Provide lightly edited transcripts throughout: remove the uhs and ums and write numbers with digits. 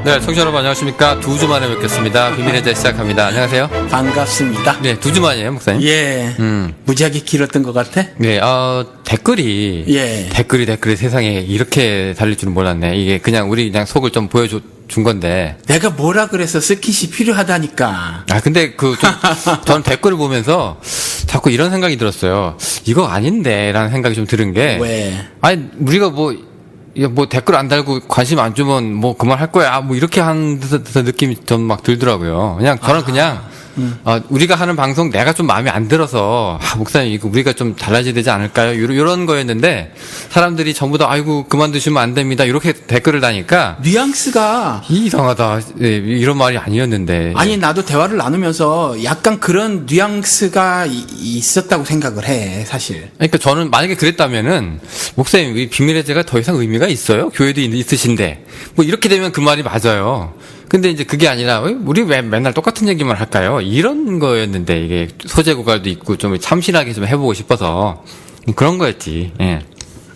네, 청취자 여러분 안녕하십니까. 2주 만에 뵙겠습니다. 비밀의 대 시작합니다. 안녕하세요. 반갑습니다. 네, 2주 만이에요, 목사님. 예. 무지하게 길었던 것 같아? 네, 댓글이. 예. 댓글이 세상에 이렇게 달릴 줄은 몰랐네. 이게 그냥 우리 그냥 속을 좀 보여준 건데. 내가 뭐라 그래서 스킨십 필요하다니까. 근데 저는 댓글을 보면서 자꾸 이런 생각이 들었어요. 이거 아닌데, 라는 생각이 좀 들은 게. 왜? 아니, 우리가 뭐 댓글 안 달고 관심 안 주면 뭐 그만할 거야. 뭐 이렇게 하는 듯한 느낌이 좀 막 들더라고요. 저는 그냥, 우리가 하는 방송 내가 좀 마음에 안 들어서, 목사님 이거 우리가 좀 달라져야 되지 않을까요? 이런 거였는데, 사람들이 전부 다, 아이고, 그만두시면 안 됩니다. 이렇게 댓글을 다니까. 뉘앙스가. 이상하다. 네, 이런 말이 아니었는데. 아니, 나도 대화를 나누면서 약간 그런 뉘앙스가 있었다고 생각을 해, 사실. 그러니까 저는 만약에 그랬다면은, 목사님, 이 비밀의 제가 더 이상 의미가 있어요? 교회도 있으신데. 뭐 이렇게 되면 그 말이 맞아요. 근데 이제 그게 아니라, 우리 왜 맨날 똑같은 얘기만 할까요? 이런 거였는데, 이게 소재 고갈도 있고 좀 참신하게 좀 해보고 싶어서 그런 거였지. 예.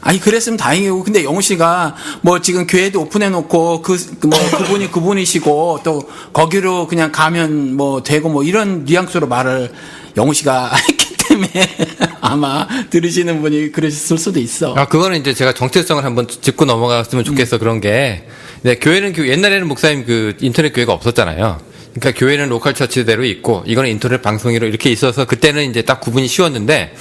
아니, 그랬으면 다행이고. 근데 영우 씨가 뭐 지금 교회도 오픈해놓고 그분이 그분이시고 또 거기로 그냥 가면 뭐 되고 뭐 이런 뉘앙스로 말을 영우 씨가 했기 때문에 아마 들으시는 분이 그러셨을 수도 있어. 그거는 이제 제가 정체성을 한번 짚고 넘어갔으면 좋겠어. 그런 게. 네, 교회는 옛날에는 목사님 인터넷 교회가 없었잖아요. 그러니까 교회는 로컬 처치대로 있고 이거는 인터넷 방송으로 이렇게 있어서 그때는 이제 딱 구분이 쉬웠는데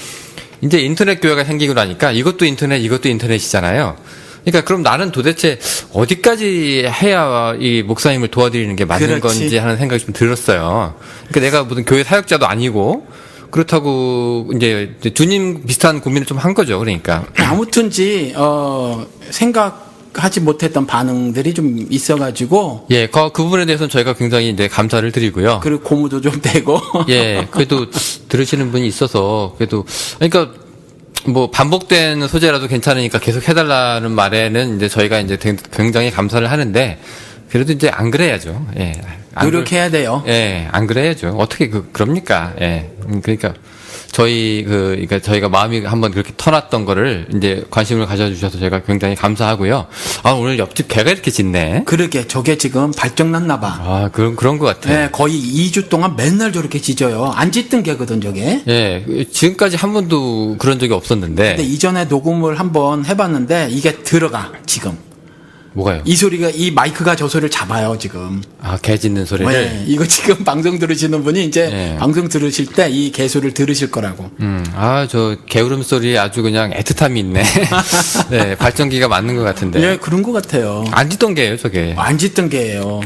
이제 인터넷 교회가 생기고 나니까 이것도 인터넷이잖아요. 그러니까 그럼 나는 도대체 어디까지 해야 이 목사님을 도와드리는 게 맞는 그렇지. 건지 하는 생각이 좀 들었어요. 그러니까 내가 무슨 교회 사역자도 아니고 그렇다고 이제 주님 비슷한 고민을 좀 한 거죠. 그러니까 아무튼지 생각하지 못했던 반응들이 좀 있어가지고. 예, 그 부분에 대해서는 저희가 굉장히 이제 감사를 드리고요. 그리고 고무도 좀 되고. 예, 그래도 들으시는 분이 있어서 그래도 그러니까 뭐 반복된 소재라도 괜찮으니까 계속 해달라는 말에는 이제 저희가 이제 굉장히 감사를 하는데 그래도 이제 안 그래야죠. 예, 노력해야 돼요. 예, 안 그래야죠. 어떻게 그럽니까? 예, 그러니까 그러니까 저희가 마음이 한번 그렇게 터놨던 거를 이제 관심을 가져주셔서 제가 굉장히 감사하고요. 오늘 옆집 개가 이렇게 짖네. 그러게, 저게 지금 발정났나 봐. 그런 것 같아요. 네, 거의 2주 동안 맨날 저렇게 짖어요. 안 짖던 개거든, 저게. 예, 지금까지 한 번도 그런 적이 없었는데. 근데 이전에 녹음을 한번 해봤는데 이게 들어가, 지금. 뭐가요? 이 소리가, 이 마이크가 저 소리를 잡아요, 지금. 개 짖는 소리를? 네, 이거 지금 방송 들으시는 분이 이제 네. 방송 들으실 때 이 개소리를 들으실 거라고. 저 개울음 소리에 아주 그냥 애틋함이 있네. 네, 발전기가 맞는 것 같은데. 예, 그런 것 같아요. 안 짖던 개예요, 저게. 안 짖던 개예요.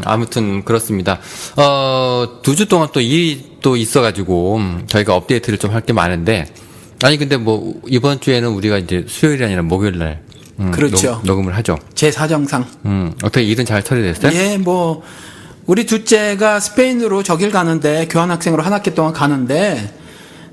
아무튼 그렇습니다. 2주 동안 또 일이 또 있어가지고 저희가 업데이트를 좀 할 게 많은데 근데 뭐 이번 주에는 우리가 이제 수요일이 아니라 목요일 날 그렇죠. 녹음을 하죠. 제 사정상. 어떻게 일은 잘 처리됐어요? 예, 뭐 우리 둘째가 스페인으로 저길 가는데 교환학생으로 한 학기 동안 가는데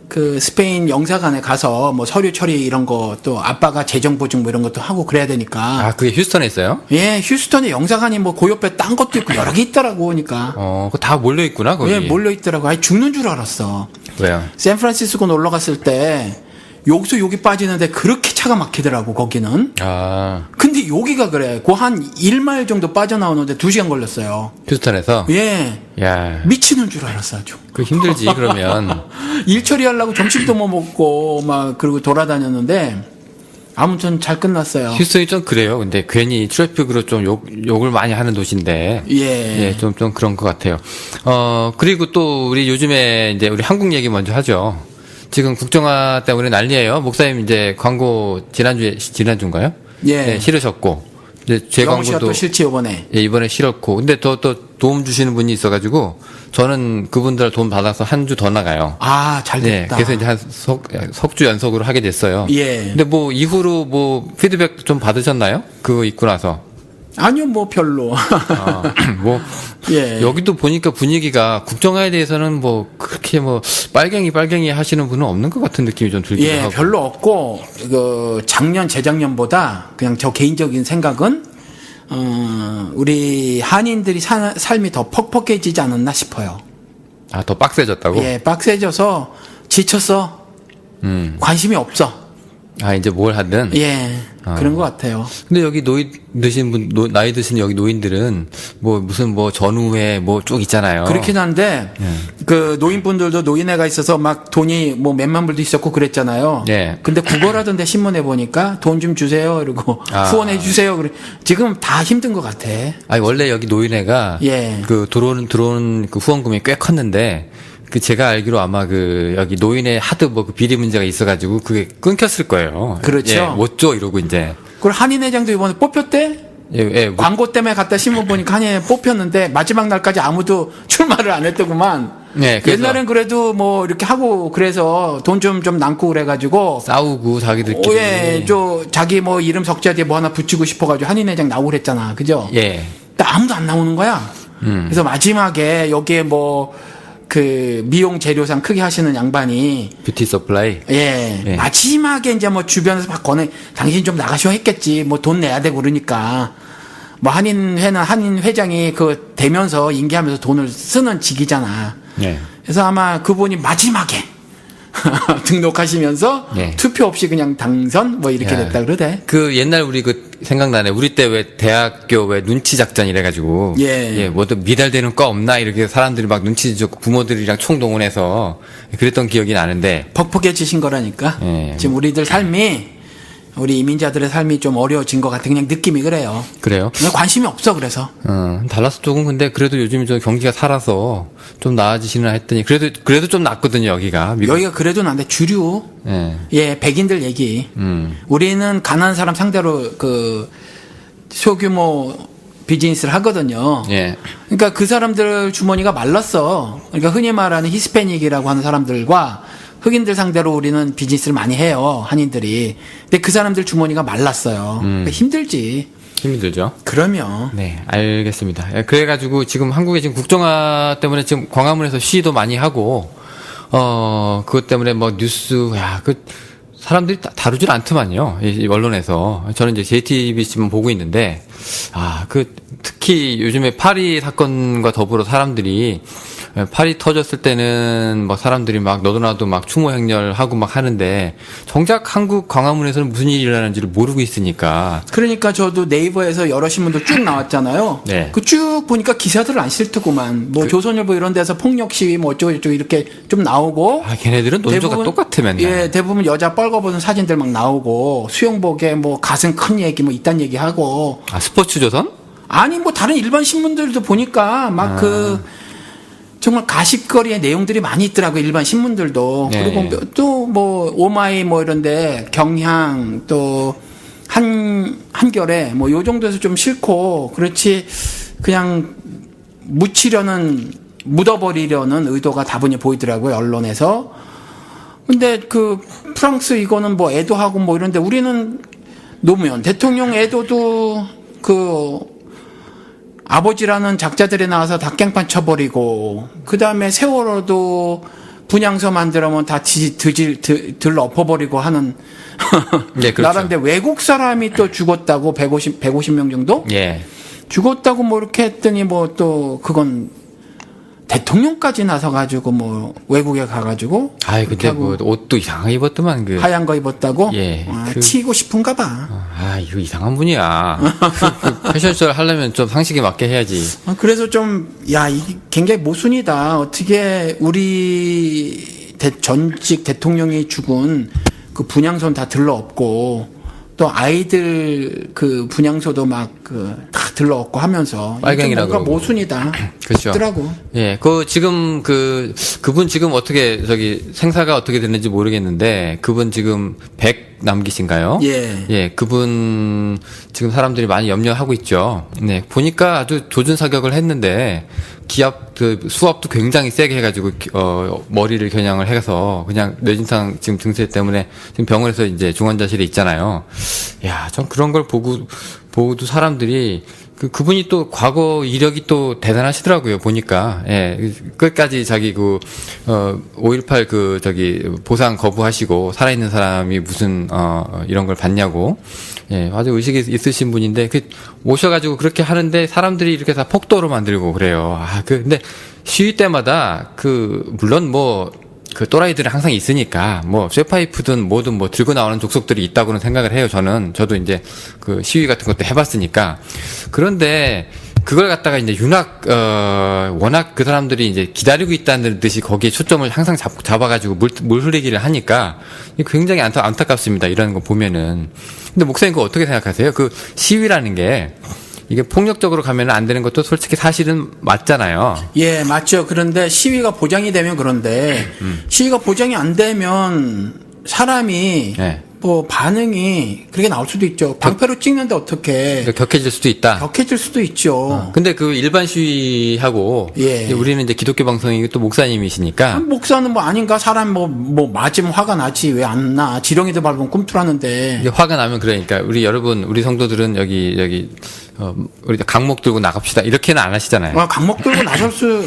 그 스페인 영사관에 가서 뭐 서류 처리 이런 거 또 아빠가 재정 보증 뭐 이런 것도 하고 그래야 되니까. 그게 휴스턴에 있어요? 예, 휴스턴에 영사관이 뭐 그 옆에 딴 것도 있고 여러 개 있더라고 보니까. 그거 다 몰려 있구나 거기. 예, 몰려 있더라고. 아니 죽는 줄 알았어. 왜요? 샌프란시스코 놀러 갔을 때 여기서 여기 빠지는데 그렇게 차가 막히더라고 거기는. 근데 여기가 그래. 그 한 1마일 정도 빠져나오는데 2시간 걸렸어요. 휴스턴에서? 예. 야. 미치는 줄 알았어 아주. 그 힘들지 그러면. 일 처리하려고 점심도 못 먹고 막 그리고 돌아다녔는데 아무튼 잘 끝났어요. 휴스턴이 좀 그래요. 근데 괜히 트래픽으로 좀 욕을 많이 하는 도시인데. 예. 좀 그런 것 같아요. 그리고 또 우리 요즘에 이제 우리 한국 얘기 먼저 하죠. 지금 국정화 때문에 난리예요. 목사님 이제 광고 지난주인가요? 예. 네, 실으셨고 이제 제 영우 씨가 광고도 또 싫지 이번에. 예, 이번에 실었고 근데 또 도움 주시는 분이 있어가지고 저는 그분들 도움 받아서 한 주 더 나가요. 잘 네, 됐다. 그래서 이제 한 석주 연속으로 하게 됐어요. 예. 근데 뭐 이후로 뭐 피드백 좀 받으셨나요? 그거 있고 나서. 아니요, 뭐 별로. 뭐 예. 여기도 보니까 분위기가 국정화에 대해서는 뭐 그렇게 뭐 빨갱이 하시는 분은 없는 것 같은 느낌이 좀 들기도 예, 하고. 별로 없고 작년 재작년보다 그냥 저 개인적인 생각은 우리 한인들이 삶이 더 퍽퍽해지지 않았나 싶어요. 더 빡세졌다고? 예, 빡세져서 지쳤어. 관심이 없어. 아, 이제 뭘 하든. 예, 그런 것 같아요. 근데 여기 나이 드신 여기 노인들은 뭐 무슨 뭐 전우회 뭐 쭉 있잖아요. 그렇긴 한데 그 노인분들도 노인회가 있어서 막 돈이 뭐 몇만 불도 있었고 그랬잖아요. 예. 근데 구걸하던데 신문에 보니까 돈 좀 주세요 이러고 후원해 주세요. 그래. 지금 다 힘든 것 같아. 아니, 원래 여기 노인회가 예. 그 들어온 그 후원금이 꽤 컸는데 그 제가 알기로 아마 그 여기 노인회 하도 뭐 그 비리 문제가 있어가지고 그게 끊겼을 거예요. 그렇죠. 예, 못 줘 이러고 이제. 그리고 한인회장도 이번에 뽑혔대? 예, 광고 때문에 갔다 신문 보니까 한인회 뽑혔는데 마지막 날까지 아무도 출마를 안 했더구만. 네, 그래서 옛날엔 그래도 뭐 이렇게 하고 그래서 돈 좀 남고 그래가지고 싸우고 자기들끼리. 예, 자기 뭐 이름 석자 뒤에 뭐 하나 붙이고 싶어가지고 한인회장 나오고 그랬잖아. 그죠? 예. 근데 아무도 안 나오는 거야. 그래서 마지막에 여기에 뭐 그 미용 재료상 크게 하시는 양반이 뷰티 서플라이. 예, 마지막에 이제 뭐 주변에서 막 권해 당신 좀 나가셔 했겠지. 뭐 돈 내야 되고 그러니까 뭐 한인회는 한인 회장이 그 되면서 임기하면서 돈을 쓰는 직이잖아. 예. 그래서 아마 그분이 마지막에 등록하시면서 예. 투표 없이 그냥 당선 뭐 이렇게 야. 됐다 그러대. 그 옛날 우리 그 생각나네. 우리 때 왜 대학교 왜 눈치 작전 이래가지고 예. 뭐또 미달되는 거 없나 이렇게 사람들이 막 눈치 주고 부모들이랑 총동원해서 그랬던 기억이 나는데. 퍽퍽해지신 거라니까. 예. 지금 우리 이민자들의 삶이 좀 어려워진 것 같은 그냥 느낌이 그래요. 그래요? 관심이 없어 그래서. 달라스 쪽은 근데 그래도 요즘 저 경기가 살아서 좀 나아지시나 했더니 그래도 좀 낫거든요 여기가. 미국. 여기가 그래도 난데 주류. 예, 백인들 얘기. 우리는 가난한 사람 상대로 그 소규모 비즈니스를 하거든요. 예. 그러니까 그 사람들 주머니가 말랐어. 그러니까 흔히 말하는 히스패닉이라고 하는 사람들과 흑인들 상대로 우리는 비즈니스를 많이 해요. 한인들이. 근데 그 사람들 주머니가 말랐어요. 그러니까 힘들지. 힘들죠. 그러면. 네, 알겠습니다. 예, 그래가지고 지금 한국에 지금 국정화 때문에 지금 광화문에서 시위도 많이 하고, 그것 때문에 뭐 뉴스, 사람들이 다루질 않더만요. 이 언론에서. 저는 이제 JTBC만 보고 있는데, 특히 요즘에 파리 사건과 더불어 사람들이 파리 터졌을 때는 뭐 사람들이 막 너도 나도 막 추모 행렬하고 막 하는데 정작 한국 광화문에서는 무슨 일이 일어나는지를 모르고 있으니까. 그러니까 저도 네이버에서 여러 신문들 쭉 나왔잖아요. 네. 그 쭉 보니까 기사들을 안 싫더구만. 뭐 조선일보 이런 데서 폭력 시위 뭐 어쩌고 이렇게 좀 나오고. 걔네들은 논조가 똑같아 맨날. 예, 대부분 여자 뻘거벗은 사진들 막 나오고 수영복에 뭐 가슴 큰 얘기 뭐 이딴 얘기 하고. 스포츠 조선? 아니 뭐 다른 일반 신문들도 보니까 막 정말 가십거리의 내용들이 많이 있더라고요. 일반 신문들도. 네. 그리고 또 뭐 오마이 뭐 이런데 경향 또 한겨레 뭐 요 정도에서 좀 싫고 그렇지 그냥 묻어버리려는 의도가 다분히 보이더라고요. 언론에서. 근데 그 프랑스 이거는 뭐 애도하고 뭐 이런데 우리는 노무현 대통령 애도도 그 아버지라는 작자들이 나와서 닭갱판 쳐버리고 그 다음에 세월호도 분향소 만들어면 다 들러 엎어버리고 하는 네, 그렇죠. 나라인데 외국 사람이 또 죽었다고 150명 정도? 예. 죽었다고 뭐 이렇게 했더니 뭐 또 그건 대통령까지 나서가지고 뭐 외국에 가가지고 근데 뭐 옷도 이상하게 입었더만 하얀 거 입었다고? 예. 치고 싶은가 봐. 이거 이상한 분이야. 패션쇼를 하려면 좀 상식에 맞게 해야지. 그래서 좀, 이게 굉장히 모순이다. 어떻게 우리 전직 대통령이 죽은 그 분향소는 다 들러엎고, 또 아이들 그 분향소도 막 다 들러엎고 하면서. 빨갱이라고. 뭔가 모순이다. 그렇죠. 싶더라고. 예, 지금 그분 지금 어떻게 생사가 어떻게 됐는지 모르겠는데 그분 지금 100 남기신가요? 예. 예, 그분 지금 사람들이 많이 염려하고 있죠. 네, 보니까 아주 조준 사격을 했는데 기압 수압도 굉장히 세게 해가지고 머리를 겨냥을 해서 그냥 뇌진탕 지금 증세 때문에 지금 병원에서 이제 중환자실에 있잖아요. 전 그런 걸 보고도 사람들이 그분이 또 과거 이력이 또 대단하시더라고요, 보니까. 예, 끝까지 자기 5.18 보상 거부하시고 살아있는 사람이 무슨, 이런 걸 받냐고. 예, 아주 의식이 있으신 분인데, 오셔가지고 그렇게 하는데 사람들이 이렇게 다 폭도로 만들고 그래요. 근데 시위 때마다 물론 그 또라이들은 항상 있으니까 뭐 쇠파이프든 뭐든 뭐 들고 나오는 족속들이 있다고는 생각을 해요. 저도 이제 그 시위 같은 것도 해봤으니까. 그런데 그걸 갖다가 이제 워낙 그 사람들이 이제 기다리고 있다는 듯이 거기에 초점을 항상 잡아가지고 물 흐리기를 하니까 굉장히 안타깝습니다. 이런 거 보면은. 근데 목사님 그거 어떻게 생각하세요? 그 시위라는 게 이게 폭력적으로 가면 안 되는 것도 솔직히 사실은 맞잖아요. 예, 맞죠. 그런데 시위가 보장이 되면 그런데 시위가 보장이 안 되면 사람이 네. 뭐 반응이 그렇게 나올 수도 있죠. 방패로 찍는데 어떻게 그러니까 격해질 수도 있다. 격해질 수도 있죠. 근데 그 일반 시위하고 예. 이제 우리는 이제 기독교 방송이고 또 목사님이시니까 목사는 뭐 아닌가 사람 뭐 맞으면 화가 나지 왜 안 나? 지렁이도 밟으면 꿈틀하는데. 이제 화가 나면 그러니까 우리 성도들은 여기 우리 강목 들고 나갑시다 이렇게는 안 하시잖아요. 강목 들고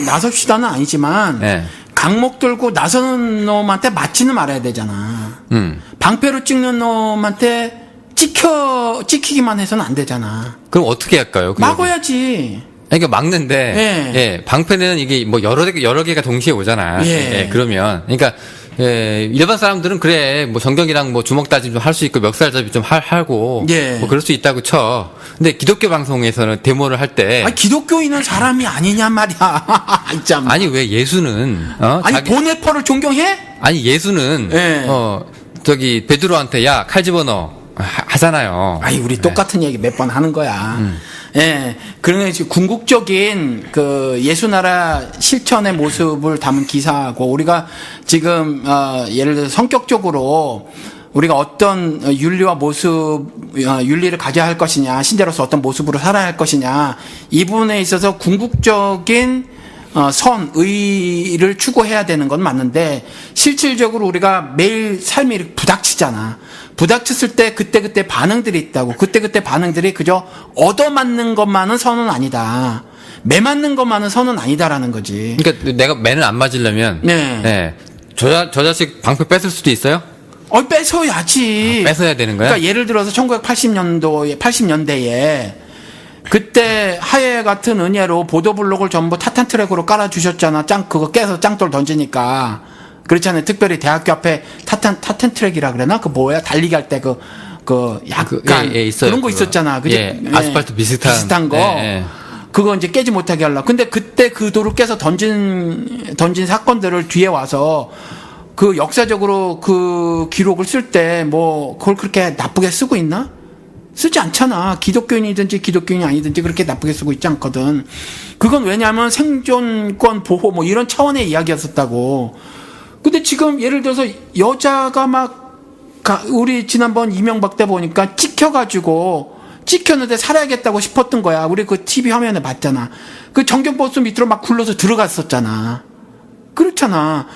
나섭시다는 아니지만 네. 강목 들고 나서는 놈한테 맞지는 말아야 되잖아. 방패로 찍는 놈한테 찍히기만 해서는 안 되잖아. 그럼 어떻게 할까요? 막아야지. 그러니까 막는데, 예. 예, 방패는 이게 뭐 여러 개가 동시에 오잖아. 예. 그러면, 그러니까, 예, 일반 사람들은 그래, 뭐 정경이랑 뭐 주먹 다짐 좀 할 수 있고 멱살잡이 좀 하고, 예. 뭐 그럴 수 있다고 쳐. 근데 기독교 방송에서는 데모를 할 때, 아니, 기독교인은 사람이 아니냔 말이야. 참. 아니 왜 예수는, 아니, 보네퍼를 존경해? 아니 예수는, 예. 저기 베드로한테 야 칼 집어넣어 하잖아요. 아니, 우리 똑같은 얘기 몇 번 하는 거야. 예. 그러면 지금 궁극적인 그 예수나라 실천의 모습을 담은 기사하고 우리가 지금, 예를 들어서 성격적으로 우리가 어떤 윤리와 윤리를 가져야 할 것이냐, 신자로서 어떤 모습으로 살아야 할 것이냐, 이 부분에 있어서 궁극적인 의를 추구해야 되는 건 맞는데, 실질적으로 우리가 매일 삶이 부닥치잖아. 부닥쳤을 때 그때 반응들이 있다고. 그때 반응들이 그저 얻어맞는 것만은 선은 아니다. 매 맞는 것만은 선은 아니다라는 거지. 그러니까 내가 매는 안 맞으려면, 네. 네. 저 자식 방패 뺏을 수도 있어요? 뺏어야지. 뺏어야 되는 거야? 그러니까 예를 들어서 80년대에 그때 하예 같은 은혜로 보도블록을 전부 타탄 트랙으로 깔아주셨잖아. 그거 깨서 짱돌 던지니까. 그렇잖아요. 특별히 대학교 앞에 타탄 트랙이라 그러나? 그 뭐야? 달리기 할 때 약간 있어요, 그런 거 그거. 있었잖아. 그죠? 예, 아스팔트 비슷한 거. 예. 그거 이제 깨지 못하게 하려고. 근데 그때 그 돌을 깨서 던진 사건들을 뒤에 와서 그 역사적으로 그 기록을 쓸 때 뭐 그걸 그렇게 나쁘게 쓰고 있나? 쓰지 않잖아. 기독교인이든지 기독교인이 아니든지 그렇게 나쁘게 쓰고 있지 않거든. 그건 왜냐하면 생존권 보호 뭐 이런 차원의 이야기였었다고. 근데 지금 예를 들어서 여자가 우리 지난번 이명박 때 보니까 찍혔는데 살아야겠다고 싶었던 거야. 우리 그 TV 화면에 봤잖아. 그 정경버스 밑으로 막 굴러서 들어갔었잖아. 그렇잖아.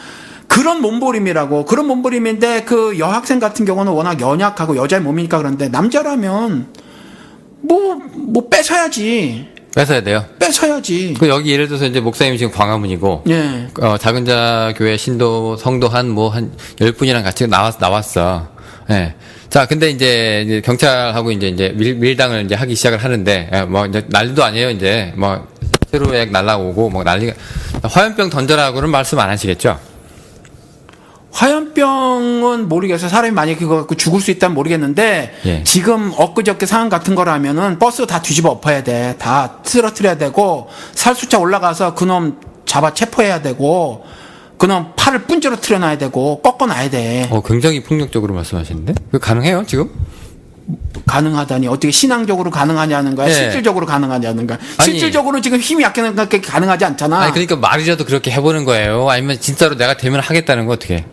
그런 몸부림이라고. 그런 몸부림인데 그 여학생 같은 경우는 워낙 연약하고 여자의 몸이니까 그런데 남자라면 뭐 뺏어야지. 뺏어야 돼요? 뺏어야지. 그 여기 예를 들어서 이제 목사님이 지금 광화문이고, 예. 작은자 교회 성도 한 10분이랑 같이 나왔어. 예. 자, 근데 이제 경찰하고 이제 밀당을 이제 하기 시작을 하는데, 이제 난리도 아니에요, 이제. 세로약 날라오고, 난리가. 화염병 던져라고는 말씀 안 하시겠죠? 화염병은 모르겠어요. 사람이 만약에 그거 갖고 죽을 수 있다면 모르겠는데, 예. 지금 엊그저께 상황 같은 거라면은 버스 다 뒤집어 엎어야 돼. 다 쓰러뜨려야 되고, 살수차 올라가서 그놈 잡아 체포해야 되고, 그놈 팔을 분지로 틀어놔야 되고, 꺾어놔야 돼. 굉장히 폭력적으로 말씀하시는데? 그거 가능해요, 지금? 가능하다니. 어떻게 신앙적으로 가능하냐는 거야? 예. 실질적으로 가능하냐는 거야? 아니, 실질적으로 지금 힘이 약해서 가능하지 않잖아. 아니, 그러니까 말이라도 그렇게 해보는 거예요. 아니면 진짜로 내가 되면 하겠다는 거 어떻게?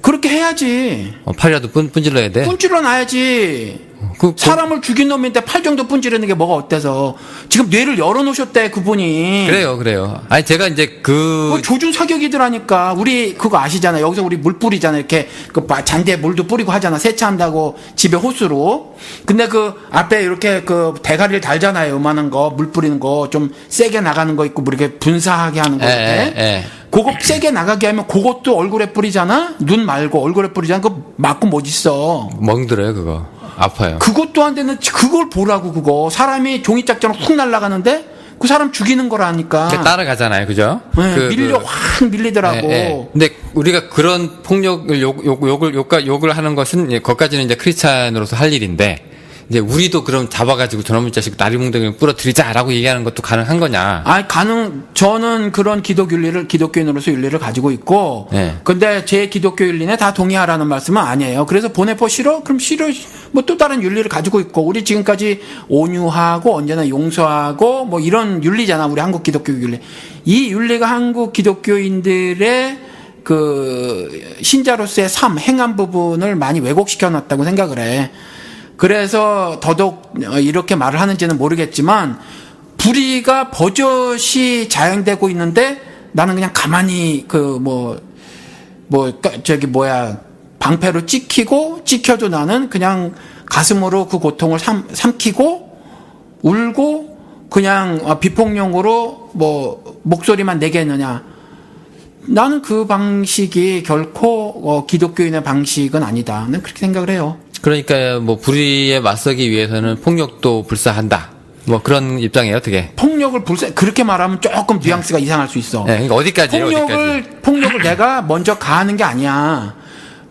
그렇게 해야지. 팔이라도 분질러야 돼? 분질러 놔야지. 사람을 죽인 놈인데 팔 정도 분지르는 게 뭐가 어때서. 지금 뇌를 열어놓으셨대, 그분이. 그래요. 아니, 제가 이제 조준 사격이더라니까. 우리 그거 아시잖아. 여기서 우리 물 뿌리잖아. 이렇게 잔디에 물도 뿌리고 하잖아. 세차한다고 집에 호스로. 근데 그 앞에 이렇게 그 대가리를 달잖아요. 요만한 거. 물 뿌리는 거. 좀 세게 나가는 거 있고, 뭐 이렇게 분사하게 하는 거. 그거 세게 나가게 하면 그것도 얼굴에 뿌리잖아? 눈 말고 얼굴에 뿌리잖아? 그거 맞고 못 있어. 멍들어요, 그거. 아파요. 그것도 안 되는, 그걸 보라고, 그거. 사람이 종이짝처럼 훅 날아가는데, 그 사람 죽이는 거라니까. 따라가잖아요, 그죠? 네, 확 밀리더라고. 근데 우리가 그런 폭력을 욕을 하는 것은 거기까지는 이제 크리스찬으로서 할 일인데. 이제 우리도 그럼 잡아가지고 저놈의 자식 나리몽댕이를 부러뜨리자라고 얘기하는 것도 가능한 거냐? 저는 그런 기독교인으로서 윤리를 가지고 있고, 네. 근데 제 기독교 윤리에 다 동의하라는 말씀은 아니에요. 그래서 보내포 싫어? 그럼 싫어. 뭐 또 다른 윤리를 가지고 있고, 우리 지금까지 온유하고 언제나 용서하고 뭐 이런 윤리잖아. 우리 한국 기독교 윤리. 이 윤리가 한국 기독교인들의 그 신자로서의 삶, 행한 부분을 많이 왜곡시켜 놨다고 생각을 해. 그래서 더더욱 이렇게 말을 하는지는 모르겠지만 불의가 버젓이 자행되고 있는데 나는 그냥 가만히 방패로 찍혀도 나는 그냥 가슴으로 그 고통을 삼키고 울고 그냥 비폭력으로 목소리만 내겠느냐. 나는 그 방식이 결코 기독교인의 방식은 아니다. 나는 그렇게 생각을 해요. 그러니까 불의에 맞서기 위해서는 폭력도 불사한다. 그런 입장이에요, 어떻게? 폭력을 그렇게 말하면 조금 뉘앙스가 이상할 수 있어. 네, 그러니까 어디까지예요? 폭력을 내가 먼저 가하는 게 아니야.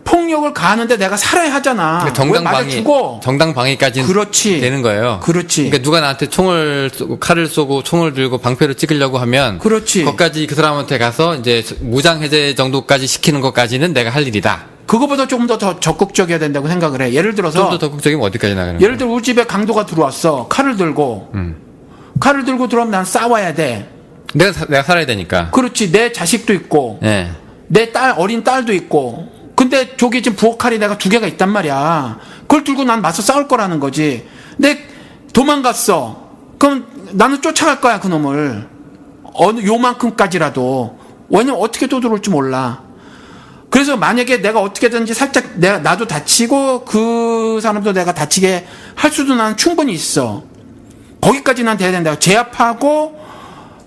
폭력을 가하는데 내가 살아야 하잖아. 그러니까 정당 방위까지는 그렇지. 되는 거예요. 그렇지. 그러니까 누가 나한테 총을 쏘고 칼을 쏘고 총을 들고 방패로 찍으려고 하면 그렇지. 거기까지 그 사람한테 가서 이제 무장 해제 정도까지 시키는 것까지는 내가 할 일이다. 그거보다 조금 더 적극적이어야 된다고 생각을 해. 예를 들어서 좀 더 적극적이면 어디까지 나가는 거야? 예를 들어 우리 집에 강도가 들어왔어. 칼을 들고 들어오면 난 싸워야 돼. 내가 살아야 되니까. 그렇지. 내 자식도 있고 네. 내 어린 딸도 있고. 근데 저기 지금 부엌칼이 내가 2개가 있단 말이야. 그걸 들고 난 맞서 싸울 거라는 거지. 근데 도망갔어. 그럼 나는 쫓아갈 거야, 그놈을. 요만큼까지라도. 왜냐면 어떻게 또 들어올지 몰라. 그래서 만약에 내가 어떻게든지 살짝 나도 다치고 그 사람도 내가 다치게 할 수도 난 충분히 있어. 거기까지 난 돼야 된다고. 제압하고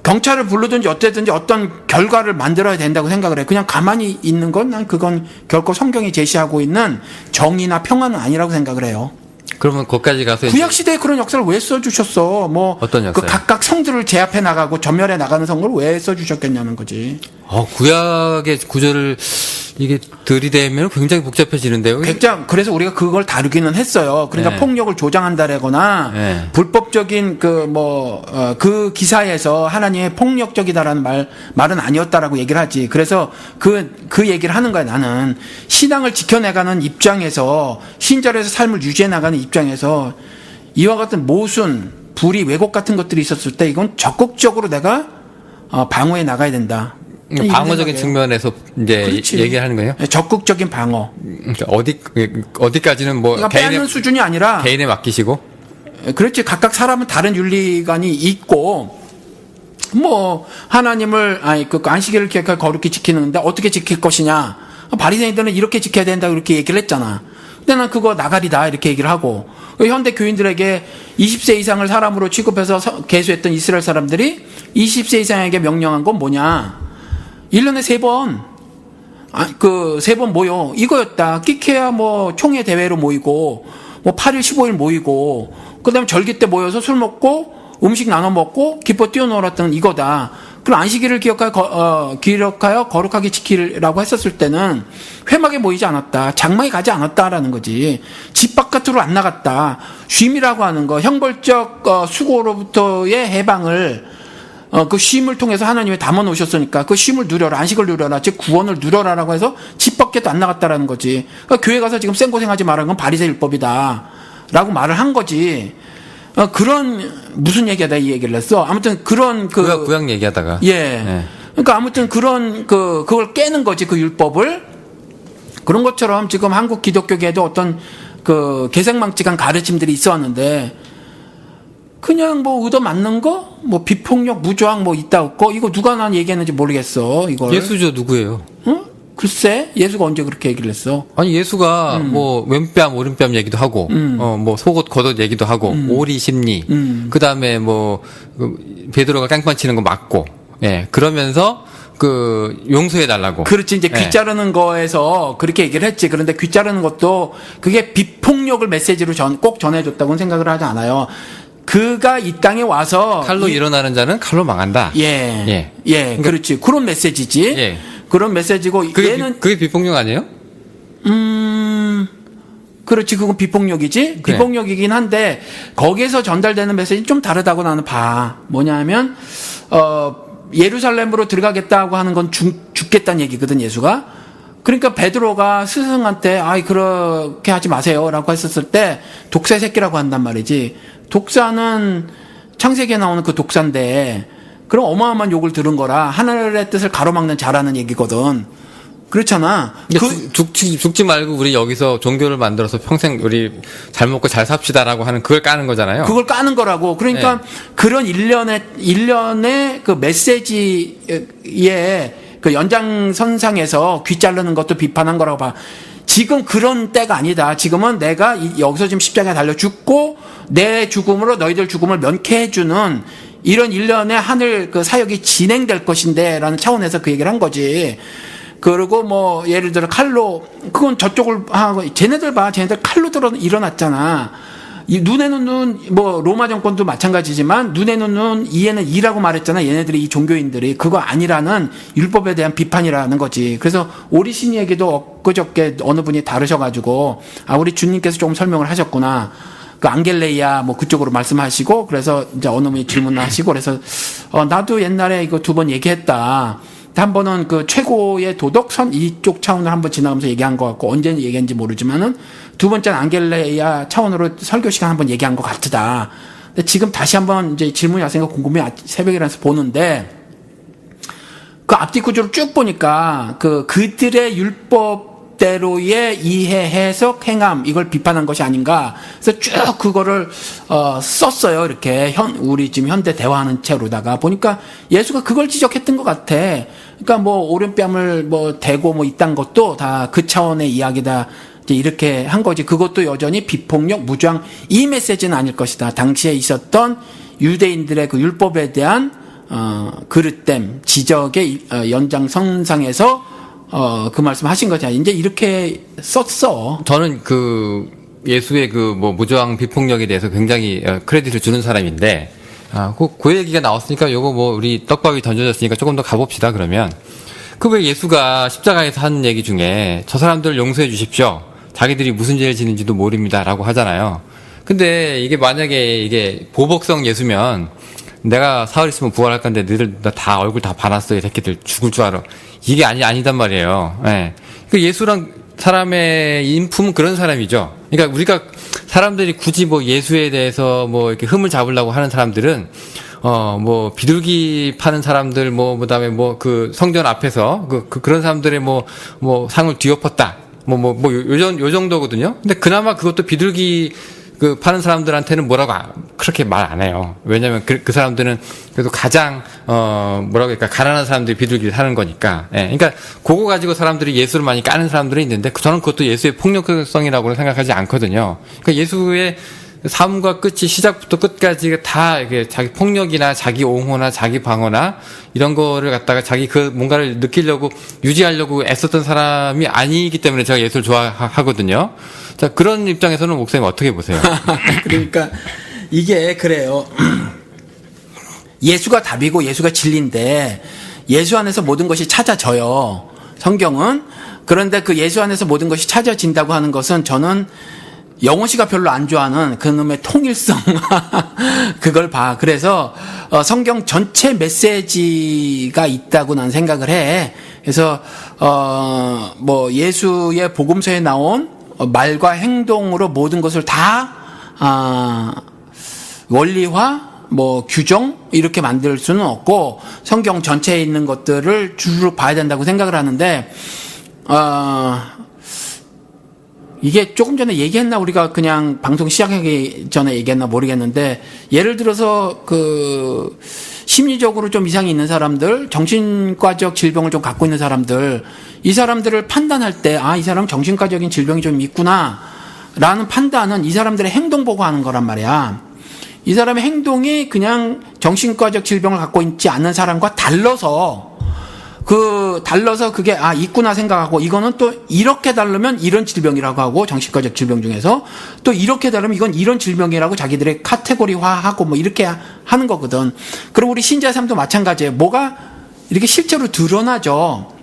경찰을 부르든지 어쨌든지 어떤 결과를 만들어야 된다고 생각을 해. 그냥 가만히 있는 건 난 그건 결코 성경이 제시하고 있는 정의나 평화는 아니라고 생각을 해요. 그러면 거기까지 가서 구약 시대에 그런 역사를 왜 써주셨어? 어떤 역사? 각각 성들을 제압해 나가고 전멸해 나가는 성을 왜 써주셨겠냐는 거지. 구약의 구절을 이게 들이대면 굉장히 복잡해지는데요. 그래서 우리가 그걸 다루기는 했어요. 그러니까 네. 폭력을 조장한다라거나 네. 불법적인 그 기사에서 하나님의 폭력적이다라는 말은 아니었다라고 얘기를 하지. 그래서 그 얘기를 하는 거야. 나는 신앙을 지켜나가는 입장에서 신자로서 삶을 유지해 나가는 입장에서 이와 같은 모순, 불의, 왜곡 같은 것들이 있었을 때 이건 적극적으로 내가 방어해 나가야 된다. 방어적인 측면에서 이제 그렇지. 얘기를 하는 거예요? 적극적인 방어. 그러니까 어디까지는 그러니까 빼앗는 수준이 아니라 개인에 맡기시고? 그렇지. 각각 사람은 다른 윤리관이 있고 하나님을 안식일을 기억하고 거룩히 지키는데 어떻게 지킬 것이냐. 바리새인들은 이렇게 지켜야 된다 이렇게 얘기를 했잖아. 근데 난 그거 나가리다 이렇게 얘기를 하고 현대 교인들에게 20세 이상을 사람으로 취급해서 계수했던 이스라엘 사람들이 20세 이상에게 명령한 건 뭐냐. 1년에 3번, 3번 모여. 이거였다. 끼케야 총회 대회로 모이고, 8일 15일 모이고, 그 다음에 절기 때 모여서 술 먹고, 음식 나눠 먹고, 기뻐 뛰어놀았던 이거다. 그럼 안식일을 기억하여 거룩하게 지키라고 했었을 때는 회막에 모이지 않았다. 장막에 가지 않았다라는 거지. 집 바깥으로 안 나갔다. 쉼이라고 하는 거, 형벌적 수고로부터의 해방을 그 쉼을 통해서 하나님이 담아 놓으셨으니까 그 쉼을 누려라, 안식을 누려라, 즉 구원을 누려라라고 해서 집 밖에도 안 나갔다라는 거지. 그러니까 교회 가서 지금 생고생하지 말라는 건 바리새 율법이다라고 말을 한 거지. 그런 무슨 얘기하다 이 얘기를 했어. 아무튼 그런 구약 얘기하다가 예. 그러니까 아무튼 그런 그걸 깨는 거지 그 율법을. 그런 것처럼 지금 한국 기독교계에도 어떤 개생망측한 가르침들이 있었는데. 그냥 의도 맞는 거? 비폭력, 무저항 있다 없고 이거 누가 난 얘기했는지 모르겠어. 이걸. 예수죠, 누구예요? 응? 글쎄, 예수가 언제 그렇게 얘기를 했어? 아니, 예수가 왼뺨, 오른뺨 얘기도 하고, 속옷, 겉옷 얘기도 하고, 오리, 심리, 그 다음에 베드로가 깡판 치는 거 맞고, 예, 그러면서 용서해 달라고. 그렇지. 이제 귀 자르는 거에서 그렇게 얘기를 했지. 그런데 귀 자르는 것도 그게 비폭력을 메시지로 꼭 전해줬다고는 생각을 하지 않아요. 그가 이 땅에 와서 칼로 일어나는 자는 칼로 망한다. 예. 예. 그렇지. 그런 메시지지. 예. 그런 메시지고 그게 얘는 그게 비폭력 아니에요? 그렇지. 그건 비폭력이지. 비폭력이긴 한데 거기에서 전달되는 메시지는 좀 다르다고 나는 봐. 뭐냐면 예루살렘으로 들어가겠다고 하는 건 죽겠다는 얘기거든, 예수가. 그러니까 베드로가 스승한테 아이 그렇게 하지 마세요라고 했었을 때 독사의 새끼라고 한단 말이지. 독사는 창세기에 나오는 그 독사인데 그럼 어마어마한 욕을 들은 거라 하늘의 뜻을 가로막는 자라는 얘기거든. 그렇잖아. 죽지 말고 우리 여기서 종교를 만들어서 평생 우리 잘 먹고 잘 삽시다라고 하는 그걸 까는 거잖아요. 그걸 까는 거라고. 그러니까 그런 일련의 그 메시지의 그 연장선상에서 귀 자르는 것도 비판한 거라고 봐. 지금 그런 때가 아니다. 지금은 내가 여기서 지금 십자가에 달려 죽고 내 죽음으로 너희들 죽음을 면케해주는 이런 일련의 하늘 그 사역이 진행될 것인데 라는 차원에서 그 얘기를 한 거지. 그리고 뭐 예를 들어 칼로 그건 저쪽을 하고 쟤네들 봐. 쟤네들 칼로 일어났잖아. 이 눈에는 눈, 뭐 로마 정권도 마찬가지지만 눈에는 눈, 이에는 이라고 말했잖아. 얘네들이 이 종교인들이 그거 아니라는 율법에 대한 비판이라는 거지. 그래서 오리신 얘기도 엊그저께 어느 분이 다루셔가지고 아 우리 주님께서 조금 설명을 하셨구나. 그 안겔레이아 뭐 그쪽으로 말씀하시고 그래서 이제 어느 분이 질문하시고 그래서 나도 옛날에 이거 두 번 얘기했다. 한 번은 그 최고의 도덕선 이쪽 차원을 한번 지나가면서 얘기한 것 같고 언제 얘기했는지 모르지만은 두 번째는 안겔레이아 차원으로 설교 시간 한번 얘기한 것 같다. 근데 지금 다시 한번 이제 질문이 왔으니까 궁금해 새벽이라서 보는데 그 앞뒤 구조를 쭉 보니까 그들의 율법대로의 이해, 해석, 행함 이걸 비판한 것이 아닌가. 그래서 쭉 그거를 썼어요. 이렇게 우리 지금 현대 대화하는 채로다가 보니까 예수가 그걸 지적했던 것 같아. 그러니까 뭐 오른뺨을 뭐 대고 뭐 이딴 것도 다 그 차원의 이야기다. 이제 이렇게 한 거지. 그것도 여전히 비폭력, 무장 이 메시지는 아닐 것이다. 당시에 있었던 유대인들의 그 율법에 대한 그릇됨, 지적의 연장선상에서 그 말씀 하신 거죠. 이제 이렇게 썼어. 저는 그 예수의 그 뭐 무저항 비폭력에 대해서 굉장히 크레딧을 주는 사람인데, 그 얘기가 나왔으니까 요거 뭐 우리 떡밥이 던져졌으니까 조금 더 가봅시다. 그러면 그 왜 예수가 십자가에서 하는 얘기 중에 저 사람들 용서해 주십시오. 자기들이 무슨 죄를 지는지도 모릅니다라고 하잖아요. 근데 이게 만약에 이게 보복성 예수면 내가 사흘 있으면 부활할 건데 너희들 다 얼굴 다 봐놨어. 이 새끼들 죽을 줄 알아. 이게 아니단 말이에요. 예. 그 예수랑 사람의 인품은 그런 사람이죠. 그러니까 우리가 사람들이 굳이 뭐 예수에 대해서 뭐 이렇게 흠을 잡으려고 하는 사람들은 뭐 비둘기 파는 사람들 그다음에 뭐 그 성전 앞에서 그런 사람들의 뭐 상을 뒤엎었다. 요 정도거든요. 근데 그나마 그것도 비둘기 그 파는 사람들한테는 뭐라고 그렇게 말 안 해요. 왜냐면 그 사람들은 그래도 가장 뭐라고 할까 가난한 사람들이 비둘기를 사는 거니까. 예. 그러니까 그거 가지고 사람들이 예수를 많이 까는 사람들이 있는데 저는 그것도 예수의 폭력성이라고는 생각하지 않거든요. 그러니까 예수의 삶과 끝이 시작부터 끝까지 다 이게 자기 폭력이나 자기 옹호나 자기 방어나 이런 거를 갖다가 자기 그 뭔가를 느끼려고 유지하려고 애썼던 사람이 아니기 때문에 제가 예수를 좋아하거든요. 자, 그런 입장에서는 목사님 어떻게 보세요? 그러니까 이게 그래요. 예수가 답이고 예수가 진리인데 예수 안에서 모든 것이 찾아져요. 성경은. 그런데 그 예수 안에서 모든 것이 찾아진다고 하는 것은 저는 영호 씨가 별로 안 좋아하는 그놈의 통일성 그걸 봐. 그래서 성경 전체 메시지가 있다고 난 생각을 해. 그래서 뭐 예수의 복음서에 나온 말과 행동으로 모든 것을 다 원리화 뭐 규정 이렇게 만들 수는 없고 성경 전체에 있는 것들을 주로 봐야 된다고 생각을 하는데 이게 조금 전에 얘기했나 우리가 그냥 방송 시작하기 전에 얘기했나 모르겠는데 예를 들어서 그 심리적으로 좀 이상이 있는 사람들, 정신과적 질병을 좀 갖고 있는 사람들, 이 사람들을 판단할 때 이 사람 정신과적인 질병이 좀 있구나라는 판단은 이 사람들의 행동 보고 하는 거란 말이야. 이 사람의 행동이 그냥 정신과적 질병을 갖고 있지 않는 사람과 달라서 달라서 그게 있구나 생각하고, 이거는 또 이렇게 다르면 이런 질병이라고 하고, 정신과적 질병 중에서 또 이렇게 다르면 이건 이런 질병이라고 자기들의 카테고리화하고 뭐 이렇게 하는 거거든. 그리고 우리 신자의 삶도 마찬가지예요. 뭐가 이렇게 실제로 드러나죠.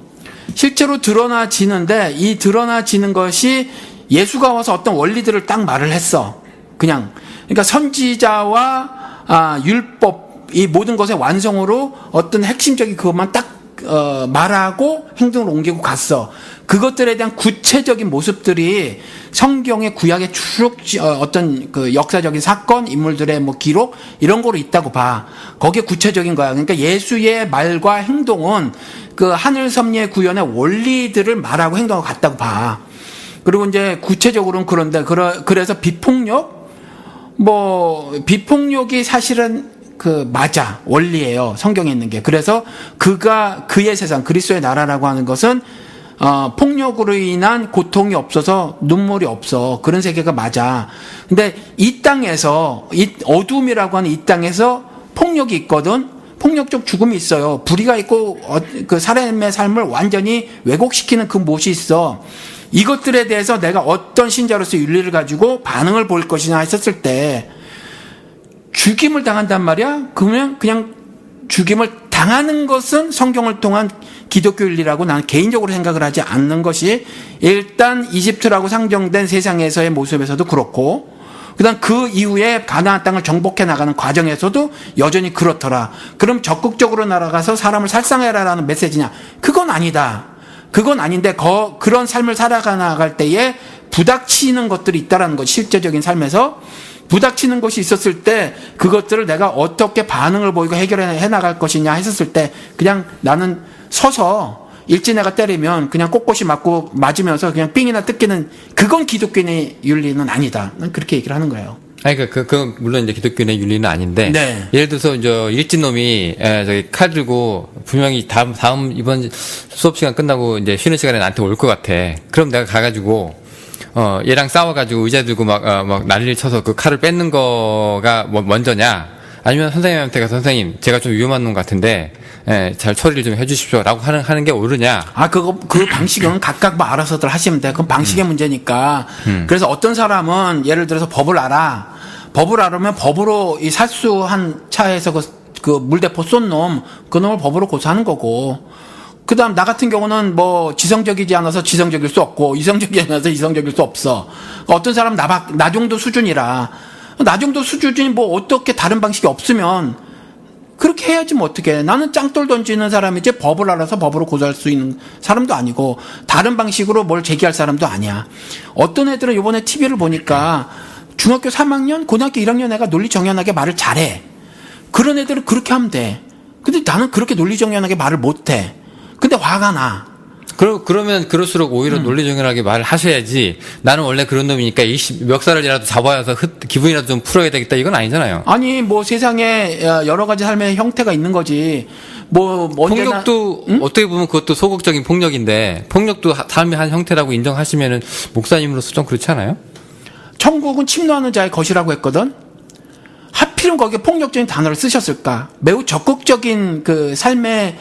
실제로 드러나지는데, 이 드러나지는 것이 예수가 와서 어떤 원리들을 딱 말을 했어. 그러니까 선지자와 율법, 이 모든 것의 완성으로 어떤 핵심적인 그것만 딱 말하고 행동을 옮기고 갔어. 그것들에 대한 구체적인 모습들이 성경의 구약의 쭉 어떤 그 역사적인 사건, 인물들의 뭐 기록 이런 거로 있다고 봐. 거기에 구체적인 거야. 그러니까 예수의 말과 행동은 그 하늘 섭리의 구현의 원리들을 말하고 행동하고 같다고 봐. 그리고 이제 구체적으로는 그런데 그래서 비폭력이 사실은 맞아. 원리예요. 성경에 있는 게. 그래서 그의 세상, 그리스도의 나라라고 하는 것은, 폭력으로 인한 고통이 없어서 눈물이 없어. 그런 세계가 맞아. 근데 이 땅에서, 이 어둠이라고 하는 이 땅에서 폭력이 있거든? 폭력적 죽음이 있어요. 불의가 있고, 그 사람의 삶을 완전히 왜곡시키는 그 못이 있어. 이것들에 대해서 내가 어떤 신자로서 윤리를 가지고 반응을 보일 것이냐 했었을 때, 죽임을 당한단 말이야? 그러면 그냥 죽임을 당하는 것은 성경을 통한 기독교 윤리라고 나는 개인적으로 생각을 하지 않는 것이, 일단 이집트라고 상정된 세상에서의 모습에서도 그렇고, 그다음 그 이후에 가나안 땅을 정복해 나가는 과정에서도 여전히 그렇더라. 그럼 적극적으로 날아가서 사람을 살상해라라는 메시지냐? 그건 아니다. 그건 아닌데 그런 삶을 살아가 나갈 때에 부닥치는 것들이 있다라는 것, 실제적인 삶에서 부닥치는 것이 있었을 때 그것들을 내가 어떻게 반응을 보이고 해결해 나갈 것이냐 했었을 때, 그냥 나는 서서 일진애가 때리면 그냥 꼿꼿이 맞으면서 그냥 삥이나 뜯기는, 그건 기독교인의 윤리는 아니다. 난 그렇게 얘기를 하는 거예요. 아니, 그건 물론 이제 기독교인의 윤리는 아닌데, 네. 예를 들어서 이제 일진놈이 저기 칼 들고 분명히 다음 이번 수업 시간 끝나고 이제 쉬는 시간에 나한테 올 것 같아. 그럼 내가 가가지고 얘랑 싸워가지고 의자 들고 막 난리를 쳐서 그 칼을 뺏는 거가 먼저냐? 아니면 선생님한테 가서, 선생님, 제가 좀 위험한 놈 같은데, 잘 처리를 좀 해주십시오. 라고 하는 게 옳으냐? 그 방식은 각각 뭐 알아서들 하시면 돼. 그건 방식의 문제니까. 그래서 어떤 사람은 예를 들어서 법을 알으면 법으로 이 살수한 차에서 그 물대포 쏜 놈, 그 놈을 법으로 고소하는 거고. 그 다음, 나 같은 경우는 뭐, 지성적이지 않아서 지성적일 수 없고, 이성적이지 않아서 이성적일 수 없어. 어떤 사람은 나 정도 수준이라. 나 정도 수준이 뭐, 어떻게 다른 방식이 없으면, 그렇게 해야지 뭐 어떡해. 나는 짱돌 던지는 사람이지 법을 알아서 법으로 고소할 수 있는 사람도 아니고, 다른 방식으로 뭘 제기할 사람도 아니야. 어떤 애들은 요번에 TV를 보니까, 중학교 3학년, 고등학교 1학년 애가 논리정연하게 말을 잘해. 그런 애들은 그렇게 하면 돼. 근데 나는 그렇게 논리정연하게 말을 못해. 근데 화가 나. 그러면 그럴수록 오히려 논리정연하게 말을 하셔야지, 나는 원래 그런 놈이니까 멱살이라도 잡아서 기분이라도 좀 풀어야 되겠다, 이건 아니잖아요. 아니, 뭐 세상에 여러 가지 삶의 형태가 있는 거지. 뭐 언제나, 폭력도 어떻게 보면 그것도 소극적인 폭력인데, 폭력도 삶의 한 형태라고 인정하시면은 목사님으로서 좀 그렇지 않아요? 천국은 침노하는 자의 것이라고 했거든. 하필은 거기에 폭력적인 단어를 쓰셨을까? 매우 적극적인 그 삶의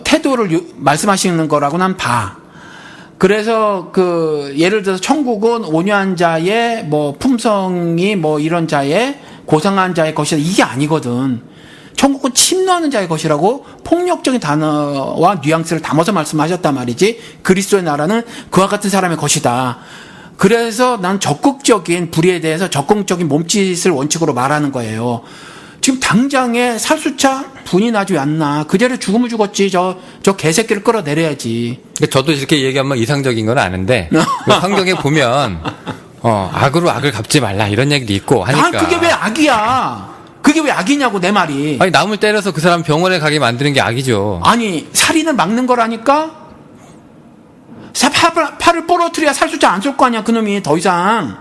태도를 말씀하시는 거라고 난 봐. 그래서 예를 들어서 천국은 온유한 자의 뭐 품성이 뭐 이런 자의 고상한 자의 것이다, 이게 아니거든. 천국은 침노하는 자의 것이라고 폭력적인 단어와 뉘앙스를 담아서 말씀하셨단 말이지. 그리스도의 나라는 그와 같은 사람의 것이다. 그래서 난 적극적인 불의에 대해서 적극적인 몸짓을 원칙으로 말하는 거예요. 지금 당장에 살수차 분이 나지 않나. 그대로 죽으면 죽었지. 저 개새끼를 끌어내려야지. 저도 이렇게 얘기하면 이상적인 건 아는데, 성경에 보면, 악으로 악을 갚지 말라, 이런 얘기도 있고 하니까. 그게 왜 악이야? 그게 왜 악이냐고, 내 말이. 아니, 남을 때려서 그 사람 병원에 가게 만드는 게 악이죠. 아니, 살인을 막는 거라니까? 팔을 부러뜨려야 살수자 안 쏠 거 아니야, 그놈이 더 이상.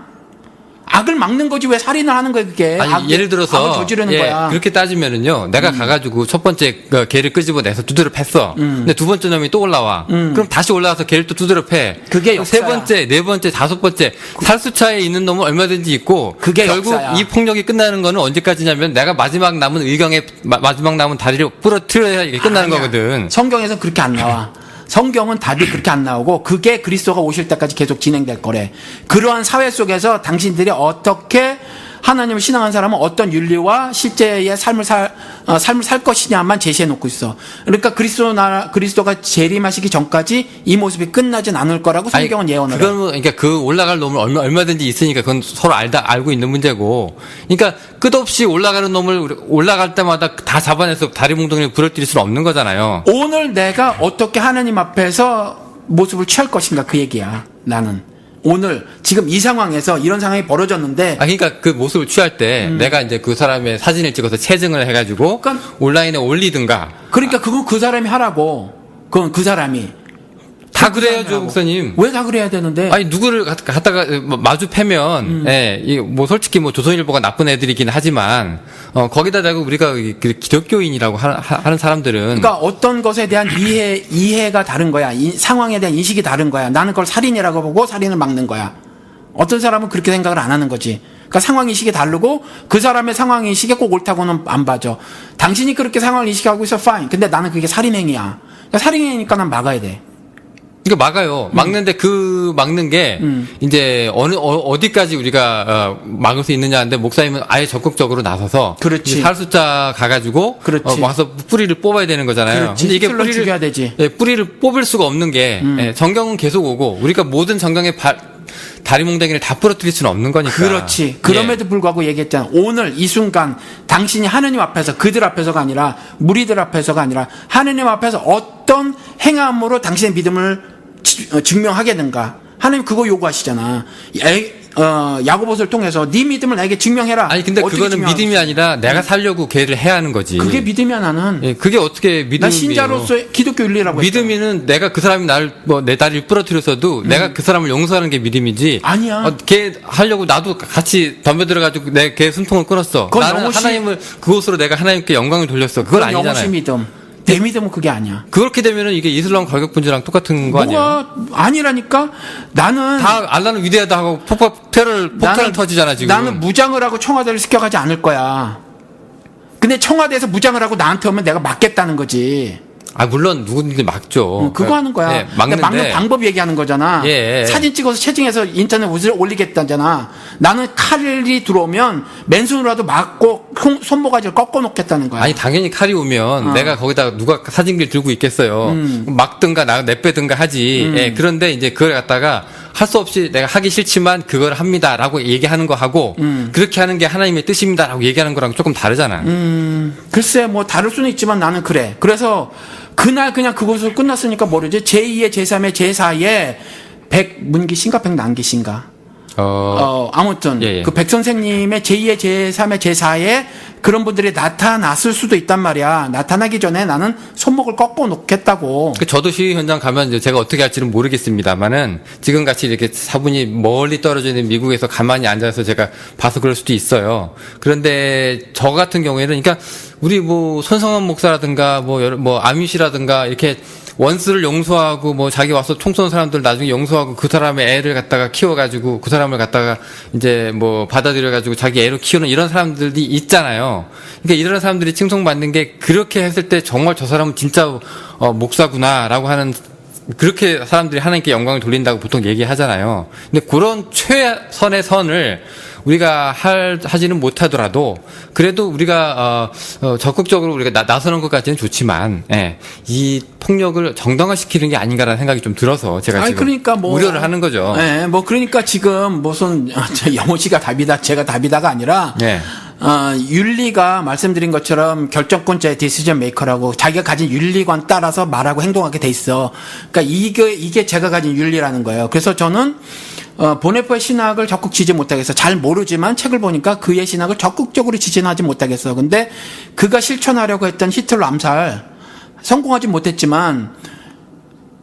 악을 막는 거지 왜 살인을 하는 거야 그게. 아니, 예를 들어서 악을 저지르는 예, 거야. 그렇게 따지면은요. 내가 가가지고 첫 번째 그 개를 끄집어내서 두드려 팼어. 근데 두 번째 놈이 또 올라와. 그럼 다시 올라와서 개를 또 두드려 패. 그게 세 역사야. 번째, 네 번째, 다섯 번째 살수차에 있는 놈은 얼마든지 있고. 그게 결국 역사야. 이 폭력이 끝나는 거는 언제까지냐면 내가 마지막 남은 의경에 마지막 남은 다리를 부러뜨려야 이게 끝나는 아니야. 거거든. 성경에서 그렇게 안 나와. 성경은 답이 그렇게 안 나오고 그게 그리스도가 오실 때까지 계속 진행될 거래. 그러한 사회 속에서 당신들이 어떻게 하나님을 신앙한 사람은 어떤 윤리와 실제의 삶을 살 것이냐만 제시해 놓고 있어. 그러니까 그리스도가 재림하시기 전까지 이 모습이 끝나진 않을 거라고 성경은 예언을 해. 그건 그러니까 그 올라갈 놈을 얼마든지 있으니까 그건 서로 알고 있는 문제고. 그러니까 끝없이 올라가는 놈을 올라갈 때마다 다 잡아내서 다리 몽둥이를 부러뜨릴 수는 없는 거잖아요. 오늘 내가 어떻게 하나님 앞에서 모습을 취할 것인가 그 얘기야. 나는. 오늘 지금 이 상황에서 이런 상황이 벌어졌는데 그러니까 그 모습을 취할 때 내가 이제 그 사람의 사진을 찍어서 채증을 해가지고 그러니까 온라인에 올리든가. 그러니까 그건 그 사람이 하라고. 그건 그 사람이. 다 그래야죠, 목사님. 왜 다 그래야 되는데? 아니 누구를 갖다가 마주 패면, 예, 뭐 솔직히 뭐 조선일보가 나쁜 애들이긴 하지만, 거기다 대고 우리가 그 기독교인이라고 하는 사람들은, 그러니까 어떤 것에 대한 이해가 다른 거야. 상황에 대한 인식이 다른 거야. 나는 그걸 살인이라고 보고 살인을 막는 거야. 어떤 사람은 그렇게 생각을 안 하는 거지. 그러니까 상황 인식이 다르고 그 사람의 상황 인식이 꼭 옳다고는 안 봐줘. 당신이 그렇게 상황을 인식하고 있어, fine. 근데 나는 그게 살인행위야. 그러니까 살인행위니까 난 막아야 돼. 그러니까 막아요. 막는데 그 막는 게 이제 어디까지 우리가 막을 수 있느냐인데 목사님은 아예 적극적으로 나서서 그렇지. 살수자 가가지고 그렇지. 와서 뿌리를 뽑아야 되는 거잖아요. 그렇지. 근데 이게 히틀러 죽여야 되지. 예, 뿌리를 뽑을 수가 없는 게 예, 정경은 계속 오고 우리가 모든 정경의 다리 몽댕이를 다 부러뜨릴 수는 없는 거니까. 그렇지. 그럼에도 불구하고 얘기했잖아. 오늘 이 순간 당신이 하느님 앞에서 그들 앞에서가 아니라 무리들 앞에서가 아니라 하느님 앞에서 어떤 행함으로 당신의 믿음을 증명하겠는가. 하나님 그거 요구하시잖아. 야고보서를 통해서 네 믿음을 나에게 증명해라. 아니 근데 그거는 믿음이 아니라 내가 살려고 걔를 해야 하는 거지. 그게 믿음이야 나는. 예, 그게 어떻게 믿음이에요? 난 신자로서의 기독교 윤리라고 했어. 믿음이는 내가 그 사람이 나를 내 다리를 부러뜨렸어도 내가 그 사람을 용서하는 게 믿음이지. 아니야. 걔 하려고 나도 같이 덤벼들어가지고 내 걔 숨통을 끊었어. 그건 나는 영호시- 하나님을 그곳으로 내가 하나님께 영광을 돌렸어. 그건 아니잖아요. 영호시 믿음. 내 믿음은 그게 아니야. 그렇게 되면은 이게 이슬람 가격분지랑 똑같은 거 아니에요? 뭐가 아니라니까. 나는 다 알라는 위대하다 하고 폭탄을 터지잖아 지금. 나는 무장을 하고 청와대를 습격하지 않을 거야. 근데 청와대에서 무장을 하고 나한테 오면 내가 맞겠다는 거지. 물론 누구든지 막죠. 그거 하는 거야. 예, 근데 막는데 막는 방법 얘기하는 거잖아. 예. 사진 찍어서 채팅해서 인터넷 올리겠다잖아. 나는 칼이 들어오면 맨손으로라도 막고 손모가지를 꺾어 놓겠다는 거야. 아니 당연히 칼이 오면 내가 거기다 누가 사진기를 들고 있겠어요. 막든가 내빼든가 하지. 예, 그런데 이제 그걸 갖다가 할 수 없이 내가 하기 싫지만 그걸 합니다라고 얘기하는 거 하고 그렇게 하는 게 하나님의 뜻입니다라고 얘기하는 거랑 조금 다르잖아. 글쎄 뭐 다를 수는 있지만 나는 그래. 그래서 그날 그냥 그것으로 끝났으니까 모르지. 제2의 제3의 제4의 백문기신가 백난기신가. 아무튼 예. 그 백 선생님의 제2의 제3의 제4의 그런 분들이 나타났을 수도 있단 말이야. 나타나기 전에 나는 손목을 꺾어 놓겠다고. 저도 시위 현장 가면 이제 제가 어떻게 할지는 모르겠습니다만은 지금 같이 이렇게 사분이 멀리 떨어져 있는 미국에서 가만히 앉아서 제가 봐서 그럴 수도 있어요. 그런데 저 같은 경우에는 그러니까 우리 뭐 손성환 목사라든가 뭐 아미시라든가 이렇게 원수를 용서하고 뭐 자기 와서 총 쏘는 사람들 나중에 용서하고 그 사람의 애를 갖다가 키워가지고 그 사람을 갖다가 이제 뭐 받아들여가지고 자기 애로 키우는 이런 사람들이 있잖아요. 그러니까 이런 사람들이 칭송받는 게 그렇게 했을 때 정말 저 사람은 진짜 목사구나라고 하는 그렇게 사람들이 하나님께 영광을 돌린다고 보통 얘기하잖아요. 근데 그런 최선의 선을 우리가 하지는 못하더라도 그래도 우리가 적극적으로 우리가 나서는 것까지는 좋지만 이 폭력을 정당화시키는 게 아닌가라는 생각이 좀 들어서 제가 지금 그러니까 뭐, 우려를 하는 거죠. 뭐 그러니까 지금 무슨 영호 씨가 답이다, 제가 답이다가 아니라 윤리가 말씀드린 것처럼 결정권자의 디시전 메이커라고 자기가 가진 윤리관 따라서 말하고 행동하게 돼 있어. 그러니까 이게 제가 가진 윤리라는 거예요. 그래서 저는 보네포의 신학을 적극 지지 못하겠어. 잘 모르지만 책을 보니까 그의 신학을 적극적으로 지지하지 못하겠어. 근데 그가 실천하려고 했던 히틀러 암살 성공하지 못했지만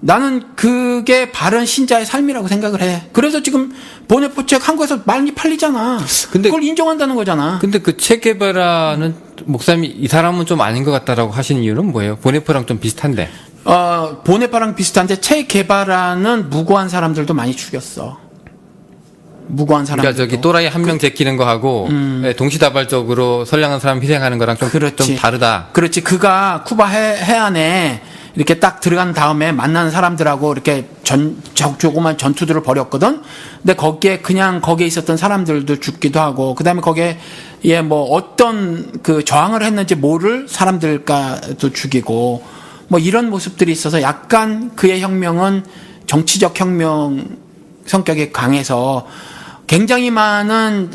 나는 그게 바른 신자의 삶이라고 생각을 해. 그래서 지금 보네포 책 한국에서 많이 팔리잖아. 근데- 그걸 인정한다는 거잖아. 근데 그 체게바라는 목사님이 이 사람은 좀 아닌 것 같다라고 하신 이유는 뭐예요? 보네포랑 좀 비슷한데. 보네파랑 비슷한데 체 게바라는 무고한 사람들도 많이 죽였어. 무고한 사람들. 그러니까 저기 또라이 한 명 제끼는 거 하고 예, 동시다발적으로 선량한 사람 희생하는 거랑 좀 다르다. 그렇지. 그가 쿠바 해안에 이렇게 딱 들어간 다음에 만나는 사람들하고 이렇게 조그만 전투들을 벌였거든. 근데 거기에 있었던 사람들도 죽기도 하고, 그 다음에 거기에 뭐 어떤 그 저항을 했는지 모를 사람들까도 죽이고, 뭐 이런 모습들이 있어서 약간 그의 혁명은 정치적 혁명 성격이 강해서 굉장히 많은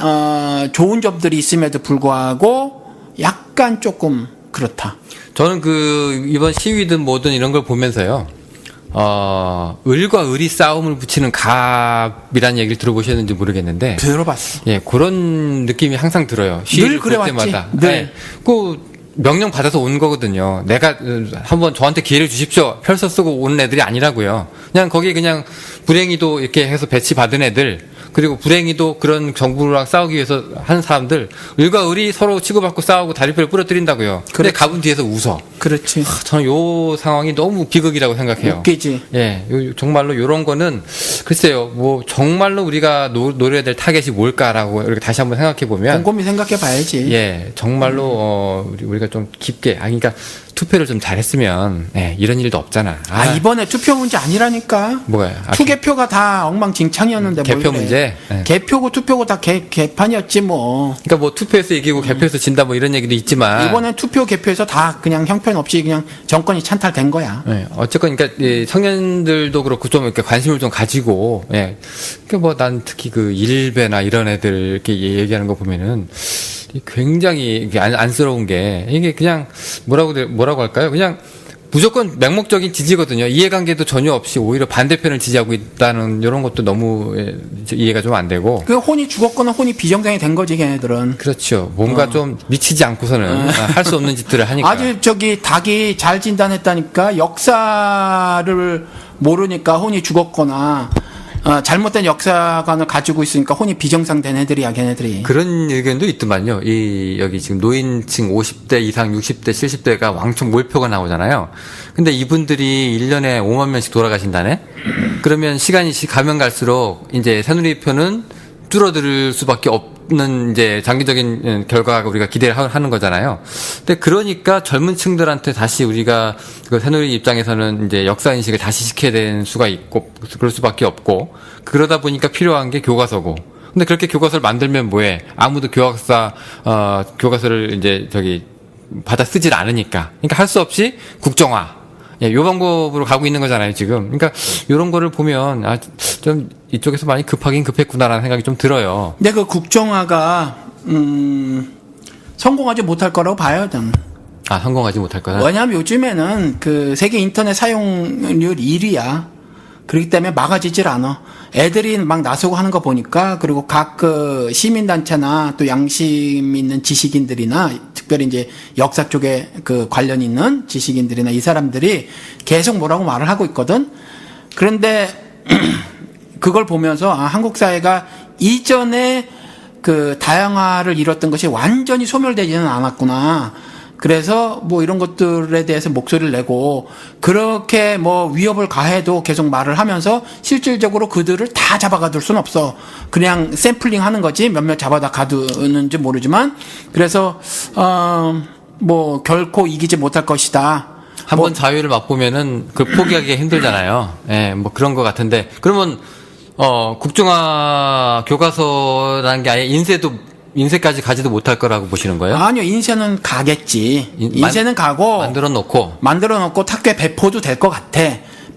좋은 점들이 있음에도 불구하고 약간 조금 그렇다. 저는 그 이번 시위든 뭐든 이런 걸 보면서요. 을과 을이 싸움을 붙이는 갑이라는 얘기를 들어보셨는지 모르겠는데. 들어봤어. 예, 그런 느낌이 항상 들어요. 시위를 볼 그래왔지. 때마다. 늘. 네. 그 명령 받아서 온 거거든요. 내가 한번 저한테 기회를 주십시오. 펼서 쓰고 온 애들이 아니라고요. 그냥 거기 그냥 불행히도 이렇게 해서 배치 받은 애들, 그리고 불행히도 그런 정부랑 싸우기 위해서 하는 사람들, 을과 을이 서로 치고받고 싸우고 다리뼈를 부러뜨린다고요. 근데 그렇지. 갑은 뒤에서 웃어. 그렇지. 저는 요 상황이 너무 비극이라고 생각해요. 웃기지. 예, 정말로 요런 거는 글쎄요, 뭐 정말로 우리가 노려야 될 타겟이 뭘까라고 이렇게 다시 한번 생각해 보면, 곰곰이 생각해 봐야지. 예, 정말로 우리가 좀 깊게, 그러니까 투표를 좀 잘했으면 이런 일도 없잖아. 이번에 투표 문제 아니라니까. 뭐가요? 투개표가 다 엉망진창이었는데 뭘 개표 그래. 문제? 네. 개표고 투표고 다 개판이었지 뭐. 그러니까 뭐 투표에서 이기고 개표에서 진다 뭐 이런 얘기도 있지만 이번엔 투표 개표에서 다 그냥 형편없이 그냥 정권이 찬탈된 거야. 예, 어쨌건 그러니까 이 청년들도 그렇고 좀 이렇게 관심을 좀 가지고 그러니까 뭐 난 특히 그 일베나 이런 애들 이렇게 얘기하는 거 보면은 굉장히 이게 안쓰러운 게 이게 그냥 뭐라고 할까요? 그냥 무조건 맹목적인 지지거든요. 이해관계도 전혀 없이 오히려 반대편을 지지하고 있다는 이런 것도 너무 이해가 좀 안 되고. 그 혼이 죽었거나 혼이 비정상이 된 거지 걔네들은. 그렇죠. 뭔가 좀 미치지 않고서는 할 수 없는 짓들을 하니까. 아주 닭이 잘 진단했다니까. 역사를 모르니까 혼이 죽었거나 잘못된 역사관을 가지고 있으니까 혼이 비정상된 애들이야 걔네들이. 그런 의견도 있더만요. 여기 지금 노인층 50대 이상 60대 70대가 왕창 몰표가 나오잖아요. 근데 이분들이 1년에 5만 명씩 돌아가신다네? 그러면 시간이 가면 갈수록 이제 새누리표는 줄어들 수밖에 없는 이제 장기적인 결과가 우리가 기대를 하는 거잖아요. 근데 그러니까 젊은 층들한테 다시 우리가 그 새누리 입장에서는 이제 역사인식을 다시 시켜야 되는 수가 있고, 그럴 수밖에 없고, 그러다 보니까 필요한 게 교과서고. 근데 그렇게 교과서를 만들면 뭐해? 아무도 교과서를 이제 받아 쓰질 않으니까. 그러니까 할 수 없이 국정화. 요 방법으로 가고 있는 거잖아요, 지금. 그러니까, 요런 거를 보면, 좀, 이쪽에서 많이 급하긴 급했구나라는 생각이 좀 들어요. 근데 그 국정화가, 성공하지 못할 거라고 봐요, 저는. 성공하지 못할 거다. 왜냐하면 요즘에는 그 세계 인터넷 사용률 1위야. 그렇기 때문에 막아지질 않아. 애들이 막 나서고 하는 거 보니까, 그리고 각 그 시민단체나 또 양심 있는 지식인들이나, 특별히 이제 역사 쪽에 그 관련 있는 지식인들이나 이 사람들이 계속 뭐라고 말을 하고 있거든. 그런데 그걸 보면서 한국 사회가 이전에 그 다양화를 이뤘던 것이 완전히 소멸되지는 않았구나. 그래서 뭐 이런 것들에 대해서 목소리를 내고 그렇게 뭐 위협을 가해도 계속 말을 하면서 실질적으로 그들을 다 잡아가둘 수는 없어. 그냥 샘플링 하는 거지. 몇몇 잡아다 가두는지 모르지만 그래서 뭐 결코 이기지 못할 것이다. 한번 자유를 맛보면은 그 포기하기가 힘들잖아요. 뭐 그런 것 같은데. 그러면 국정화 교과서라는 게 아예 인쇄까지 가지도 못할 거라고 보시는 거예요? 아니요, 인쇄는 가겠지. 인쇄는 가고 만들어 놓고 학교에 배포도 될 것 같아.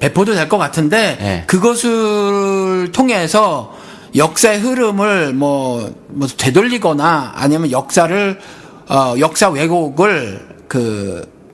배포도 될 것 같은데 그것을 통해서 역사의 흐름을 뭐 되돌리거나 아니면 역사 왜곡을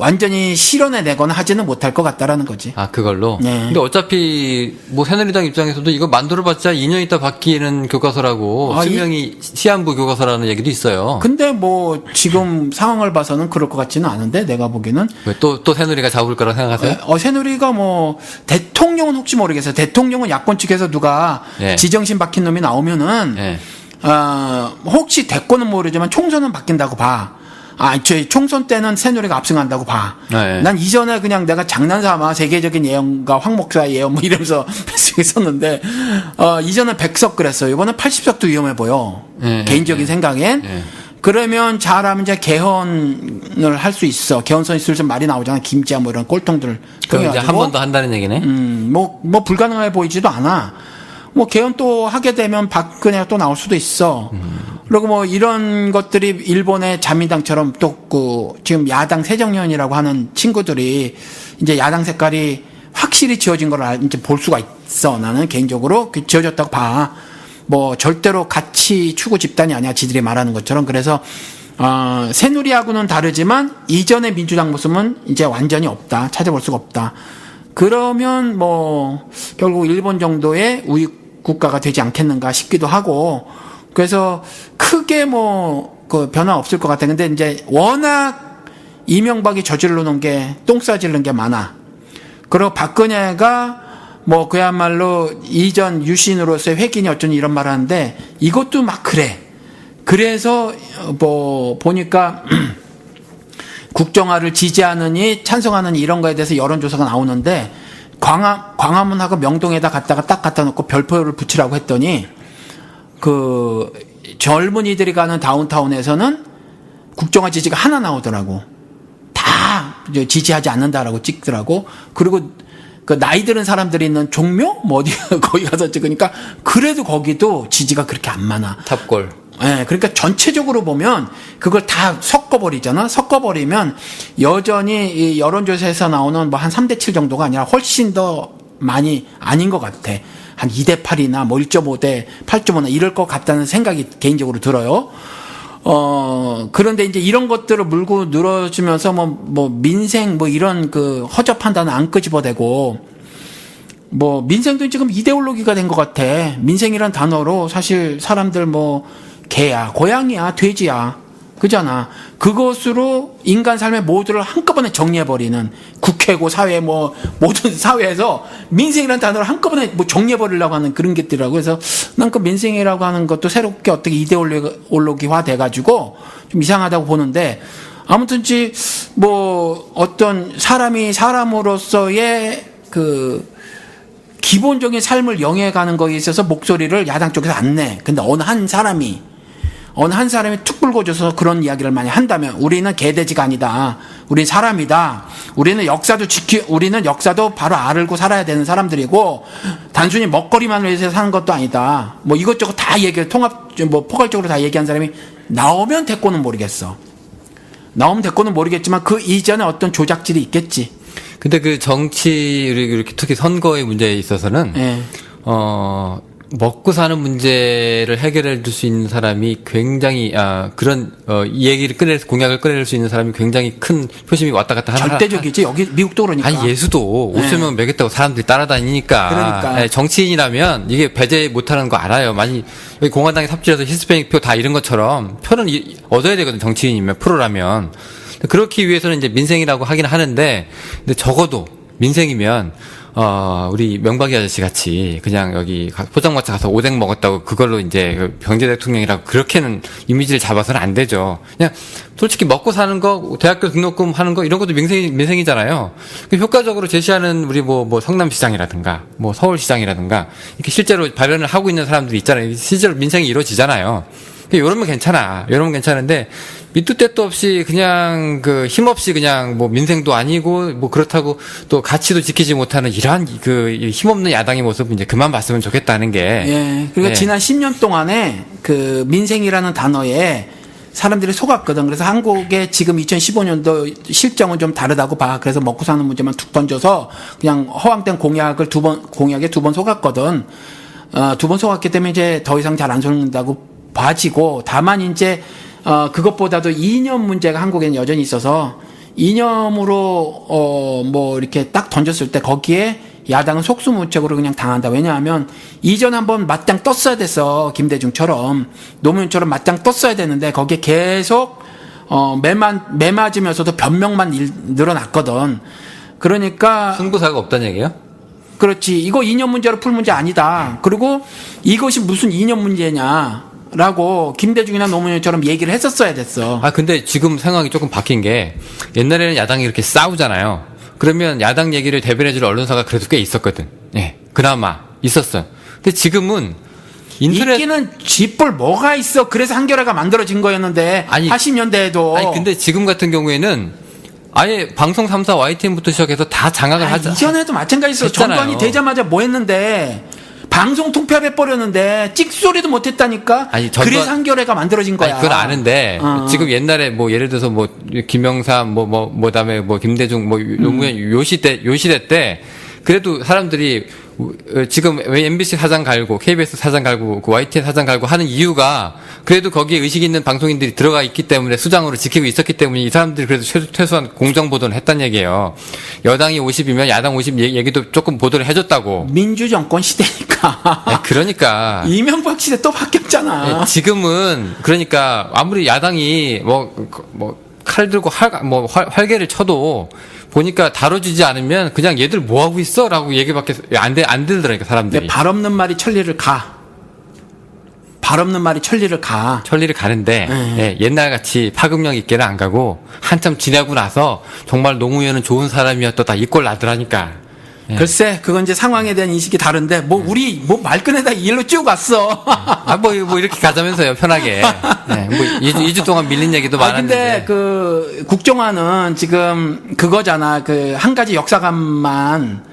완전히 실현해내거나 하지는 못할 것 같다라는 거지. 아, 그걸로? 네. 근데 어차피, 뭐, 새누리당 입장에서도 이거 만들어봤자 2년 있다 바뀌는 교과서라고, 아, 수명이 시한부 교과서라는 얘기도 있어요. 근데 뭐 지금 상황을 봐서는 그럴 것 같지는 않은데 내가 보기에는 왜 또 새누리가 잡을 거라고 생각하세요? 새누리가 뭐 대통령은 혹시 모르겠어요. 대통령은 야권 측에서 누가 예. 지정신 박힌 놈이 나오면은 예. 혹시 대권은 모르지만 총선은 바뀐다고 봐. 총선 때는 새누리가 압승한다고 봐. 예. 난 이전에 그냥 내가 장난삼아 세계적인 예언과 황 목사 예언 뭐 이러면서 했었는데, 이전에 100석 그랬어요. 이번엔 80석도 위험해 보여. 예, 개인적인 생각엔. 예. 그러면 잘하면 이제 개헌을 할 수 있어. 개헌선이 슬슬 말이 나오잖아. 김자 뭐 이런 꼴통들. 그럼 이제 한 번 더 한다는 얘기네? 뭐 불가능해 보이지도 않아. 뭐 개헌 또 하게 되면 박근혜가 또 나올 수도 있어. 그리고 뭐 이런 것들이 일본의 자민당처럼 또 지금 야당 새정년이라고 하는 친구들이 이제 야당 색깔이 확실히 지어진 걸 이제 볼 수가 있어. 나는 개인적으로 지어졌다고 봐. 뭐 절대로 가치 추구 집단이 아니야. 지들이 말하는 것처럼. 그래서 새누리하고는 다르지만 이전의 민주당 모습은 이제 완전히 없다. 찾아볼 수가 없다. 그러면 뭐 결국 일본 정도의 우위 국가가 되지 않겠는가 싶기도 하고, 그래서 크게 뭐 그 변화 없을 것 같아. 근데 이제 워낙 이명박이 저질러 놓은 게 똥 싸질른 게 많아. 그리고 박근혜가 뭐 그야말로 이전 유신으로서의 획인이 어쩌니 이런 말 하는데 이것도 막 그래. 그래서 뭐 보니까 국정화를 지지하느니 찬성하느니 이런 거에 대해서 여론조사가 나오는데, 광화문하고 명동에다 갖다가 딱 갖다 놓고 별표를 붙이라고 했더니 그 젊은이들이 가는 다운타운에서는 국정화 지지가 하나 나오더라고. 다 지지하지 않는다라고 찍더라고. 그리고 그 나이 들은 사람들이 있는 종묘 뭐 어디 거기 가서 찍으니까 그래도 거기도 지지가 그렇게 안 많아. 탑골. 예, 그러니까 전체적으로 보면 그걸 다 섞어버리잖아. 섞어버리면 여전히 이 여론조사에서 나오는 뭐 한 3대7 정도가 아니라 훨씬 더 많이 아닌 것 같아. 한 2대8이나 뭐 1.5대 8.5나 이럴 것 같다는 생각이 개인적으로 들어요. 그런데 이제 이런 것들을 물고 늘어지면서 뭐 민생 뭐 이런 그 허접한 단어 안 끄집어대고, 뭐 민생도 지금 이데올로기가 된 것 같아. 민생이란 단어로 사실 사람들 뭐 개야, 고양이야, 돼지야, 그잖아. 그것으로 인간 삶의 모두를 한꺼번에 정리해버리는, 국회고 사회 뭐 모든 사회에서 민생이라는 단어를 한꺼번에 뭐 정리해버리려고 하는 그런 것들이라고. 그래서 난 그 민생이라고 하는 것도 새롭게 어떻게 이데올로기화 돼가지고 좀 이상하다고 보는데, 아무튼지 뭐 어떤 사람이 사람으로서의 그 기본적인 삶을 영위해가는 거에 있어서 목소리를 야당 쪽에서 안 내. 근데 어느 한 사람이 툭 불고줘서 그런 이야기를 많이 한다면, 우리는 개돼지가 아니다. 우린 사람이다. 우리는 역사도 바로 알고 살아야 되는 사람들이고, 단순히 먹거리만 위해서 사는 것도 아니다. 뭐 이것저것 다 포괄적으로 다 얘기한 사람이 나오면 됐고는 모르겠어. 나오면 모르겠지만 그 이전에 어떤 조작질이 있겠지. 근데 그 정치, 이렇게 특히 선거의 문제에 있어서는, 예. 먹고 사는 문제를 해결해 줄 수 있는 사람이 굉장히, 이 얘기를 공약을 꺼낼 수 있는 사람이 굉장히 큰 표심이 왔다 갔다 하는. 절대적이지. 여기 미국도 그러니까. 아니, 예수도 5천명 먹였다고 사람들이 따라다니니까. 그러니까. 정치인이라면 이게 배제 못하는 거 알아요. 여기 공화당에 삽질해서 히스패닉 표 다 이런 것처럼 표는 얻어야 되거든, 정치인이면, 프로라면. 그렇기 위해서는 이제 민생이라고 하긴 하는데, 근데 적어도 민생이면, 우리 명박이 아저씨 같이 그냥 여기 포장마차 가서 오뎅 먹었다고 그걸로 이제 병제 대통령이라고 그렇게는 이미지를 잡아서는 안 되죠. 그냥 솔직히 먹고 사는 거, 대학교 등록금 하는 거 이런 것도 민생이잖아요. 효과적으로 제시하는 우리 뭐 성남시장이라든가 뭐 서울시장이라든가 이렇게 실제로 발언을 하고 있는 사람들이 있잖아요. 실제로 민생이 이루어지잖아요. 이러면 괜찮아. 이러면 괜찮은데, 밑도 때도 없이 그냥 힘없이 그냥 뭐 민생도 아니고 뭐 그렇다고 또 가치도 지키지 못하는 이러한 힘없는 야당의 모습 이제 그만 봤으면 좋겠다는 게. 예. 그러니까 지난 10년 동안에 그 민생이라는 단어에 사람들이 속았거든. 그래서 한국의 지금 2015년도 실정은 좀 다르다고 봐. 그래서 먹고 사는 문제만 툭 던져서 그냥 허황된 공약에 두 번 속았거든. 2번 속았기 때문에 이제 더 이상 잘 안 속는다고 봐지고, 다만 이제 그것보다도 이념 문제가 한국에는 여전히 있어서 이념으로 뭐 이렇게 딱 던졌을 때 거기에 야당은 속수무책으로 그냥 당한다. 왜냐하면 이전 한번 맞짱 떴어야 됐어. 김대중처럼 노무현처럼 맞짱 떴어야 되는데 거기에 계속 매 맞으면서도 변명만 늘어났거든. 그러니까 승부사가 없다는 얘기예요? 그렇지. 이거 이념 문제로 풀 문제 아니다. 그리고 이것이 무슨 이념 문제냐라고 김대중이나 노무현처럼 얘기를 했었어야 됐어. 아, 근데 지금 상황이 조금 바뀐 게 옛날에는 야당이 이렇게 싸우잖아요. 그러면 야당 얘기를 대변해줄 언론사가 그래도 꽤 있었거든. 예. 그나마 있었어요. 근데 지금은 인터넷 있기는 쥐뿔 뭐가 있어. 그래서 한겨레가 만들어진 거였는데 아니, 80년대에도 아니 근데 지금 같은 경우에는 아예 방송 3사 YTN부터 시작해서 다 장악을 하자. 이전에도 마찬가지였어. 했잖아요. 정권이 되자마자 뭐 했는데 방송 통폐합해버렸는데 찍소리도 못했다니까. 아니, 그래서 한겨레가 만들어진 거야. 아니, 그건 아는데 지금 옛날에 뭐 예를 들어서 뭐 김영삼 뭐 다음에 뭐 김대중 뭐 노무현 요 시대 때 그래도 사람들이 지금 왜 MBC 사장 갈고 KBS 사장 갈고 그 YTN 사장 갈고 하는 이유가 그래도 거기에 의식 있는 방송인들이 들어가 있기 때문에 수장으로 지키고 있었기 때문에 이 사람들이 그래도 최소한 공정 보도는 했단 얘기예요. 여당이 50이면 야당 50 얘기도 조금 보도를 해줬다고. 민주정권 시대니까. 네, 그러니까 이명박 시대 또 바뀌었잖아. 네, 지금은 그러니까 아무리 야당이 칼 들고 활개를 쳐도 보니까 다뤄지지 않으면 그냥 얘들 뭐 하고 있어라고 얘기밖에 안 들더라니까 사람들이. 발 없는 말이 천리를 가. 발 없는 말이 천리를 가. 천리를 가는데 예, 옛날 같이 파급력 있게는 안 가고 한참 지나고 나서 정말 노무현은 좋은 사람이었다 이 꼴 나더라니까. 예. 글쎄, 그건 이제 상황에 대한 인식이 다른데, 우리, 말끈에다 일로 쭉 왔어. 뭐 이렇게 가자면서요, 편하게. 네, 뭐 2주 동안 밀린 얘기도 많았는데. 근데 국정화는 지금 그거잖아. 한 가지 역사관만,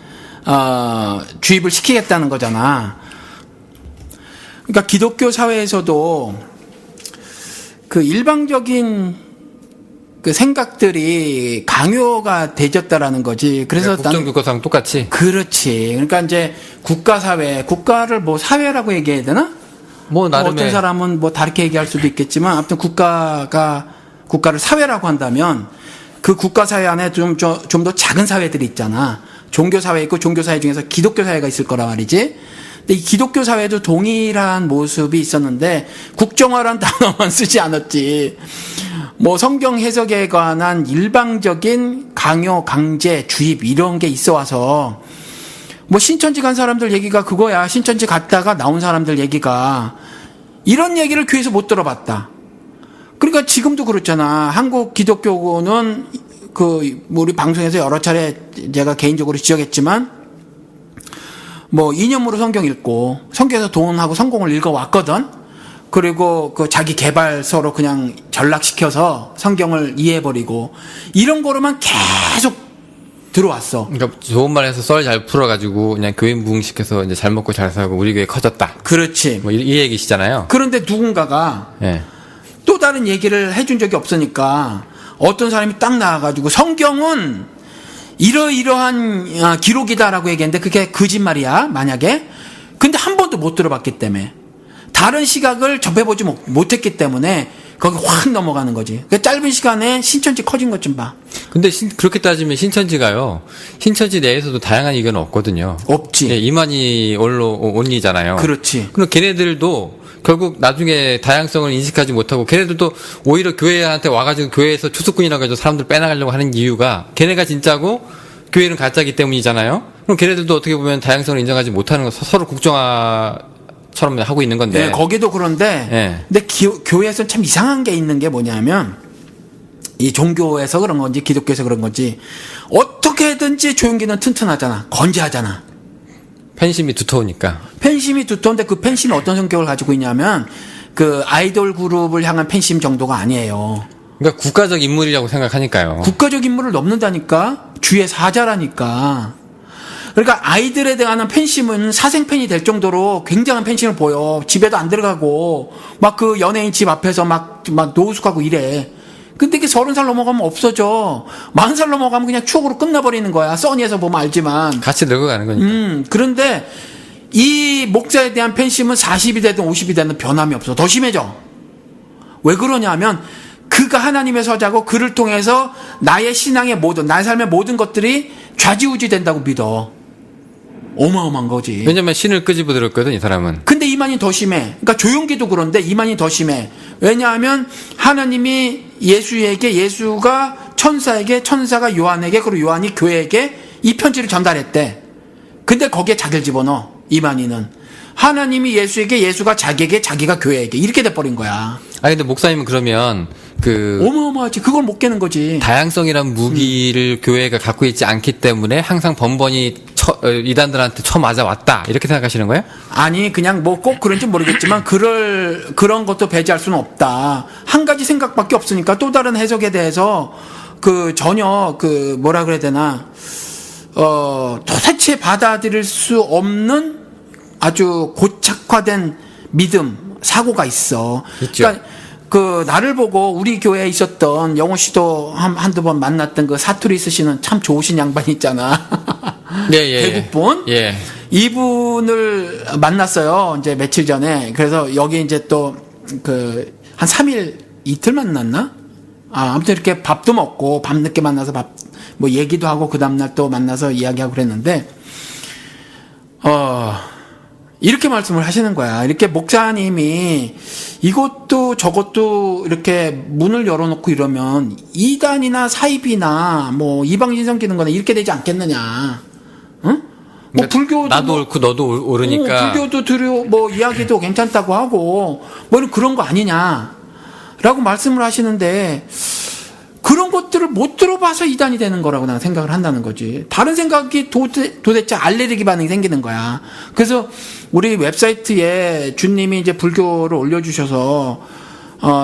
주입을 시키겠다는 거잖아. 그러니까 기독교 사회에서도 일방적인 생각들이 강요가 되졌다라는 거지. 그래서 국정교과서랑 똑같이. 그렇지. 그러니까 이제 국가사회, 국가를 사회라고 얘기해야 되나? 뭐 나름의 어떤 사람은 다르게 얘기할 수도 있겠지만, 아무튼 국가를 사회라고 한다면 그 국가사회 안에 좀 더 작은 사회들이 있잖아. 종교사회 있고 종교사회 중에서 기독교사회가 있을 거란 말이지. 근데 이 기독교 사회도 동일한 모습이 있었는데 국정화란 단어만 쓰지 않았지. 성경 해석에 관한 일방적인 강요, 강제, 주입 이런 게 있어 와서 신천지 간 사람들 얘기가 그거야. 신천지 갔다가 나온 사람들 얘기가 이런 얘기를 교회에서 못 들어봤다. 그러니까 지금도 그렇잖아. 한국 기독교는 우리 방송에서 여러 차례 제가 개인적으로 지적했지만 이념으로 성경 읽고 성경에서 돈하고 성공을 읽어왔거든. 그리고 자기 개발서로 그냥 전락시켜서 성경을 이해해버리고 이런 거로만 계속 들어왔어. 그러니까 좋은 말해서 썰 잘 풀어가지고 그냥 교인 부흥시켜서 이제 잘 먹고 잘 살고 우리 교회 커졌다. 그렇지. 이 얘기시잖아요. 그런데 누군가가 네. 또 다른 얘기를 해준 적이 없으니까 어떤 사람이 딱 나와가지고 성경은 이러이러한 기록이다라고 얘기했는데 그게 거짓말이야 만약에. 근데 한 번도 못 들어봤기 때문에 다른 시각을 접해보지 못했기 때문에 거기 확 넘어가는 거지. 그 짧은 시간에 신천지 커진 것 좀 봐. 근데 그렇게 따지면 신천지가요. 신천지 내에서도 다양한 의견은 없거든요. 없지. 예, 이만희 언니잖아요. 그렇지. 그럼 걔네들도 결국 나중에 다양성을 인식하지 못하고 걔네들도 오히려 교회한테 와가지고 교회에서 추수꾼이라고 해서 사람들 빼나가려고 하는 이유가 걔네가 진짜고 교회는 가짜기 때문이잖아요. 그럼 걔네들도 어떻게 보면 다양성을 인정하지 못하는 거 서로 국정화처럼 하고 있는 건데. 네, 거기도 그런데. 네. 근데 교회에서는 참 이상한 게 있는 게 뭐냐면 이 종교에서 그런 건지 기독교에서 그런 건지 어떻게든지 조용기는 튼튼하잖아. 건재하잖아. 팬심이 두터우니까. 팬심이 두터운데 그 팬심이 어떤 성격을 가지고 있냐면 아이돌 그룹을 향한 팬심 정도가 아니에요. 그러니까 국가적 인물이라고 생각하니까요. 국가적 인물을 넘는다니까. 주의 사자라니까. 그러니까 아이들에 대한 팬심은 사생팬이 될 정도로 굉장한 팬심을 보여. 집에도 안 들어가고 막 연예인 집 앞에서 막 노숙하고 이래. 근데 이게 30살 넘어가면 없어져. 40살 넘어가면 그냥 추억으로 끝나버리는 거야. 써니에서 보면 알지만. 같이 늙어가는 거니까. 그런데 이 목사에 대한 팬심은 40이 되든 50이 되든 변함이 없어. 더 심해져. 왜 그러냐 하면 그가 하나님의 서자고 그를 통해서 나의 신앙의 모든, 나의 삶의 모든 것들이 좌지우지 된다고 믿어. 어마어마한 거지. 왜냐면 신을 끄집어 들었거든, 이 사람은. 근데 이만희 더 심해. 그러니까 조용기도 그런데 이만희 더 심해. 왜냐하면 하나님이 예수가 천사에게, 천사가 요한에게, 그리고 요한이 교회에게 이 편지를 전달했대. 근데 거기에 자기를 집어넣어, 이만희는. 하나님이 예수에게, 예수가 자기에게, 자기가 교회에게 이렇게 돼버린 거야. 아니 근데 목사님은 그러면 어마어마하지. 그걸 못 깨는 거지. 다양성이란 무기를 교회가 갖고 있지 않기 때문에 항상 번번이 이단들한테 쳐맞아 왔다 이렇게 생각하시는 거예요? 아니 그냥 뭐 꼭 그런지 모르겠지만 그런 것도 배제할 수는 없다. 한 가지 생각밖에 없으니까 또 다른 해석에 대해서 전혀 뭐라 그래야 되나 도대체 받아들일 수 없는 아주 고착화된 믿음, 사고가 있어. 있죠. 그러니까 나를 보고 우리 교회에 있었던 영호 씨도 한두 번 만났던 사투리 쓰시는 참 좋으신 양반 있잖아. 대국분. 예. 이분을 만났어요. 이제 며칠 전에. 그래서 여기 이제 또 한 3일 이틀 만났나? 아무튼 이렇게 밥도 먹고 밤늦게 만나서 뭐 얘기도 하고 그 다음날 또 만나서 이야기하고 그랬는데 이렇게 말씀을 하시는 거야. 이렇게 목사님이 이것도 저것도 이렇게 문을 열어놓고 이러면 이단이나 사입이나 뭐 이방신 섬기는 거나 이렇게 되지 않겠느냐. 응? 뭐 불교도 나도 옳고 너도 옳으니까. 불교도 뭐 이야기도 괜찮다고 하고 뭐 그런 거 아니냐라고 말씀을 하시는데 그런 것들을 못 들어봐서 이단이 되는 거라고 나는 생각을 한다는 거지. 다른 생각이 도대체 알레르기 반응이 생기는 거야. 그래서 우리 웹사이트에 주님이 이제 불교를 올려주셔서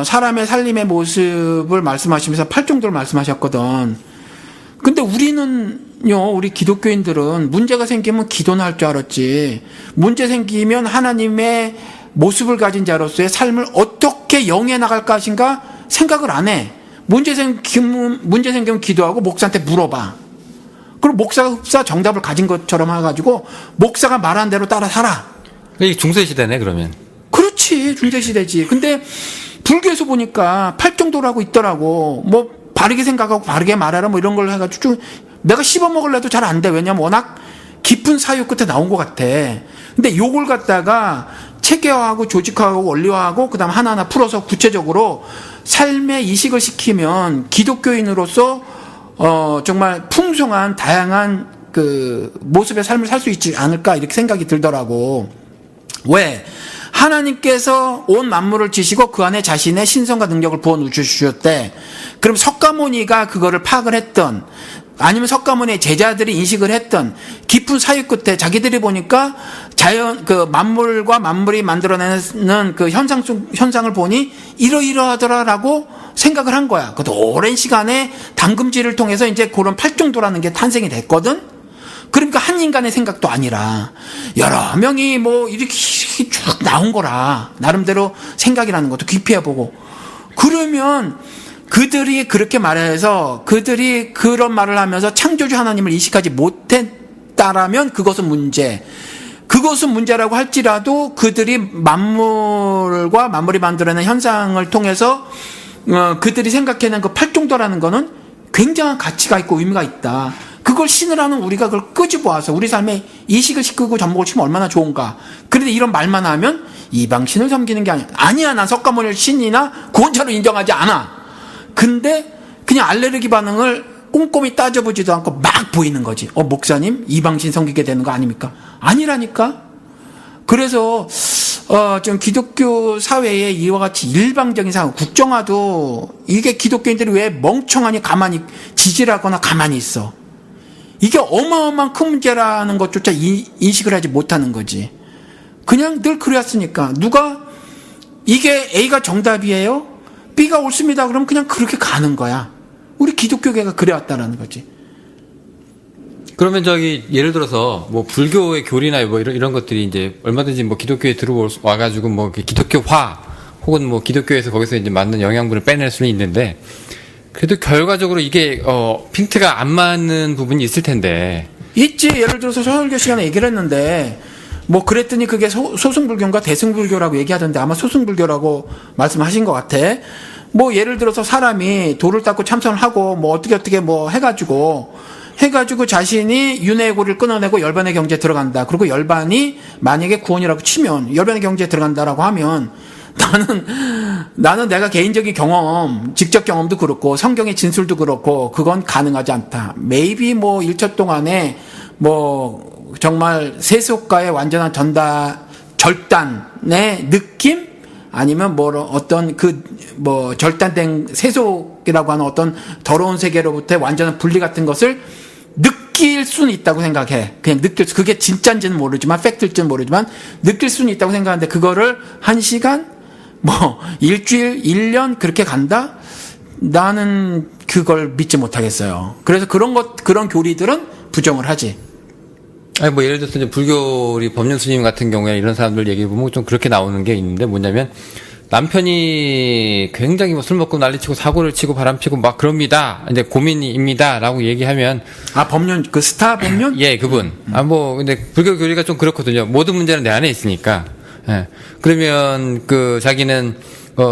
사람의 살림의 모습을 말씀하시면서 8종도를 말씀하셨거든. 근데 우리 기독교인들은 문제가 생기면 기도나 할 줄 알았지. 문제 생기면 하나님의 모습을 가진 자로서의 삶을 어떻게 영해 나갈 것인가 생각을 안 해. 문제 생기면 기도하고 목사한테 물어봐. 그리고 목사가 흡사 정답을 가진 것처럼 해가지고 목사가 말한 대로 따라 살아. 이게 중세시대네 그러면. 그렇지, 중세시대지. 근데 불교에서 보니까 8정도라고 있더라고. 뭐 바르게 생각하고 바르게 말하라 뭐 이런 걸 해가지고 내가 씹어먹으려도 잘 안 돼. 왜냐면 워낙 깊은 사유 끝에 나온 것 같아. 근데 요걸 갖다가 체계화하고 조직화하고 원리화하고 그다음 하나하나 풀어서 구체적으로 삶의 이식을 시키면 기독교인으로서 정말 풍성한 다양한 모습의 삶을 살 수 있지 않을까 이렇게 생각이 들더라고. 왜? 하나님께서 온 만물을 지시고 그 안에 자신의 신성과 능력을 부어 주셨대. 그럼 석가모니가 그거를 파악을 했던 아니면 석가모니의 제자들이 인식을 했던 깊은 사유 끝에 자기들이 보니까 만물과 만물이 만들어내는 현상을 보니 이러이러하더라라고 생각을 한 거야. 그것도 오랜 시간에 담금질을 통해서 이제 그런 팔정도라는 게 탄생이 됐거든. 그러니까 한 인간의 생각도 아니라 여러 명이 뭐 이렇게 쭉 나온 거라. 나름대로 생각이라는 것도 깊이 해보고. 그러면 그들이 그렇게 말해서 그들이 그런 말을 하면서 창조주 하나님을 인식하지 못했다라면 그것은 문제. 그것은 문제라고 할지라도 그들이 만물과 만물이 만들어낸 현상을 통해서 그들이 생각해낸 그 팔정도라는 거는 굉장한 가치가 있고 의미가 있다. 그걸 신을 하는 우리가 그걸 끄집어와서 우리 삶에 이식을 시키고 접목을 시키면 얼마나 좋은가. 그런데 이런 말만 하면 이방신을 섬기는 게 아니야. 아니야, 난 석가모니를 신이나 구원자로 인정하지 않아. 근데 그냥 알레르기 반응을 꼼꼼히 따져보지도 않고 막 보이는 거지. 목사님 이방신 섬기게 되는 거 아닙니까? 아니라니까. 그래서 좀 기독교 사회에 이와 같이 일방적인 상황, 국정화도 이게 기독교인들이 왜 멍청하니 가만히 지지하거나 가만히 있어. 이게 어마어마한 큰 문제라는 것조차 인식을 하지 못하는 거지. 그냥 늘 그래왔으니까 누가 이게 A가 정답이에요? B가 옳습니다. 그러면 그냥 그렇게 가는 거야. 우리 기독교계가 그래왔다라는 거지. 그러면 예를 들어서 뭐 불교의 교리나 뭐 이런 것들이 이제 얼마든지 뭐 기독교에 들어와가지고 뭐 기독교화 혹은 뭐 기독교에서 거기서 이제 맞는 영양분을 빼낼 수는 있는데 그래도 결과적으로 이게 핀트가 안 맞는 부분이 있을 텐데. 있지. 예를 들어서 설교 시간에 얘기를 했는데 뭐 그랬더니 그게 소승불교인가 대승불교라고 얘기하던데 아마 소승불교라고 말씀하신 것 같아. 뭐 예를 들어서 사람이 돌을 닦고 참선을 하고 뭐 어떻게 뭐 해가지고 자신이 윤회의 고리를 끊어내고 열반의 경지에 들어간다. 그리고 열반이 만약에 구원이라고 치면 열반의 경지에 들어간다라고 하면 나는 내가 개인적인 경험, 직접 경험도 그렇고 성경의 진술도 그렇고 그건 가능하지 않다. maybe 뭐 1초 동안에 뭐 정말 세속과의 완전한 절단의 느낌? 아니면 뭐 어떤 뭐 절단된 세속이라고 하는 어떤 더러운 세계로부터의 완전한 분리 같은 것을 느낄 수는 있다고 생각해. 그냥 그게 진짜인지는 모르지만, 팩트일지는 모르지만, 느낄 수는 있다고 생각하는데, 그거를 1시간, 뭐, 일주일, 1년, 그렇게 간다? 나는 그걸 믿지 못하겠어요. 그래서 그런 교리들은 부정을 하지. 아니, 뭐, 예를 들어서 이제 불교리 법륜 스님 같은 경우에 이런 사람들 얘기해보면 좀 그렇게 나오는 게 있는데 뭐냐면, 남편이 굉장히 뭐 술 먹고 난리치고 사고를 치고 바람피고 막 그럽니다. 이제 고민입니다. 라고 얘기하면. 법륜, 스타 법륜? 예, 그분. 근데 불교 교리가 좀 그렇거든요. 모든 문제는 내 안에 있으니까. 예. 그러면 자기는,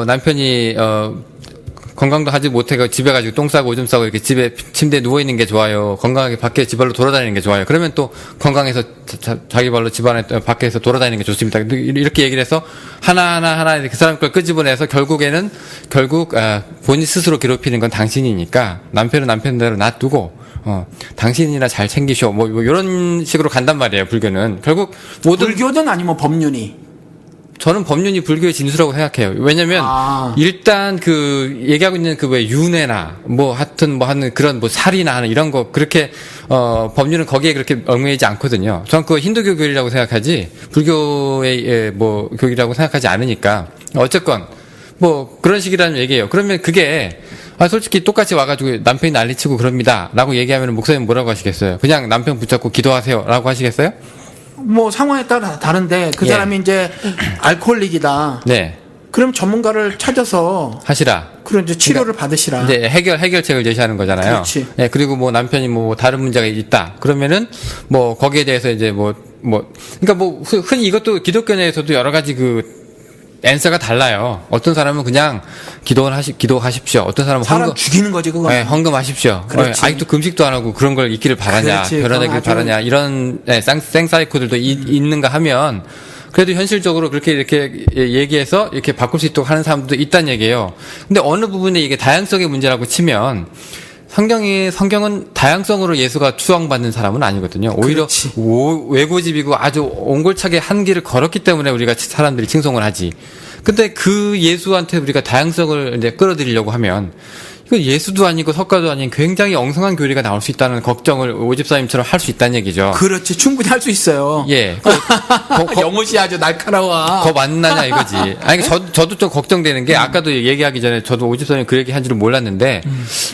남편이, 건강도 하지 못해가 집에 가지고 똥 싸고 오줌 싸고 이렇게 집에 침대에 누워 있는 게 좋아요. 건강하게 밖에 집 발로 돌아다니는 게 좋아요. 그러면 또 건강해서 자기 발로 집 안에 밖에서 돌아다니는 게 좋습니다. 이렇게 얘기를 해서 하나하나 그 사람 걸 끄집어내서 결국 본인 스스로 괴롭히는 건 당신이니까 남편은 남편대로 놔두고 당신이나 잘 챙기셔. 뭐 이런 식으로 간단 말이에요. 불교는 결국 불교든 아니면 법륜이. 저는 법륜이 불교의 진수라고 생각해요. 왜냐면, 일단 얘기하고 있는 윤회나, 하는 그런 살이나 하는 이런 거, 그렇게, 법륜은 거기에 그렇게 얽매이지 않거든요. 저는 힌두교 교리라고 생각하지, 불교의 교리라고 생각하지 않으니까. 어쨌건, 그런 식이라는 얘기예요. 그러면 그게, 솔직히 똑같이 와가지고 남편이 난리치고 그럽니다. 라고 얘기하면 목사님 뭐라고 하시겠어요? 그냥 남편 붙잡고 기도하세요. 라고 하시겠어요? 상황에 따라 다른데 그 예. 사람이 이제 알코올릭이다. 네. 그럼 전문가를 찾아서 하시라. 그런 이제 치료를 받으시라. 이제 해결책을 제시하는 거잖아요. 그렇지. 예, 그리고 남편이 다른 문제가 있다. 그러면은 거기에 대해서 이제 그러니까 흔히 이것도 기독교 내에서도 여러 가지 앤서가 달라요. 어떤 사람은 그냥 기도하십시오. 어떤 사람은 사람 죽이는 거지 그거. 네, 헌금하십시오. 아직도 금식도 안 하고 그런 걸 있기를 바라냐, 변화되길 바라냐 이런 생사이코들도 있는가 하면 그래도 현실적으로 그렇게 이렇게 얘기해서 이렇게 바꿀 수 있도록 하는 사람들도 있다는 얘기예요. 근데 어느 부분에 이게 다양성의 문제라고 치면 성경은 다양성으로 예수가 추앙받는 사람은 아니거든요. 오히려 외고집이고 아주 옹골차게 한 길을 걸었기 때문에 우리가 사람들이 칭송을 하지. 근데 그 예수한테 우리가 다양성을 이제 끌어들이려고 하면 이건 예수도 아니고 석가도 아닌 굉장히 엉성한 교리가 나올 수 있다는 걱정을 오집사님처럼 할 수 있다는 얘기죠. 그렇지. 충분히 할 수 있어요. 예. 영호 씨 아주 날카로워. 거 맞나냐 이거지. 아니 저도 좀 걱정되는 게 아까도 얘기하기 전에 저도 오집사님 그 얘기 한 줄은 몰랐는데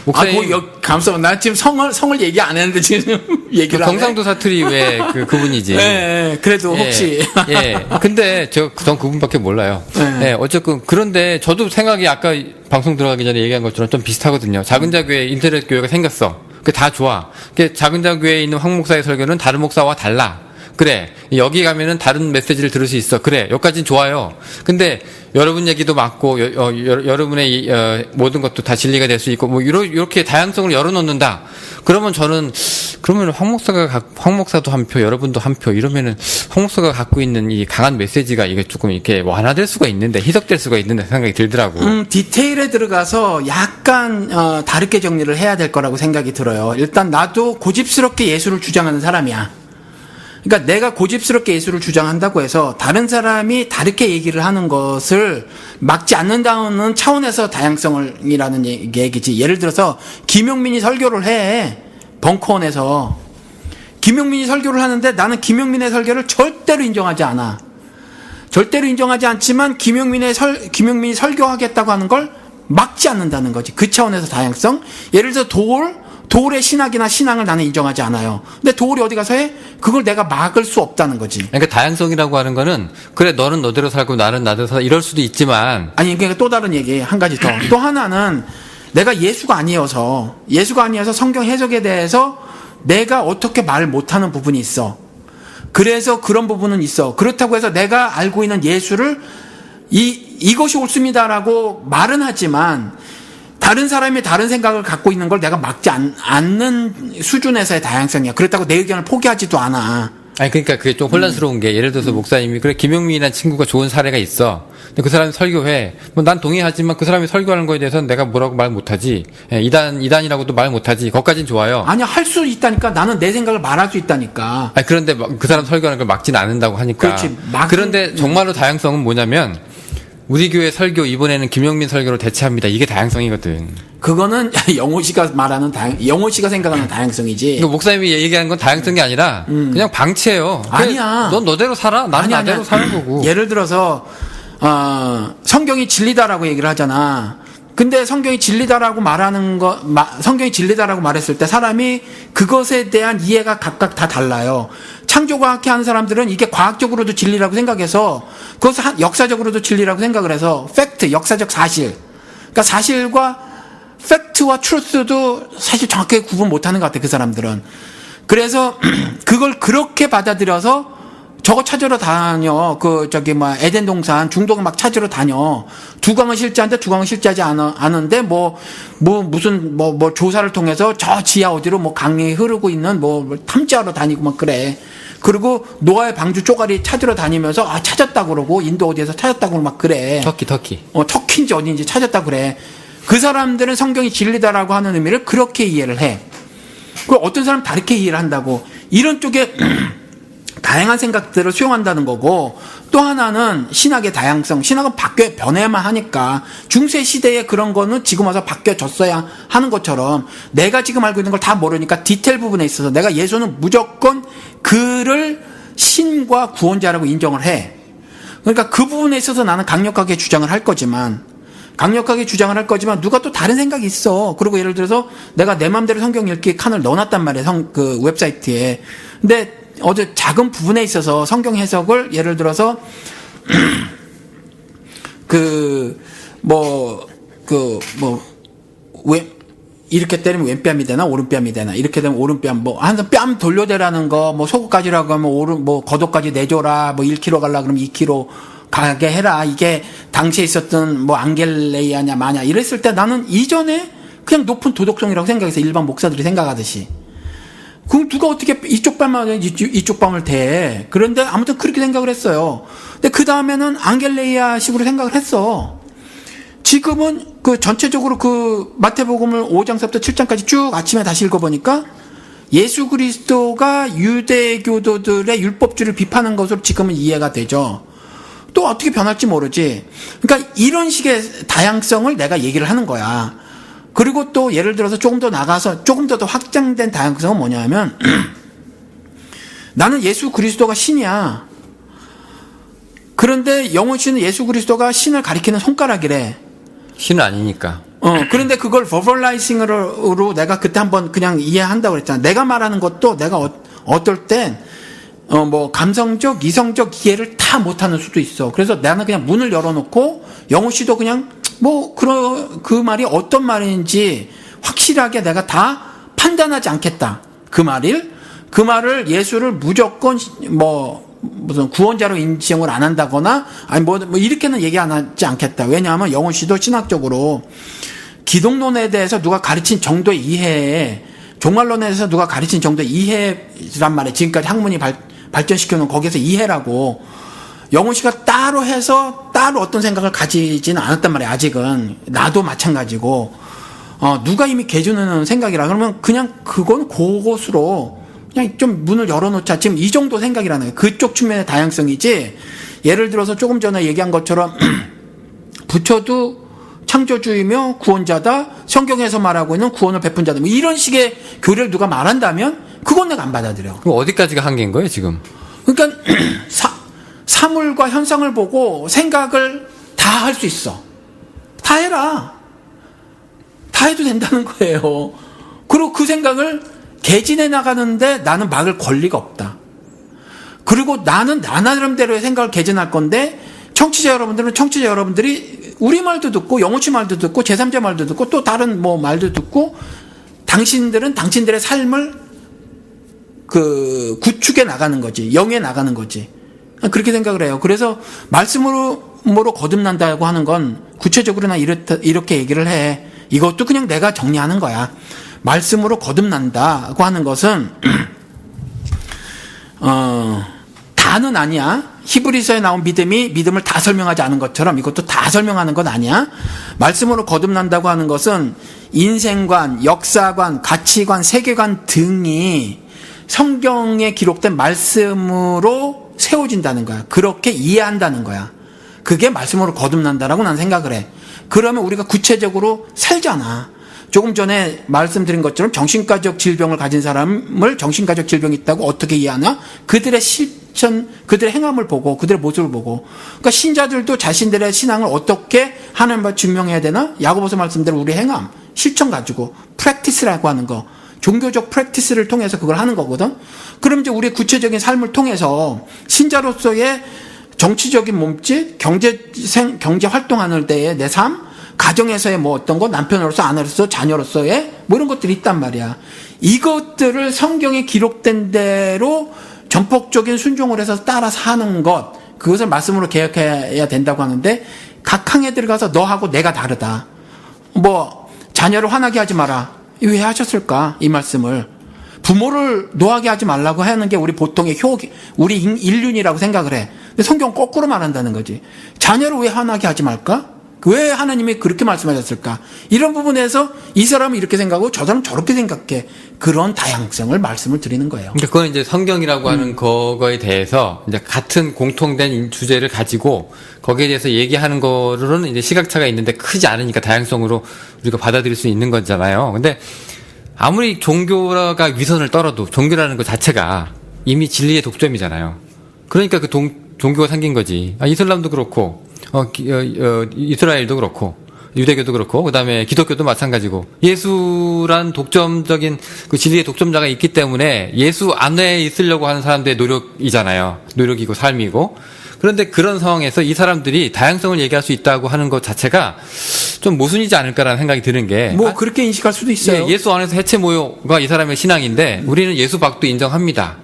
목사님 감사합니다. 나 지금 성을 얘기 안 했는데 지금 얘기를 경상도 사투리 왜 그분이지. 네, 그래도 혹시. 예. 근데 전 그분밖에 몰라요. 네. 어쨌든 그런데 저도 생각이 아까 방송 들어가기 전에 얘기한 것처럼 좀 비슷하거든요. 작은 자교회 인터넷 교회가 생겼어. 그게 다 좋아. 작은 자교회에 있는 황 목사의 설교는 다른 목사와 달라. 그래. 여기 가면은 다른 메시지를 들을 수 있어. 그래. 여기까지는 좋아요. 근데 여러분 얘기도 맞고 여러분의 모든 것도 다 진리가 될 수 있고 이렇게 다양성을 열어놓는다. 그러면 황 목사도 한 표, 여러분도 한 표 이러면은 황 목사가 갖고 있는 이 강한 메시지가 이게 조금 이렇게 완화될 수가 있는데 희석될 수가 있는데 생각이 들더라고. 디테일에 들어가서 약간 다르게 정리를 해야 될 거라고 생각이 들어요. 일단 나도 고집스럽게 예수를 주장하는 사람이야. 그러니까 내가 고집스럽게 예수를 주장한다고 해서 다른 사람이 다르게 얘기를 하는 것을 막지 않는다는 차원에서 다양성이라는 얘기지. 예를 들어서 김용민이 설교를 해. 벙커원에서. 김용민이 설교를 하는데 나는 김용민의 설교를 절대로 인정하지 않아. 절대로 인정하지 않지만 김용민이 설교하겠다고 하는 걸 막지 않는다는 거지. 그 차원에서 다양성. 예를 들어서 도울의 신학이나 신앙을 나는 인정하지 않아요. 근데 도울이 어디 가서 해? 그걸 내가 막을 수 없다는 거지. 그러니까 다양성이라고 하는 거는 그래 너는 너대로 살고 나는 나대로 살고 이럴 수도 있지만 그러니까 또 다른 얘기 한 가지 더. 또 하나는 내가 예수가 아니어서 성경 해석에 대해서 내가 어떻게 말을 못하는 부분이 있어. 그래서 그런 부분은 있어. 그렇다고 해서 내가 알고 있는 예수를 이것이 옳습니다라고 말은 하지만 다른 사람이 다른 생각을 갖고 있는 걸 내가 막지 않는 수준에서의 다양성이야. 그렇다고 내 의견을 포기하지도 않아. 아니 그러니까 그게 좀 혼란스러운 게 예를 들어서 목사님이 그래 김용민이라는 친구가 좋은 사례가 있어. 근데 그 사람이 설교해. 뭐 난 동의하지만 그 사람이 설교하는 거에 대해서는 내가 뭐라고 말 못하지. 예, 이단이라고도 말 못하지. 거기까진 좋아요. 아니야, 할 수 있다니까. 나는 내 생각을 말할 수 있다니까. 아니 그런데 그 사람 설교하는 걸 막지는 않는다고 하니까. 그렇지. 그런데 정말로 다양성은 뭐냐면 우리 교회 설교 이번에는 김용민 설교로 대체합니다. 이게 다양성이거든. 그거는 영호 씨가 말하는 영호 씨가 생각하는 다양성이지. 그러니까 목사님이 얘기하는 건 다양성이 아니라 그냥 방치예요. 아니야. 넌 너대로 살아. 나는 아니야, 나대로 사는 거고. 예를 들어서 성경이 진리다라고 얘기를 하잖아. 근데 성경이 진리다라고 성경이 진리다라고 말했을 때 사람이 그것에 대한 이해가 각각 다 달라요. 창조과학회 하는 사람들은 이게 과학적으로도 진리라고 생각해서 그것을 역사적으로도 진리라고 생각을 해서 팩트, 역사적 사실. 그러니까 사실과 팩트와 트루스도 사실 정확하게 구분 못하는 것 같아, 그 사람들은. 그래서 그걸 그렇게 받아들여서 저거 찾으러 다녀. 에덴 동산 중동을 막 찾으러 다녀. 두강은 실제한데 두강은 실제하지 않은데 무슨 조사를 통해서 저 지하 어디로 강이 흐르고 있는 탐지하러 다니고 막 그래. 그리고 노아의 방주 쪼가리 찾으러 다니면서 찾았다 그러고 인도 어디에서 찾았다고 그러고 막 그래. 터키. 터키인지 어딘지 찾았다 그래. 그 사람들은 성경이 진리다라고 하는 의미를 그렇게 이해를 해. 그리고 어떤 사람은 다르게 이해를 한다고. 이런 쪽에 다양한 생각들을 수용한다는 거고, 또 하나는 신학의 다양성. 신학은 변해야만 하니까 중세 시대에 그런 거는 지금 와서 바뀌어졌어야 하는 것처럼 내가 지금 알고 있는 걸 다 모르니까 디테일 부분에 있어서 내가 예수는 무조건 그를 신과 구원자라고 인정을 해. 그러니까 그 부분에 있어서 나는 강력하게 주장을 할 거지만 누가 또 다른 생각이 있어. 그리고 예를 들어서 내가 내 맘대로 성경 읽기 칸을 넣어놨단 말이야. 그 웹사이트에. 근데 어제 작은 부분에 있어서 성경 해석을 예를 들어서 이렇게 때리면 왼뺨이 되나 오른뺨이 되나 이렇게 되면 오른뺨 항상 뺨 돌려대라는 거 속옷까지라고 하면 겉옷까지 내줘라 1kg 갈라 그러면 2kg 가게 해라. 이게 당시에 있었던 앙겔레이아냐 마냐 이랬을 때 나는 이전에 그냥 높은 도덕성이라고 생각해서 일반 목사들이 생각하듯이. 그럼 누가 어떻게 이쪽 뺨만 이쪽 뺨을 대? 그런데 아무튼 그렇게 생각을 했어요. 근데 그 다음에는 앙겔레이아식으로 생각을 했어. 지금은 전체적으로 마태복음을 5장서부터 7장까지 쭉 아침에 다시 읽어보니까 예수 그리스도가 유대교도들의 율법주의를 비판한 것으로 지금은 이해가 되죠. 또 어떻게 변할지 모르지. 그러니까 이런 식의 다양성을 내가 얘기를 하는 거야. 그리고 또 예를 들어서 조금 더 나가서 조금 더 확장된 다양성은 뭐냐면 나는 예수 그리스도가 신이야. 그런데 영원 씨는 예수 그리스도가 신을 가리키는 손가락이래. 신은 아니니까. 그런데 그걸 버벌라이징으로 내가 그때 한번 그냥 이해한다고 그랬잖아. 내가 말하는 것도 내가 어떨 땐 감성적, 이성적 이해를 다 못하는 수도 있어. 그래서 나는 그냥 문을 열어놓고 영호 씨도 그냥 그 말이 어떤 말인지 확실하게 내가 다 판단하지 않겠다. 그 말을 예수를 무조건 무슨 구원자로 인정을 안 한다거나 아니 이렇게는 얘기 안 하지 않겠다. 왜냐하면 영호 씨도 신학적으로 기독론에 대해서 누가 가르친 정도의 이해에 종말론에 대해서 누가 가르친 정도의 이해란 말이에요. 지금까지 학문이 발전시켜놓은 거기에서 이해라고. 영훈 씨가 따로 해서 따로 어떤 생각을 가지지는 않았단 말이에요. 아직은. 나도 마찬가지고. 누가 이미 개주는 생각이라 그러면 그냥 그건 그것으로 그냥 좀 문을 열어놓자. 지금 이 정도 생각이라는 거예요. 그쪽 측면의 다양성이지. 예를 들어서 조금 전에 얘기한 것처럼 부처도 창조주이며 구원자다. 성경에서 말하고 있는 구원을 베푼 자다. 이런 식의 교리를 누가 말한다면 그건 내가 안 받아들여. 그럼 어디까지가 한계인 거예요 지금? 그러니까 사물과 현상을 보고 생각을 다 할 수 있어. 다 해라. 다 해도 된다는 거예요. 그리고 그 생각을 개진해 나가는데 나는 막을 권리가 없다. 그리고 나는 나 나름대로의 생각을 개진할 건데 청취자 여러분들이 우리 말도 듣고 영호치 말도 듣고 제3자 말도 듣고 또 다른 말도 듣고 당신들은 당신들의 삶을 구축해 나가는 거지. 영해 나가는 거지. 그렇게 생각을 해요. 그래서 말씀으로 말씀으로 거듭난다고 하는 건 구체적으로 나 이렇게 얘기를 해. 이것도 그냥 내가 정리하는 거야. 말씀으로 거듭난다고 하는 것은 다는 아니야. 히브리서에 나온 믿음이 믿음을 다 설명하지 않은 것처럼 이것도 다 설명하는 건 아니야. 말씀으로 거듭난다고 하는 것은 인생관, 역사관, 가치관, 세계관 등이 성경에 기록된 말씀으로 세워진다는 거야. 그렇게 이해한다는 거야. 그게 말씀으로 거듭난다라고 난 생각을 해. 그러면 우리가 구체적으로 살잖아. 조금 전에 말씀드린 것처럼 정신과적 질병을 가진 사람을 정신과적 질병이 있다고 어떻게 이해하냐? 그들의 실천, 그들의 행함을 보고, 그들의 모습을 보고. 그러니까 신자들도 자신들의 신앙을 어떻게 하나님과 증명해야 되나? 야고보서 말씀대로 우리 행함, 실천 가지고 프랙티스라고 하는 거. 종교적 프랙티스를 통해서 그걸 하는 거거든. 그럼 이제 우리의 구체적인 삶을 통해서 신자로서의 정치적인 몸짓, 경제 활동하는 때의 내 삶, 가정에서의 뭐 어떤 거, 남편으로서, 아내로서, 자녀로서의 뭐 이런 것들이 있단 말이야. 이것들을 성경에 기록된 대로 전폭적인 순종을 해서 따라서 하는 것, 그것을 말씀으로 개혁해야 된다고 하는데, 각 항에 들어가서 너하고 내가 다르다. 뭐 자녀를 화나게 하지 마라. 왜 하셨을까? 이 말씀을. 부모를 노하게 하지 말라고 하는 게 우리 보통의 우리 인륜이라고 생각을 해. 근데 성경 거꾸로 말한다는 거지. 자녀를 왜 화나게 하지 말까? 왜 하나님이 그렇게 말씀하셨을까? 이런 부분에서 이 사람은 이렇게 생각하고 저 사람은 저렇게 생각해. 그런 다양성을 말씀을 드리는 거예요. 그러니까 그건 이제 성경이라고 하는 거에 대해서 이제 같은 공통된 주제를 가지고 거기에 대해서 얘기하는 거로는 이제 시각차가 있는데 크지 않으니까 다양성으로 우리가 받아들일 수 있는 거잖아요. 근데 아무리 종교가 위선을 떨어도 종교라는 것 자체가 이미 진리의 독점이잖아요. 그러니까 그 종교가 생긴 거지. 이슬람도 그렇고, 이스라엘도 그렇고, 유대교도 그렇고, 그 다음에 기독교도 마찬가지고, 예수란 독점적인 그 진리의 독점자가 있기 때문에 예수 안에 있으려고 하는 사람들의 노력이잖아요. 노력이고 삶이고. 그런데 그런 상황에서 이 사람들이 다양성을 얘기할 수 있다고 하는 것 자체가 좀 모순이지 않을까라는 생각이 드는 게. 뭐 그렇게 인식할 수도 있어요. 예수 안에서 해체 모여가 이 사람의 신앙인데 우리는 예수 밖도 인정합니다.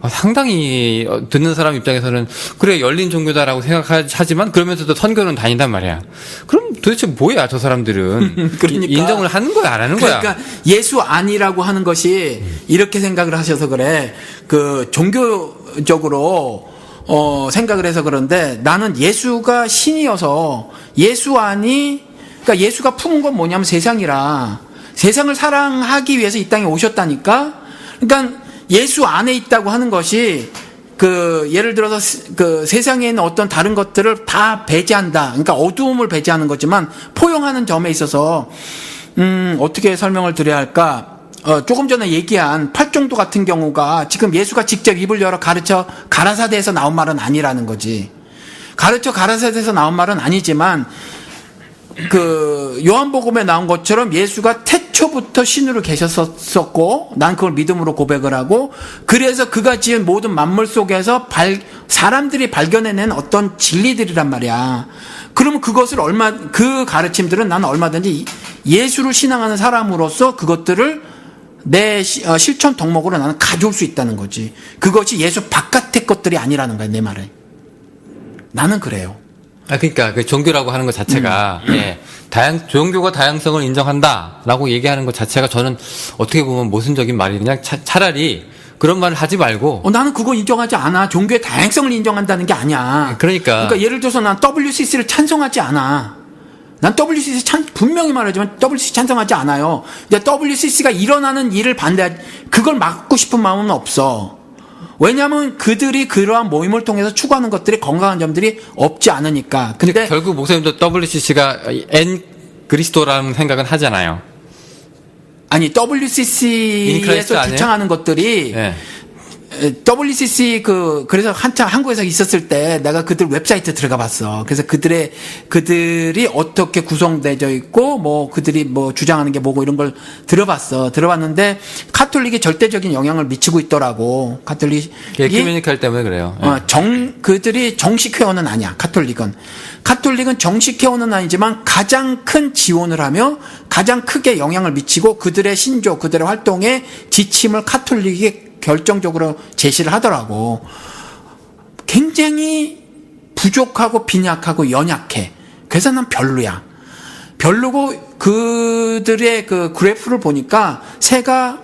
상당히 듣는 사람 입장에서는 그래 열린 종교다라고 생각하지만 그러면서도 선교는 다닌단 말이야. 그럼 도대체 뭐야 저 사람들은. 그러니까, 인정을 하는 거야 안 하는 거야. 그러니까 예수 아니라고 하는 것이 이렇게 생각을 하셔서 그래. 그 종교적으로 생각을 해서 그런데 나는 예수가 신이어서 예수 아니, 그러니까 예수가 품은 건 뭐냐면 세상이라 세상을 사랑하기 위해서 이 땅에 오셨다니까. 그러니까 예수 안에 있다고 하는 것이 그 예를 들어서 그 세상에 있는 어떤 다른 것들을 다 배제한다. 그러니까 어두움을 배제하는 거지만 포용하는 점에 있어서 어떻게 설명을 드려야 할까? 조금 전에 얘기한 팔종도 같은 경우가 지금 예수가 직접 입을 열어 가르쳐 가라사대에서 나온 말은 아니라는 거지. 가르쳐 가라사대에서 나온 말은 아니지만 그 요한복음에 나온 것처럼 예수가 태초부터 신으로 계셨었고 난 그걸 믿음으로 고백을 하고 그래서 그가 지은 모든 만물 속에서 사람들이 발견해낸 어떤 진리들이란 말이야. 그러면 그것을 그 가르침들은 나는 얼마든지 예수를 신앙하는 사람으로서 그것들을 내 실천 덕목으로 나는 가져올 수 있다는 거지. 그것이 예수 바깥의 것들이 아니라는 거야, 내 말은. 나는 그래요. 그러니까 그 종교라고 하는 것 자체가 종교가 다양성을 인정한다라고 얘기하는 것 자체가 저는 어떻게 보면 모순적인 말이 그냥 차라리 그런 말을 하지 말고. 나는 그거 인정하지 않아. 종교의 다양성을 인정한다는 게 아니야. 그러니까 예를 들어서 난 WCC를 찬성하지 않아. 난 WCC 분명히 말하지만 WCC 찬성하지 않아요. 근데 WCC가 일어나는 일을 그걸 막고 싶은 마음은 없어. 왜냐하면 그들이 그러한 모임을 통해서 추구하는 것들이 건강한 점들이 없지 않으니까. 근데 결국 목사님도 WCC가 그리스도라는 생각은 하잖아요. 아니 WCC에서 주창하는 것들이 WCC 그래서 한참 한국에서 있었을 때 내가 그들 웹사이트 들어가 봤어. 그래서 그들이 어떻게 구성되어 있고 뭐 그들이 뭐 주장하는 게 뭐고 이런 걸 들어봤는데 카톨릭이 절대적인 영향을 미치고 있더라고. 카톨릭이 에큐메니칼 때문에 그래요. 그들이 정식 회원은 아니야. 카톨릭은 정식 회원은 아니지만 가장 큰 지원을 하며 가장 크게 영향을 미치고 그들의 신조, 그들의 활동의 지침을 카톨릭이 결정적으로 제시를 하더라고. 굉장히 부족하고 빈약하고 연약해. 그래서 난 별로야. 별로고 그들의 그 그래프를 보니까 새가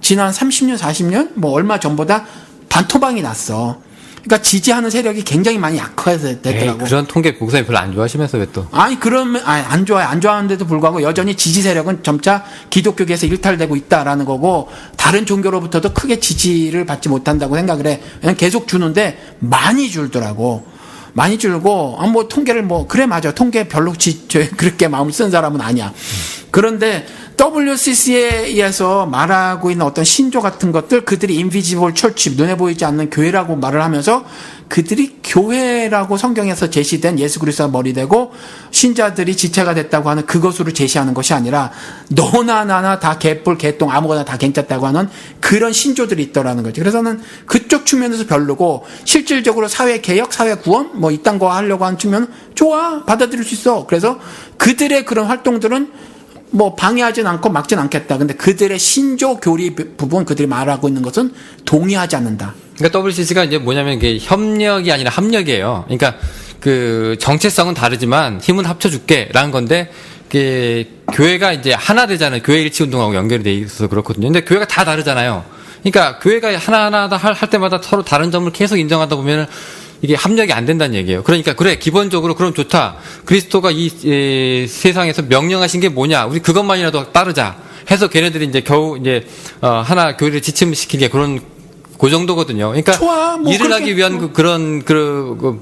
지난 30년, 40년 뭐 얼마 전보다 반토막이 났어. 그러니까 지지하는 세력이 굉장히 많이 약화됐더라고. 그런 통계 목사님 별로 안 좋아하시면서 왜 또? 아니 그러면 안 좋아요. 안 좋아하는데도 불구하고 여전히 지지 세력은 점차 기독교계에서 일탈되고 있다라는 거고 다른 종교로부터도 크게 지지를 받지 못한다고 생각을 해. 그냥 계속 주는데 많이 줄더라고. 많이 줄고 뭐 통계를 그래 맞아. 통계 별로 그렇게 마음 쓴 사람은 아니야. 그런데 WCC에 의해서 말하고 있는 어떤 신조 같은 것들, 그들이 인비지블 철치, 눈에 보이지 않는 교회라고 말을 하면서 그들이 교회라고 성경에서 제시된 예수 그리스도가 머리 되고 신자들이 지체가 됐다고 하는 그것으로 제시하는 것이 아니라 너나 나나 다 개뿔 개똥 아무거나 다 괜찮다고 하는 그런 신조들이 있더라는 거지. 그래서는 그쪽 측면에서 별로고 실질적으로 사회 개혁, 사회 구원 이딴 거 하려고 하는 측면은 좋아, 받아들일 수 있어. 그래서 그들의 그런 활동들은 방해하진 않고 막진 않겠다. 근데 그들의 신조 교리 부분, 그들이 말하고 있는 것은 동의하지 않는다. 그러니까 WCC가 이제 뭐냐면 이게 협력이 아니라 합력이에요. 그러니까 그 정체성은 다르지만 힘은 합쳐줄게라는 건데, 교회가 이제 하나 되잖아요. 교회 일치 운동하고 연결이 돼 있어서 그렇거든요. 근데 교회가 다 다르잖아요. 그러니까 교회가 하나하나 할 때마다 서로 다른 점을 계속 인정하다 보면은 이게 합력이 안 된다는 얘기예요. 그러니까 그래 기본적으로 그럼 좋다. 그리스도가 이 세상에서 명령하신 게 뭐냐? 우리 그것만이라도 따르자. 해서 걔네들이 이제 겨우 이제 하나 교회를 지침시키게 그런 그 정도거든요. 그러니까 좋아, 일을 하기 위한 그런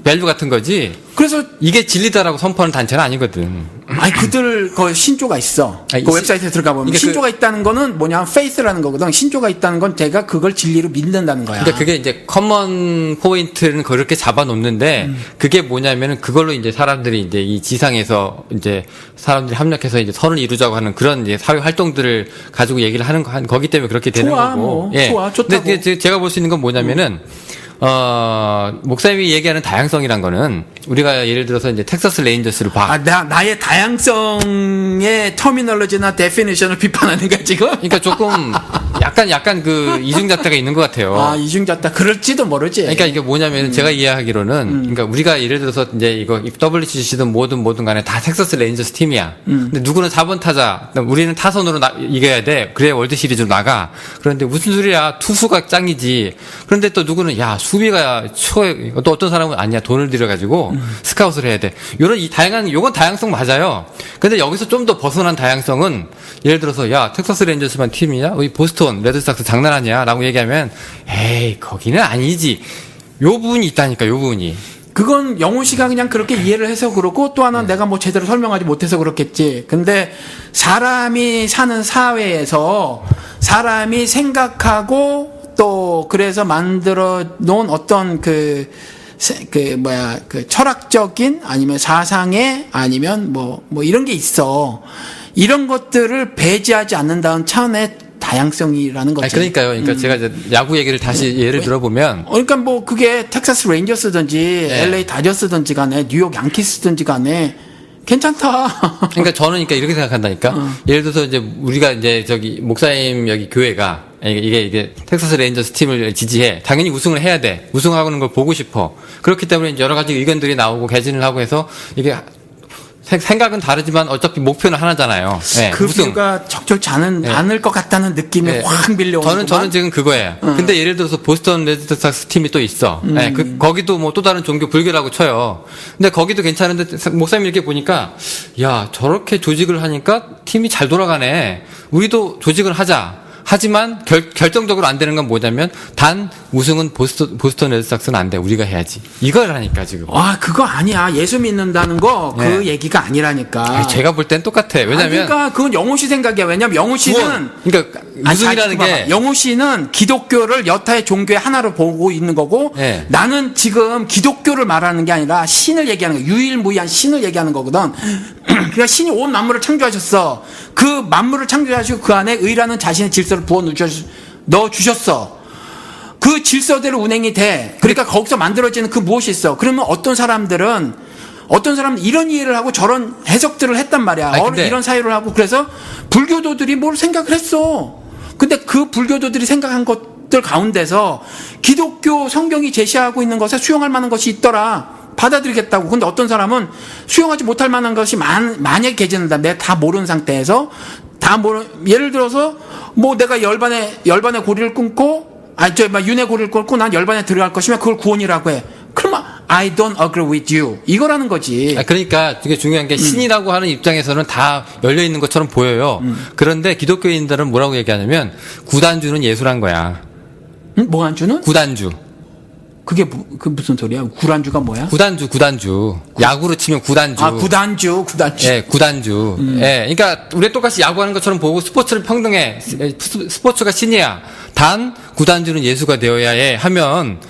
밸류 같은 거지. 그래서 이게 진리다라고 선포하는 단체는 아니거든. 아니 그들 그 신조가 있어. 아니, 그 웹사이트에 들어가 보면 신조가 있다는 거는 뭐냐, faith라는 거거든. 신조가 있다는 건 제가 그걸 진리로 믿는다는 거야. 그러니까 그게 이제 커먼 포인트는 그렇게 잡아놓는데 그게 뭐냐면은 그걸로 이제 사람들이 이제 이 지상에서 이제 사람들이 합력해서 이제 선을 이루자고 하는 그런 이제 사회 활동들을 가지고 얘기를 하는 거기 때문에 그렇게 되는 좋아, 거고. 좋아, 좋다고. 근데 제가 볼 수 있는 건 뭐냐면은 목사님이 얘기하는 다양성이란 거는 우리가 예를 들어서 이제 텍사스 레인저스를 봐. 나의 다양성의 터미널로지나 데피니션을 비판하는 거야, 지금? 그러니까 조금 약간 그 이중잣대가 있는 것 같아요. 이중잣대. 그럴지도 모르지. 그러니까 이게 뭐냐면 제가 이해하기로는 그러니까 우리가 예를 들어서 이제 이거 WCC든 뭐든 간에 다 텍사스 레인저스 팀이야. 근데 누구는 4번 타자, 우리는 타선으로 이겨야 돼. 그래야 월드 시리즈로 나가. 그런데 무슨 소리야? 투수가 짱이지. 그런데 또 누구는 야 수비가 또 어떤 사람은 아니야, 돈을 들여가지고 스카웃을 해야 돼. 이 다양한 요건 다양성 맞아요. 근데 여기서 좀 더 벗어난 다양성은 예를 들어서 야 텍사스 레인저스만 팀이냐? 우리 보스턴 레드삭스 장난하냐?라고 얘기하면 에이 거기는 아니지. 요 부분이 있다니까, 요 부분이. 그건 영훈 씨가 그냥 그렇게 이해를 해서 그렇고 또 하나는 내가 제대로 설명하지 못해서 그렇겠지. 근데 사람이 사는 사회에서 사람이 생각하고 또 그래서 만들어 놓은 어떤 그 철학적인 아니면 사상의 아니면 뭐 이런 게 있어. 이런 것들을 배제하지 않는다는 차원의 다양성이라는 거지. 그러니까요. 그러니까 제가 이제 야구 얘기를 다시 예를 들어보면. 그러니까 그게 텍사스 레인저스든지 네. LA 다저스든지 간에 뉴욕 양키스든지 간에 괜찮다. 그러니까 저는 이렇게 생각한다니까. 예를 들어서 이제 우리가 이제 목사님 여기 교회가 이게 텍사스 레인저스 팀을 지지해. 당연히 우승을 해야 돼. 우승하는 걸 보고 싶어. 그렇기 때문에 이제 여러 가지 의견들이 나오고 개진을 하고 해서 이게 생각은 다르지만 어차피 목표는 하나잖아요. 네, 그 우승. 뷰가 적절치 않을 것 같다는 느낌이 네. 확 밀려오는. 저는 지금 그거예요. 근데 예를 들어서 보스턴 레드삭스 팀이 또 있어. 네, 거기도 또 다른 종교 불교라고 쳐요. 근데 거기도 괜찮은데 목사님 이렇게 보니까 야 저렇게 조직을 하니까 팀이 잘 돌아가네. 우리도 조직을 하자. 하지만 결정적으로 안 되는 건 뭐냐면 단 우승은 보스턴 레드삭스는 안 돼. 우리가 해야지. 이걸 하니까 지금. 그거 아니야. 예수 믿는다는 거 그 네. 얘기가 아니라니까. 제가 볼 땐 똑같아. 왜냐면 그러니까 그건 영호 씨 생각이야. 왜냐면 영호 씨는 그러니까 우승이라는 게 영호 씨는 기독교를 여타의 종교의 하나로 보고 있는 거고 네. 나는 지금 기독교를 말하는 게 아니라 신을 얘기하는 거야. 유일무이한 신을 얘기하는 거거든. 그러니까 신이 온 만물을 창조하셨어. 그 만물을 창조하시고 그 안에 의라는 자신의 질서를 부어 넣어 주셨어. 그 질서대로 운행이 돼. 그러니까 거기서 만들어지는 그 무엇이 있어. 그러면 어떤 사람들은 이런 이해를 하고 저런 해석들을 했단 말이야. 이런 사유를 하고. 그래서 불교도들이 뭘 생각을 했어. 근데 그 불교도들이 생각한 것들 가운데서 기독교 성경이 제시하고 있는 것에 수용할 만한 것이 있더라. 받아들이겠다고. 근데 어떤 사람은 수용하지 못할 만한 것이 만약에 계시는다. 내가 다 모르는 상태에서 예를 들어서 뭐 내가 열반의 고리를 끊고 윤회 고리를 끊고 난 열반에 들어갈 것이면 그걸 구원이라고 해. 그러면 I don't agree with you. 이거라는 거지. 그러니까 되게 중요한 게 신이라고 하는 입장에서는 다 열려 있는 것처럼 보여요. 그런데 기독교인들은 뭐라고 얘기하냐면 구단주는 예수란 거야. 뭐 안주는? 구단주. 그게 그 무슨 소리야? 구란주가 뭐야? 구단주. 야구로 치면 구단주. 구단주. 예, 구단주. 예, 그러니까 우리 똑같이 야구하는 것처럼 보고 스포츠는 평등해. 스포츠가 신이야. 단 구단주는 예수가 되어야 해 하면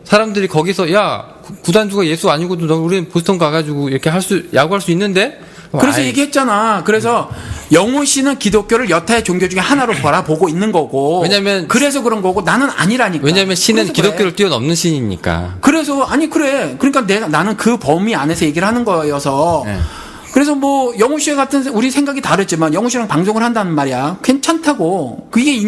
사람들이 거기서 야 구단주가 예수 아니고도 우리 보스턴 가가지고 이렇게 야구할 수 있는데. 그래서 얘기했잖아. 그래서 영호 씨는 기독교를 여타의 종교 중에 하나로 바라보고 있는 거고. 왜냐면 그래서 그런 거고 나는 아니라니까. 왜냐면 신은 기독교를 그래. 뛰어넘는 신이니까. 그래서 그래. 그러니까 나는 그 범위 안에서 얘기를 하는 거여서. 네. 그래서 뭐 영호 씨 같은 우리 생각이 다르지만 영호 씨랑 방송을 한다는 말이야. 괜찮다고. 그게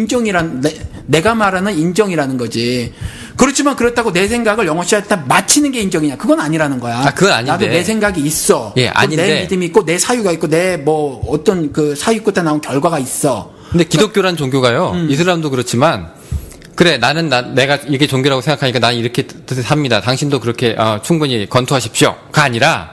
내가 말하는 인정이라는 거지. 그렇지만 그렇다고 내 생각을 영호 씨한테 맞히는 게 인정이냐? 그건 아니라는 거야. 그건 아닌데. 나도 내 생각이 있어. 예, 아닌데. 내 믿음이 있고 내 사유가 있고 내 뭐 어떤 그 사유 끝에 나온 결과가 있어. 근데 기독교란 종교가요. 이슬람도 그렇지만 그래 내가 이게 종교라고 생각하니까 난 이렇게 삽니다. 당신도 그렇게 충분히 건투하십시오가 아니라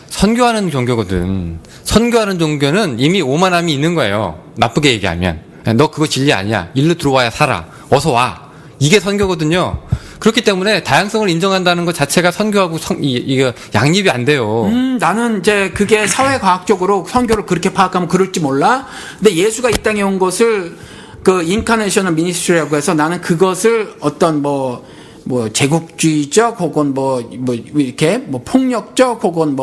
선교하는 종교거든. 선교하는 종교는 이미 오만함이 있는 거예요. 나쁘게 얘기하면 너 그거 진리 아니야. 일로 들어와야 살아. 어서 와. 이게 선교거든요. 그렇기 때문에 다양성을 인정한다는 것 자체가 선교하고 이거 양립이 안 돼요. 나는 이제 그게 사회과학적으로 선교를 그렇게 파악하면 그럴지 몰라. 근데 예수가 이 땅에 온 것을 그 인카네이셔널 미니스트리라고 해서 나는 그것을 어떤 뭐 제국주의적 혹은 이렇게 폭력적 혹은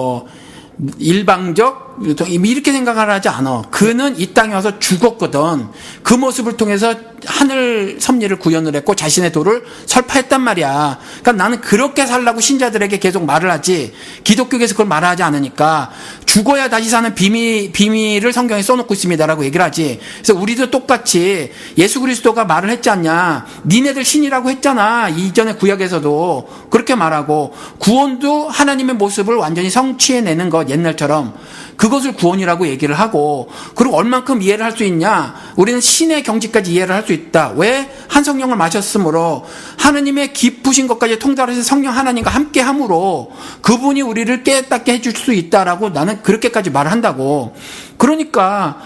일방적 이렇게 생각을 하지 않아. 그는 이 땅에 와서 죽었거든. 그 모습을 통해서 하늘 섭리를 구현을 했고 자신의 도를 설파했단 말이야. 그러니까 나는 그렇게 살라고 신자들에게 계속 말을 하지. 기독교에서 그걸 말하지 않으니까 죽어야 다시 사는 비밀을 성경에 써놓고 있습니다라고 얘기를 하지. 그래서 우리도 똑같이 예수 그리스도가 말을 했지 않냐. 니네들 신이라고 했잖아. 이전에 구약에서도 그렇게 말하고 구원도 하나님의 모습을 완전히 성취해내는 것 옛날처럼 그것을 구원이라고 얘기를 하고 그리고 얼만큼 이해를 할 수 있냐. 우리는 신의 경지까지 이해를 할 수 있다. 왜? 한 성령을 마셨으므로 하나님의 깊으신 것까지 통달해서 성령 하나님과 함께 함으로 그분이 우리를 깨닫게 해줄 수 있다라고 나는 그렇게까지 말을 한다고. 그러니까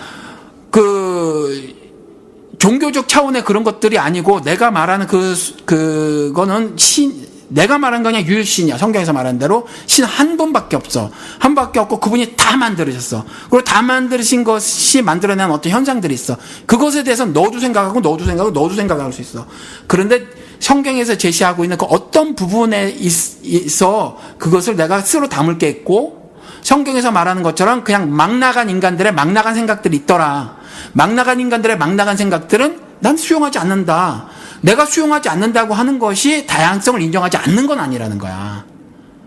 종교적 차원의 그런 것들이 아니고 내가 말하는 그거는 내가 말한 거 그냥 유일신이야. 성경에서 말한 대로 신 한 분밖에 없어. 한 분밖에 없고 그분이 다 만들으셨어. 그리고 다 만드신 것이 만들어낸 어떤 현상들이 있어. 그것에 대해서 너도 생각하고 너도 생각할 수 있어. 그런데 성경에서 제시하고 있는 그 어떤 부분에 있어 그것을 내가 스스로 담을 게 있고 성경에서 말하는 것처럼 그냥 막 나간 인간들의 막 나간 생각들이 있더라. 막 나간 인간들의 막 나간 생각들은 난 수용하지 않는다. 내가 수용하지 않는다고 하는 것이 다양성을 인정하지 않는 건 아니라는 거야.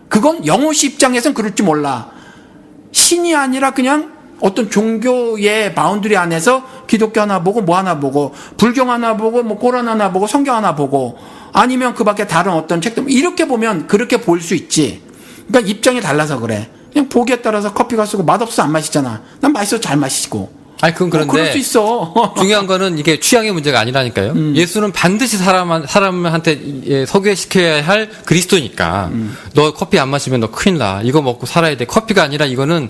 그건 영호 씨 입장에선 그럴지 몰라. 신이 아니라 그냥 어떤 종교의 바운드리 안에서 기독교 하나 보고 뭐 하나 보고 불경 하나 보고 뭐 꼬란 하나 보고 성경 하나 보고 아니면 그 밖에 다른 어떤 책들 이렇게 보면 그렇게 보일 수 있지. 그러니까 입장이 달라서 그래. 그냥 보기에 따라서 커피가 쓰고 맛없어 안 마시잖아. 난 맛있어 잘 마시고. 그건 그런데 그럴 수 있어. 중요한 거는 이게 취향의 문제가 아니라니까요. 예수는 반드시 사람한테 소개시켜야 할 그리스도니까. 너 커피 안 마시면 너 큰일 나. 이거 먹고 살아야 돼. 커피가 아니라 이거는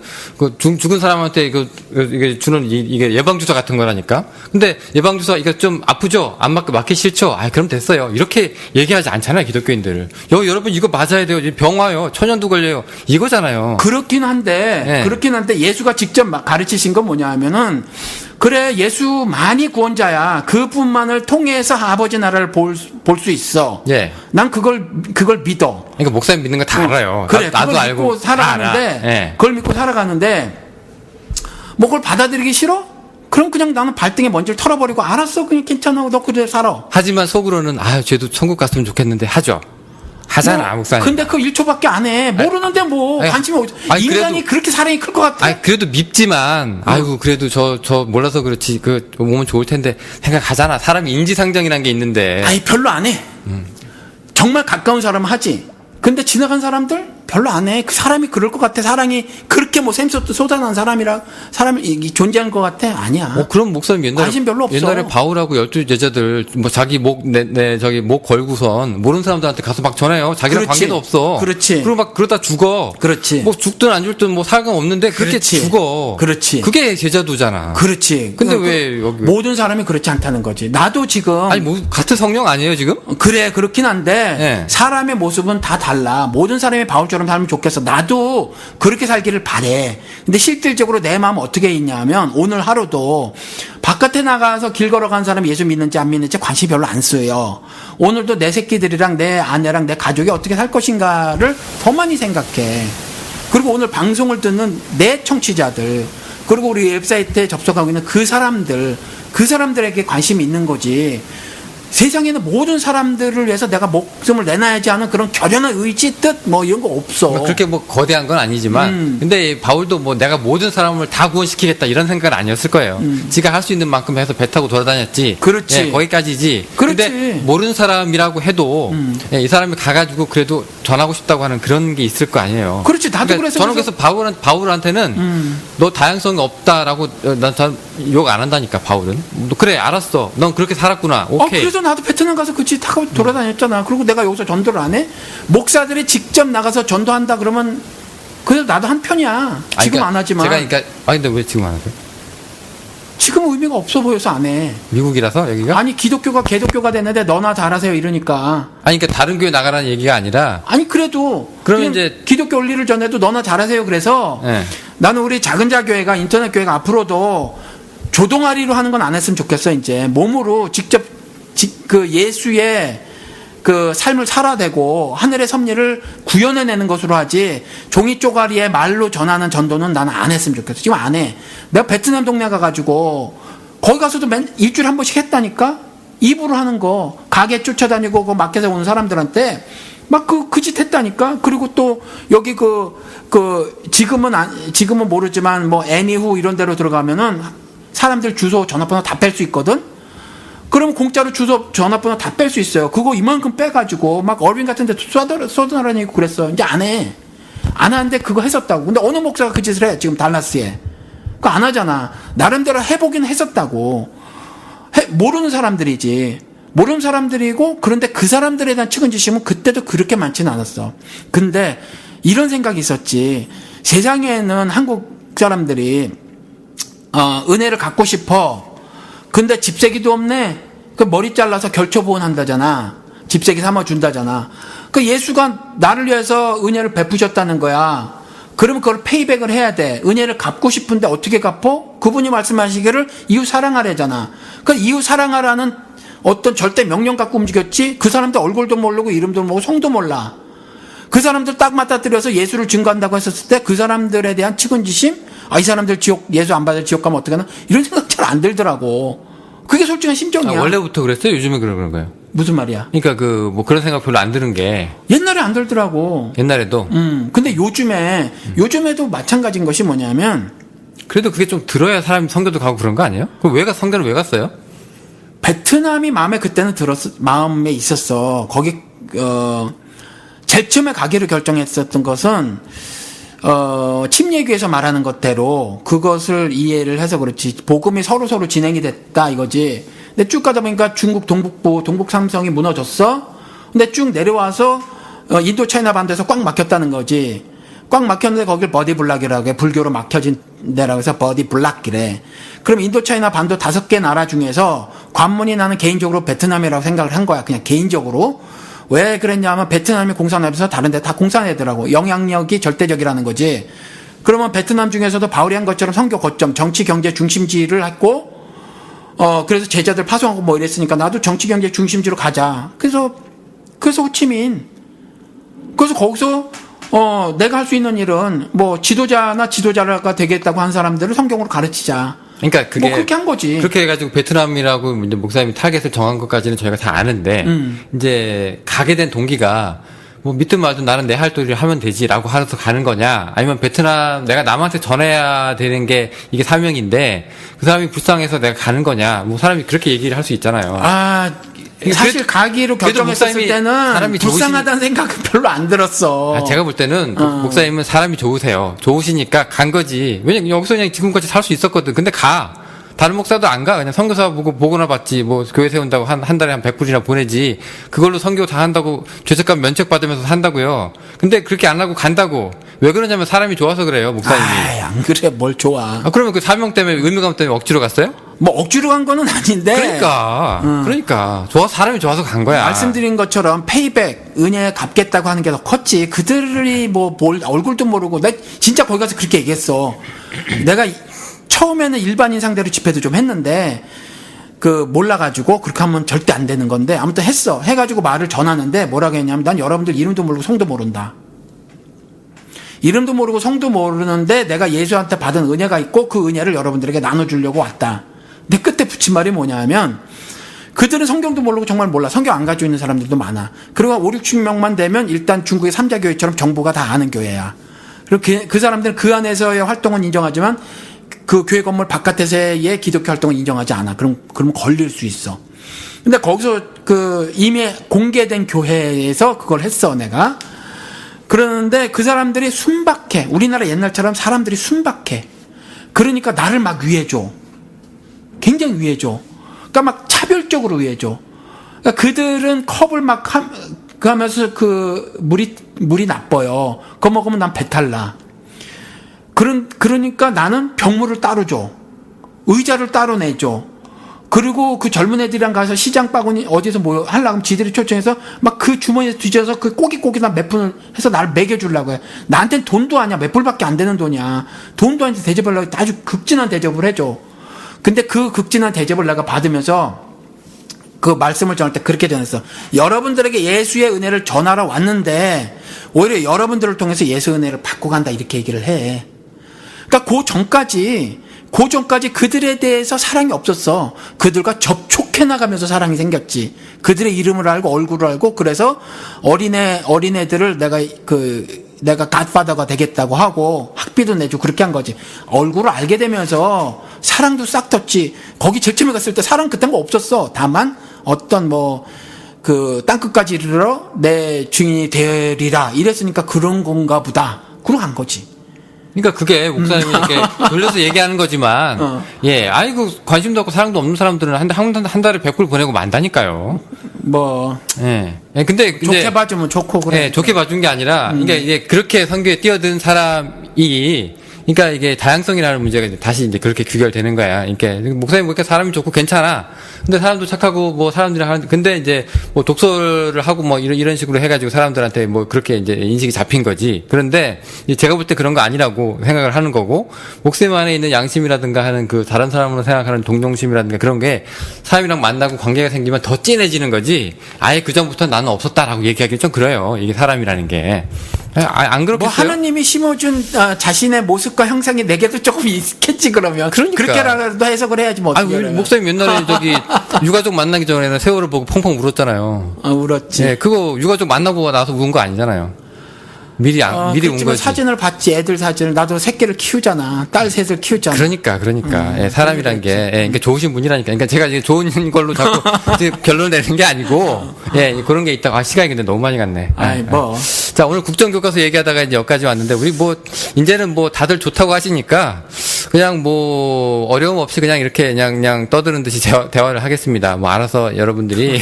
죽은 사람한테 이게 주는 이게 예방주사 같은 거라니까. 근데 예방주사 이거 좀 아프죠? 안 맞기 싫죠? 그럼 됐어요. 이렇게 얘기하지 않잖아요, 기독교인들을. 여러분 이거 맞아야 돼요. 병 와요. 천연도 걸려요. 이거잖아요. 그렇긴 한데 예수가 직접 가르치신 건 뭐냐 하면은 그래 예수만이 구원자야. 그분만을 통해서 아버지 나라를 볼 수 있어. 예. 난 그걸 믿어. 그러니까 목사님 믿는 거 다 알아요. 그래 나도 그걸 알고 믿고 살아가는데 예. 그걸 믿고 살아가는데 뭐 그걸 받아들이기 싫어? 그럼 그냥 나는 발등에 먼지를 털어버리고 알았어 그냥 괜찮아 너 그래 살아. 하지만 속으로는 쟤도 천국 갔으면 좋겠는데 하잖아, 목사님. 근데 그 1초밖에 안 해. 모르는데 관심이 인간이 그렇게 사랑이 클 것 같아? 그래도 밉지만, 그래도 저 몰라서 그렇지, 오면 좋을 텐데, 생각하잖아. 사람이 인지상정이라는 게 있는데. 별로 안 해. 정말 가까운 사람은 하지. 근데 지나간 사람들? 별로 안 해. 그 사람이 그럴 것 같아. 사랑이 그렇게 뭐 샘솟도 쏟아난 사람이 존재하는 것 같아. 아니야. 그럼 목사님 옛날에 관심 별로 없어. 옛날에 바울하고 12제자들 뭐 자기 저기 목 걸고선 모르는 사람들한테 가서 막 전해요. 자기랑 그렇지. 관계도 없어. 그렇지. 그리고 막 그러다 죽어. 그렇지. 뭐 죽든 안 죽든 뭐 상관 없는데 그렇게 그렇지. 죽어. 그렇지. 그게 제자도잖아. 그렇지. 근데 그 왜 여기 모든 사람이 그렇지 않다는 거지. 나도 지금 아니 뭐 같은 성령 아니에요 지금? 그래 그렇긴 한데 네. 사람의 모습은 다 달라. 모든 사람이 바울처럼 살면 좋겠어. 나도 그렇게 살기를 바래. 근데 실질적으로 내 마음 어떻게 있냐면 오늘 하루도 바깥에 나가서 길 걸어간 사람이 예수 믿는지 안 믿는지 관심 별로 안 써요. 오늘도 내 새끼들이랑 내 아내랑 내 가족이 어떻게 살 것인가를 더 많이 생각해. 그리고 오늘 방송을 듣는 내 청취자들 그리고 우리 웹사이트에 접속하고 있는 그 사람들에게 관심이 있는 거지. 세상에는 모든 사람들을 위해서 내가 목숨을 내놔야지 하는 그런 결연한 의지, 뜻, 뭐 이런 거 없어. 뭐 그렇게 뭐 거대한 건 아니지만, 근데 바울도 뭐 내가 모든 사람을 다 구원시키겠다 이런 생각은 아니었을 거예요. 지가 할 수 있는 만큼 해서 배 타고 돌아다녔지. 그렇지. 예, 거기까지지. 그렇지. 근데 모르는 사람이라고 해도 예, 이 사람이 가가지고 그래도 전하고 싶다고 하는 그런 게 있을 거 아니에요. 그렇지. 나도 그러니까 그래서 저는 그래서 바울한테는 너 다양성이 없다라고 난 욕 안 한다니까 바울은. 너 그래 알았어. 넌 그렇게 살았구나. 오케이. 그래서 나도 베트남 가서 그치 타고 돌아다녔잖아. 그리고 내가 여기서 전도를 안 해? 목사들이 직접 나가서 전도한다 그러면 그래서 나도 한 편이야. 지금 그러니까 안 하지만. 제가 그러니까 근데 왜 지금 안 하세요? 지금 의미가 없어 보여서 안 해. 미국이라서 여기가? 아니 기독교가 개독교가 됐는데 너나 잘하세요 이러니까. 아니 그러니까 다른 교회 나가라는 얘기가 아니라 아니 그래도 그러면 그냥 이제- 기독교 원리를 전해도 너나 잘하세요. 그래서 예. 나는 우리 작은 자교회가 인터넷 교회가 앞으로도 조동아리로 하는 건 안 했으면 좋겠어. 이제 몸으로 직접 그 예수의 그 삶을 살아내고 하늘의 섭리를 구현해내는 것으로 하지 종이 쪼가리에 말로 전하는 전도는 나는 안 했으면 좋겠어. 지금 안 해. 내가 베트남 동네 가가지고 거기 가서도 일주일에 한 번씩 했다니까. 입으로 하는 거 가게 쫓아다니고 그 마켓에 오는 사람들한테 막 그 짓 했다니까. 그리고 또 여기 지금은 모르지만 뭐 애니후 이런 데로 들어가면은 사람들 주소 전화번호 다 뺄 수 있거든. 그러면 공짜로 주소 전화번호 다 뺄 수 있어요. 그거 이만큼 빼가지고 막 어린 같은 데 쏘다니고 그랬어. 이제 안 해. 안 하는데 그거 했었다고. 근데 어느 목사가 그 짓을 해? 지금 달라스에. 그거 안 하잖아. 나름대로 해보긴 했었다고. 모르는 사람들이지. 모르는 사람들이고 그런데 그 사람들에 대한 측은지심은 그때도 그렇게 많지는 않았어. 근데 이런 생각이 있었지. 세상에는 한국 사람들이 은혜를 갖고 싶어. 근데 집세기도 없네. 그 머리 잘라서 결초보온 한다잖아. 집세기 삼아준다잖아. 그 예수가 나를 위해서 은혜를 베푸셨다는 거야. 그러면 그걸 페이백을 해야 돼. 은혜를 갚고 싶은데 어떻게 갚어? 그분이 말씀하시기를 이웃 사랑하래잖아. 그 이웃 사랑하라는 어떤 절대 명령 갖고 움직였지? 그 사람들 얼굴도 모르고 이름도 모르고 성도 몰라. 그 사람들 딱 맞닥뜨려서 예수를 증거한다고 했었을 때 그 사람들에 대한 측은지심? 이 사람들 예수 안 받을 지옥 가면 어떡하나? 이런 생각 잘 안 들더라고. 그게 솔직한 심정이야. 원래부터 그랬어요? 요즘에 그런 거예요? 무슨 말이야? 그러니까 뭐 그런 생각 별로 안 드는 게 옛날에 안 들더라고. 옛날에도 근데 요즘에도 마찬가지인 것이 뭐냐면 그래도 그게 좀 들어야 사람이 성교도 가고 그런 거 아니에요? 그럼 성교는 왜 갔어요? 베트남이 마음에 있었어. 거기 제일 처음에 가기로 결정했었던 것은 침례교에서 말하는 것대로 그것을 이해를 해서 그렇지 복음이 서로 진행이 됐다 이거지. 근데 쭉 가다 보니까 중국 동북부 동북 삼성이 무너졌어. 근데 쭉 내려와서 인도 차이나 반도에서 꽉 막혔다는 거지. 꽉 막혔는데 거길 버디블락이라고 해. 불교로 막혀진 데라고 해서 버디블락이래. 그럼 인도 차이나 반도 5개 나라 중에서 관문이 나는 개인적으로 베트남이라고 생각을 한 거야. 그냥 개인적으로. 왜 그랬냐면 베트남이 공산화돼서 다른 데 다 공산화되더라고. 영향력이 절대적이라는 거지. 그러면 베트남 중에서도 바울이 한 것처럼 선교 거점, 정치 경제 중심지를 했고 그래서 제자들 파송하고 뭐 이랬으니까 나도 정치 경제 중심지로 가자. 그래서 호치민. 그래서 거기서 내가 할 수 있는 일은 뭐 지도자가 되겠다고 한 사람들을 성경으로 가르치자. 그러니까 그게 뭐 그렇게 한 거지. 그렇게 해가지고 베트남이라고 이제 목사님이 타겟을 정한 것까지는 저희가 다 아는데 이제 가게 된 동기가 뭐 믿든 말든 나는 내 할 도리를 하면 되지라고 하면서 가는 거냐, 아니면 베트남 내가 남한테 전해야 되는 게 이게 사명인데 그 사람이 불쌍해서 내가 가는 거냐, 뭐 사람이 그렇게 얘기를 할 수 있잖아요. 사실 가기로 그래도 결정했을 목사님이 때는 사람이 불쌍하다는 생각은 별로 안 들었어. 아, 제가 볼 때는 그 목사님은 사람이 좋으세요. 좋으시니까 간 거지. 왜냐면 여기서 그냥 지금까지 살 수 있었거든. 근데 가. 다른 목사도 안 가. 그냥 선교사 보고나 받지. 뭐 교회 세운다고 한 달에 한 100불이나 보내지. 그걸로 선교 다 한다고 죄책감 면책 받으면서 산다고요. 근데 그렇게 안 하고 간다고. 왜 그러냐면 사람이 좋아서 그래요, 목사님이. 아이, 안 그래. 뭘 좋아. 아, 그러면 그 사명 때문에 의무감 때문에 억지로 갔어요? 뭐 억지로 간 거는 아닌데. 그러니까 사람이 좋아서 간 거야. 말씀드린 것처럼 페이백, 은혜 갚겠다고 하는 게 더 컸지. 그들이 뭐 얼굴도 모르고, 내 진짜 거기 가서 그렇게 얘기했어. 내가 처음에는 일반인 상대로 집회도 좀 했는데, 몰라가지고 그렇게 하면 절대 안 되는 건데, 아무튼 했어. 해가지고 말을 전하는데 뭐라고 했냐면, 난 여러분들 이름도 모르고 성도 모른다. 이름도 모르고 성도 모르는데 내가 예수한테 받은 은혜가 있고 그 은혜를 여러분들에게 나눠주려고 왔다. 근데 끝에 붙인 말이 뭐냐면, 그들은 성경도 모르고 정말 몰라. 성경 안 가지고 있는 사람들도 많아. 그리고 5, 60명만 되면 일단 중국의 3자 교회처럼 정부가 다 아는 교회야. 그리고 그 사람들은 그 안에서의 활동은 인정하지만 그 교회 건물 바깥에서의 기독교 활동은 인정하지 않아. 그럼 걸릴 수 있어. 근데 거기서 이미 공개된 교회에서 그걸 했어, 내가. 그러는데 그 사람들이 순박해. 우리나라 옛날처럼 사람들이 순박해. 그러니까 나를 막 위해줘. 굉장히 위해줘. 그러니까 막 차별적으로 위해줘. 그러니까 그들은 컵을 막 하면서 물이 나빠요. 그거 먹으면 난 배탈 나. 그러니까 나는 병물을 따로 줘. 의자를 따로 내줘. 그리고 그 젊은 애들이랑 가서 시장 바구니 어디서 뭐 하려면 지들이 초청해서 막 그 주머니에 뒤져서 그 꼬깃꼬깃한 몇 푼을 해서 나를 먹여주려고 해. 나한텐 돈도 아니야. 몇 불밖에 안 되는 돈이야. 돈도 아닌데 대접을 하려고 아주 극진한 대접을 해줘. 근데 그 극진한 대접을 내가 받으면서 그 말씀을 전할 때 그렇게 전했어. 여러분들에게 예수의 은혜를 전하러 왔는데 오히려 여러분들을 통해서 예수 은혜를 받고 간다 이렇게 얘기를 해. 그러니까 그 전까지 그들에 대해서 사랑이 없었어. 그들과 접촉해 나가면서 사랑이 생겼지. 그들의 이름을 알고 얼굴을 알고 그래서 어린애들을 내가 갓파더가 되겠다고 하고 학비도 내주고 그렇게 한 거지. 얼굴을 알게 되면서 사랑도 싹 텄지. 거기 제일 처음에 갔을 때 사랑 그딴 거 없었어. 다만 어떤 땅끝까지 이르러 내 주인이 되리라 이랬으니까 그런 건가 보다. 그러고 간 거지. 그러니까 그게 목사님이 이렇게 돌려서 얘기하는 거지만, 예, 아이고, 관심도 없고 사랑도 없는 사람들은 한 달에 100불 보내고 만다니까요. 예. 근데 좋게 봐주면 좋고, 그래. 예, 좋게 봐준 게 아니라, 그러니까 이제 그렇게 선교에 뛰어든 사람이, 그러니까 이게 다양성이라는 문제가 이제 다시 이제 그렇게 귀결되는 거야. 그러니까 목사님 보니까 사람이 좋고 괜찮아. 근데 사람도 착하고 뭐 사람들이 하는데 근데 이제 뭐 독서를 하고 뭐 이런 식으로 해가지고 사람들한테 뭐 그렇게 이제 인식이 잡힌 거지. 그런데 제가 볼 때 그런 거 아니라고 생각을 하는 거고 목사님 안에 있는 양심이라든가 하는 그 다른 사람으로 생각하는 동정심이라든가 그런 게 사람이랑 만나고 관계가 생기면 더 진해지는 거지. 아예 그 전부터 나는 없었다라고 얘기하기 좀 그래요. 이게 사람이라는 게. 안 그렇겠어요? 하나님이 심어준 자신의 모습과 형상이 내게도 조금 있겠지 그러면. 그러니까. 그렇게라도 해석을 해야지 뭐 어떻게. 목사님 옛날에 유가족 만나기 전에는 세월을 보고 펑펑 울었잖아요. 울었지. 예, 그거 유가족 만나고 나서 운 거 아니잖아요. 미리 운 거지. 사진을 봤지. 애들 사진을. 나도 새끼를 키우잖아. 딸 셋을 키우잖아. 그러니까. 예, 사람이란 게, 예, 그러니까 좋으신 분이라니까. 그러니까 제가 이제 좋은 걸로 자꾸 결론 내는 게 아니고, 예, 그런 게 있다고. 시간이 근데 너무 많이 갔네. 자, 오늘 국정교과서 얘기하다가 이제 여기까지 왔는데, 우리 이제는 다들 좋다고 하시니까, 그냥 어려움 없이 그냥 이렇게 그냥 떠드는 듯이 대화를 하겠습니다. 알아서 여러분들이,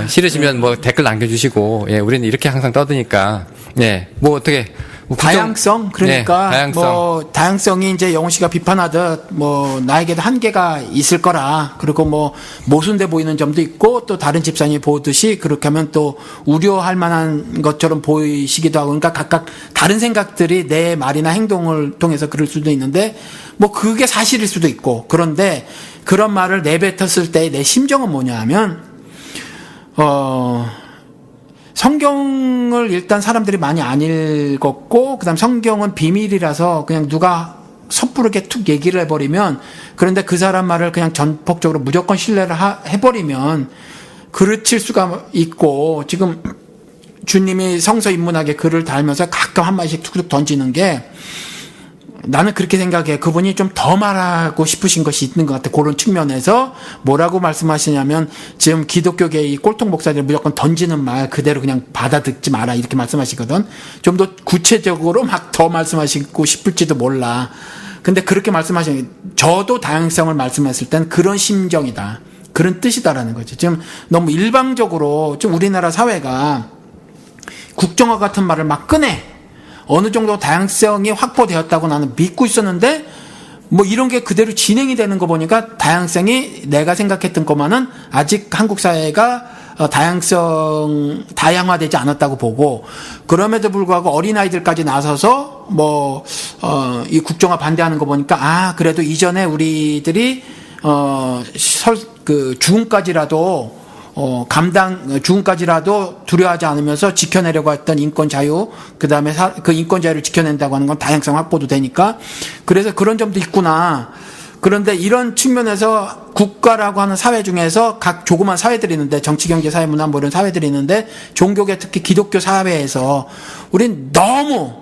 싫으시면 댓글 남겨주시고, 예, 우리는 이렇게 항상 떠드니까, 예, 어떻게. 다양성? 그러니까, 네, 다양성이 이제 영훈 씨가 비판하듯, 나에게도 한계가 있을 거라. 그리고 모순돼 보이는 점도 있고, 또 다른 집사님이 보듯이 그렇게 하면 또 우려할 만한 것처럼 보이시기도 하고, 그러니까 각각 다른 생각들이 내 말이나 행동을 통해서 그럴 수도 있는데, 그게 사실일 수도 있고, 그런데 그런 말을 내뱉었을 때 내 심정은 뭐냐 하면, 성경을 일단 사람들이 많이 안 읽었고, 그 다음 성경은 비밀이라서 그냥 누가 섣부르게 툭 얘기를 해버리면, 그런데 그 사람 말을 그냥 전폭적으로 무조건 신뢰를 해버리면, 그르칠 수가 있고, 지금 주님이 성서 인문학에 글을 달면서 가끔 한마디씩 툭툭 던지는 게, 나는 그렇게 생각해. 그분이 좀 더 말하고 싶으신 것이 있는 것 같아. 그런 측면에서 뭐라고 말씀하시냐면 지금 기독교계 이 꼴통 목사들 무조건 던지는 말 그대로 그냥 받아듣지 마라 이렇게 말씀하시거든. 좀 더 구체적으로 막 더 말씀하시고 싶을지도 몰라. 근데 그렇게 말씀하시는 저도 다양성을 말씀했을 땐 그런 심정이다. 그런 뜻이다라는 거죠. 지금 너무 일방적으로 좀 우리나라 사회가 국정화 같은 말을 막 꺼내. 어느 정도 다양성이 확보되었다고 나는 믿고 있었는데 뭐 이런 게 그대로 진행이 되는 거 보니까 다양성이 내가 생각했던 것만은 아직 한국 사회가 다양화되지 않았다고 보고 그럼에도 불구하고 어린아이들까지 나서서 이 국정화 반대하는 거 보니까 그래도 이전에 우리들이 죽음까지라도 죽음까지라도 두려워하지 않으면서 지켜내려고 했던 인권 자유, 그 다음에 그 인권 자유를 지켜낸다고 하는 건 다양성 확보도 되니까, 그래서 그런 점도 있구나. 그런데 이런 측면에서 국가라고 하는 사회 중에서 각 조그만 사회들이 있는데, 정치, 경제, 사회, 문화 뭐 이런 사회들이 있는데, 종교계 특히 기독교 사회에서 우린 너무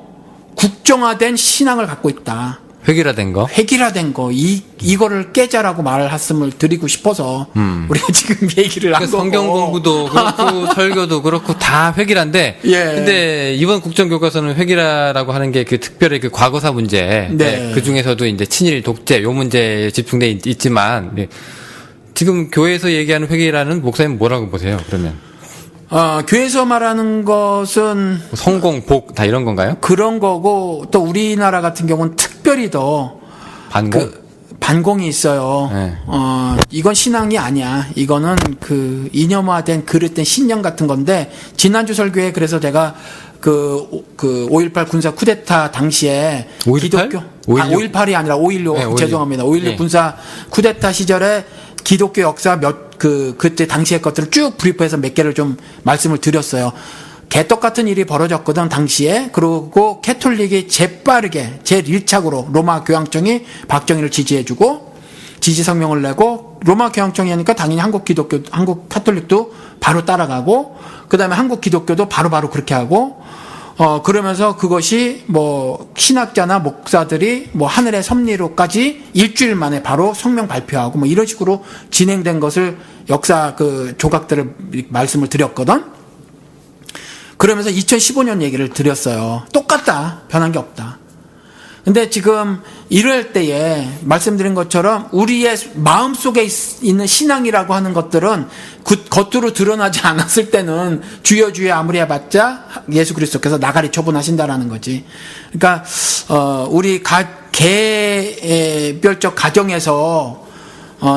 국정화된 신앙을 갖고 있다. 획일화된 거. 획일화된 거. 이거를 깨자라고 말씀을 드리고 싶어서 우리가 지금 얘기를 한 거고. 성경 공부도 그렇고 설교도 그렇고 다 획일화인데. 예. 근데 이번 국정교과서는 획일화라고 하는 게 그 특별히 그 과거사 문제. 네. 그 중에서도 이제 친일 독재 요 문제에 집중돼 있지만 지금 교회에서 얘기하는 획일화는 목사님 뭐라고 보세요? 그러면? 교회에서 말하는 것은 성공, 복 다 이런 건가요? 그런 거고 또 우리나라 같은 경우는 특별히 더 반공? 반공이 있어요. 네. 이건 신앙이 아니야. 이거는 그 이념화된 그릇된 신념 같은 건데 지난주 설교에 그래서 제가 그 5.18 군사 쿠데타 당시에 5.18? 기독교 5.16? 5.18이 아니라 5.16 네, 5.16. 죄송합니다. 5.16 네. 군사 쿠데타 시절에 기독교 역사 그때 당시의 것들을 쭉 브리프해서 몇 개를 좀 말씀을 드렸어요. 개떡 같은 일이 벌어졌거든, 당시에. 그리고 캐톨릭이 재빠르게, 제일 1착으로 로마 교황청이 박정희를 지지해주고, 지지 성명을 내고, 로마 교황청이 하니까 당연히 한국 카톨릭도 바로 따라가고, 그 다음에 한국 기독교도 바로바로 그렇게 하고, 그러면서 그것이 신학자나 목사들이 하늘의 섭리로까지 일주일 만에 바로 성명 발표하고 이런 식으로 진행된 것을 역사 조각들을 말씀을 드렸거든. 그러면서 2015년 얘기를 드렸어요. 똑같다. 변한 게 없다. 근데 지금 이럴 때에 말씀드린 것처럼 우리의 마음속에 있는 신앙이라고 하는 것들은 겉으로 드러나지 않았을 때는 주여 주여 아무리 해봤자 예수 그리스도께서 나가리 처분하신다라는 거지. 그러니까 우리 개별적 가정에서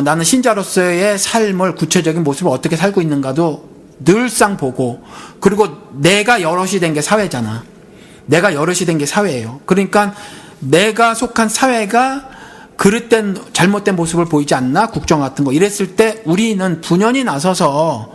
나는 신자로서의 삶을 구체적인 모습을 어떻게 살고 있는가도 늘상 보고, 그리고 내가 여럿이 된 게 사회잖아. 내가 여럿이 된 게 사회예요. 그러니까 내가 속한 사회가 그릇된 잘못된 모습을 보이지 않나? 국정 같은 거 이랬을 때 우리는 분연히 나서서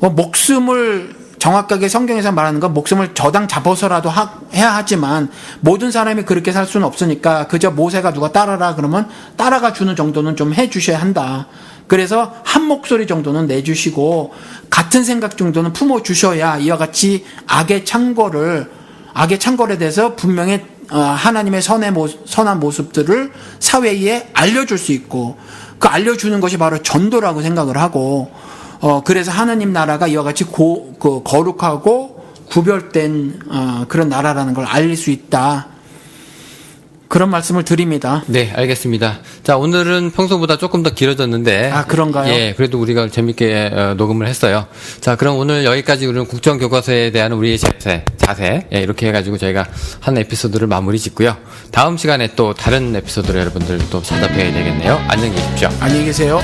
목숨을 정확하게 성경에서 말하는 건 목숨을 저당 잡아서라도 해야 하지만 모든 사람이 그렇게 살 수는 없으니까 그저 모세가 누가 따라라 그러면 따라가 주는 정도는 좀 해주셔야 한다. 그래서 한 목소리 정도는 내주시고 같은 생각 정도는 품어주셔야 이와 같이 악의 창궐에 대해서 분명히 하나님의 선한 모습들을 사회에 알려줄 수 있고, 그 알려주는 것이 바로 전도라고 생각을 하고, 그래서 하나님 나라가 이와 같이 거룩하고 구별된 그런 나라라는 걸 알릴 수 있다. 그런 말씀을 드립니다. 네, 알겠습니다. 자, 오늘은 평소보다 조금 더 길어졌는데. 그런가요? 예, 그래도 우리가 재밌게 녹음을 했어요. 자, 그럼 오늘 여기까지 우리는 국정교과서에 대한 우리의 자세, 예, 이렇게 해가지고 저희가 한 에피소드를 마무리 짓고요. 다음 시간에 또 다른 에피소드로 여러분들 또 찾아뵈야 되겠네요. 안녕히 계십시오. 안녕히 계세요.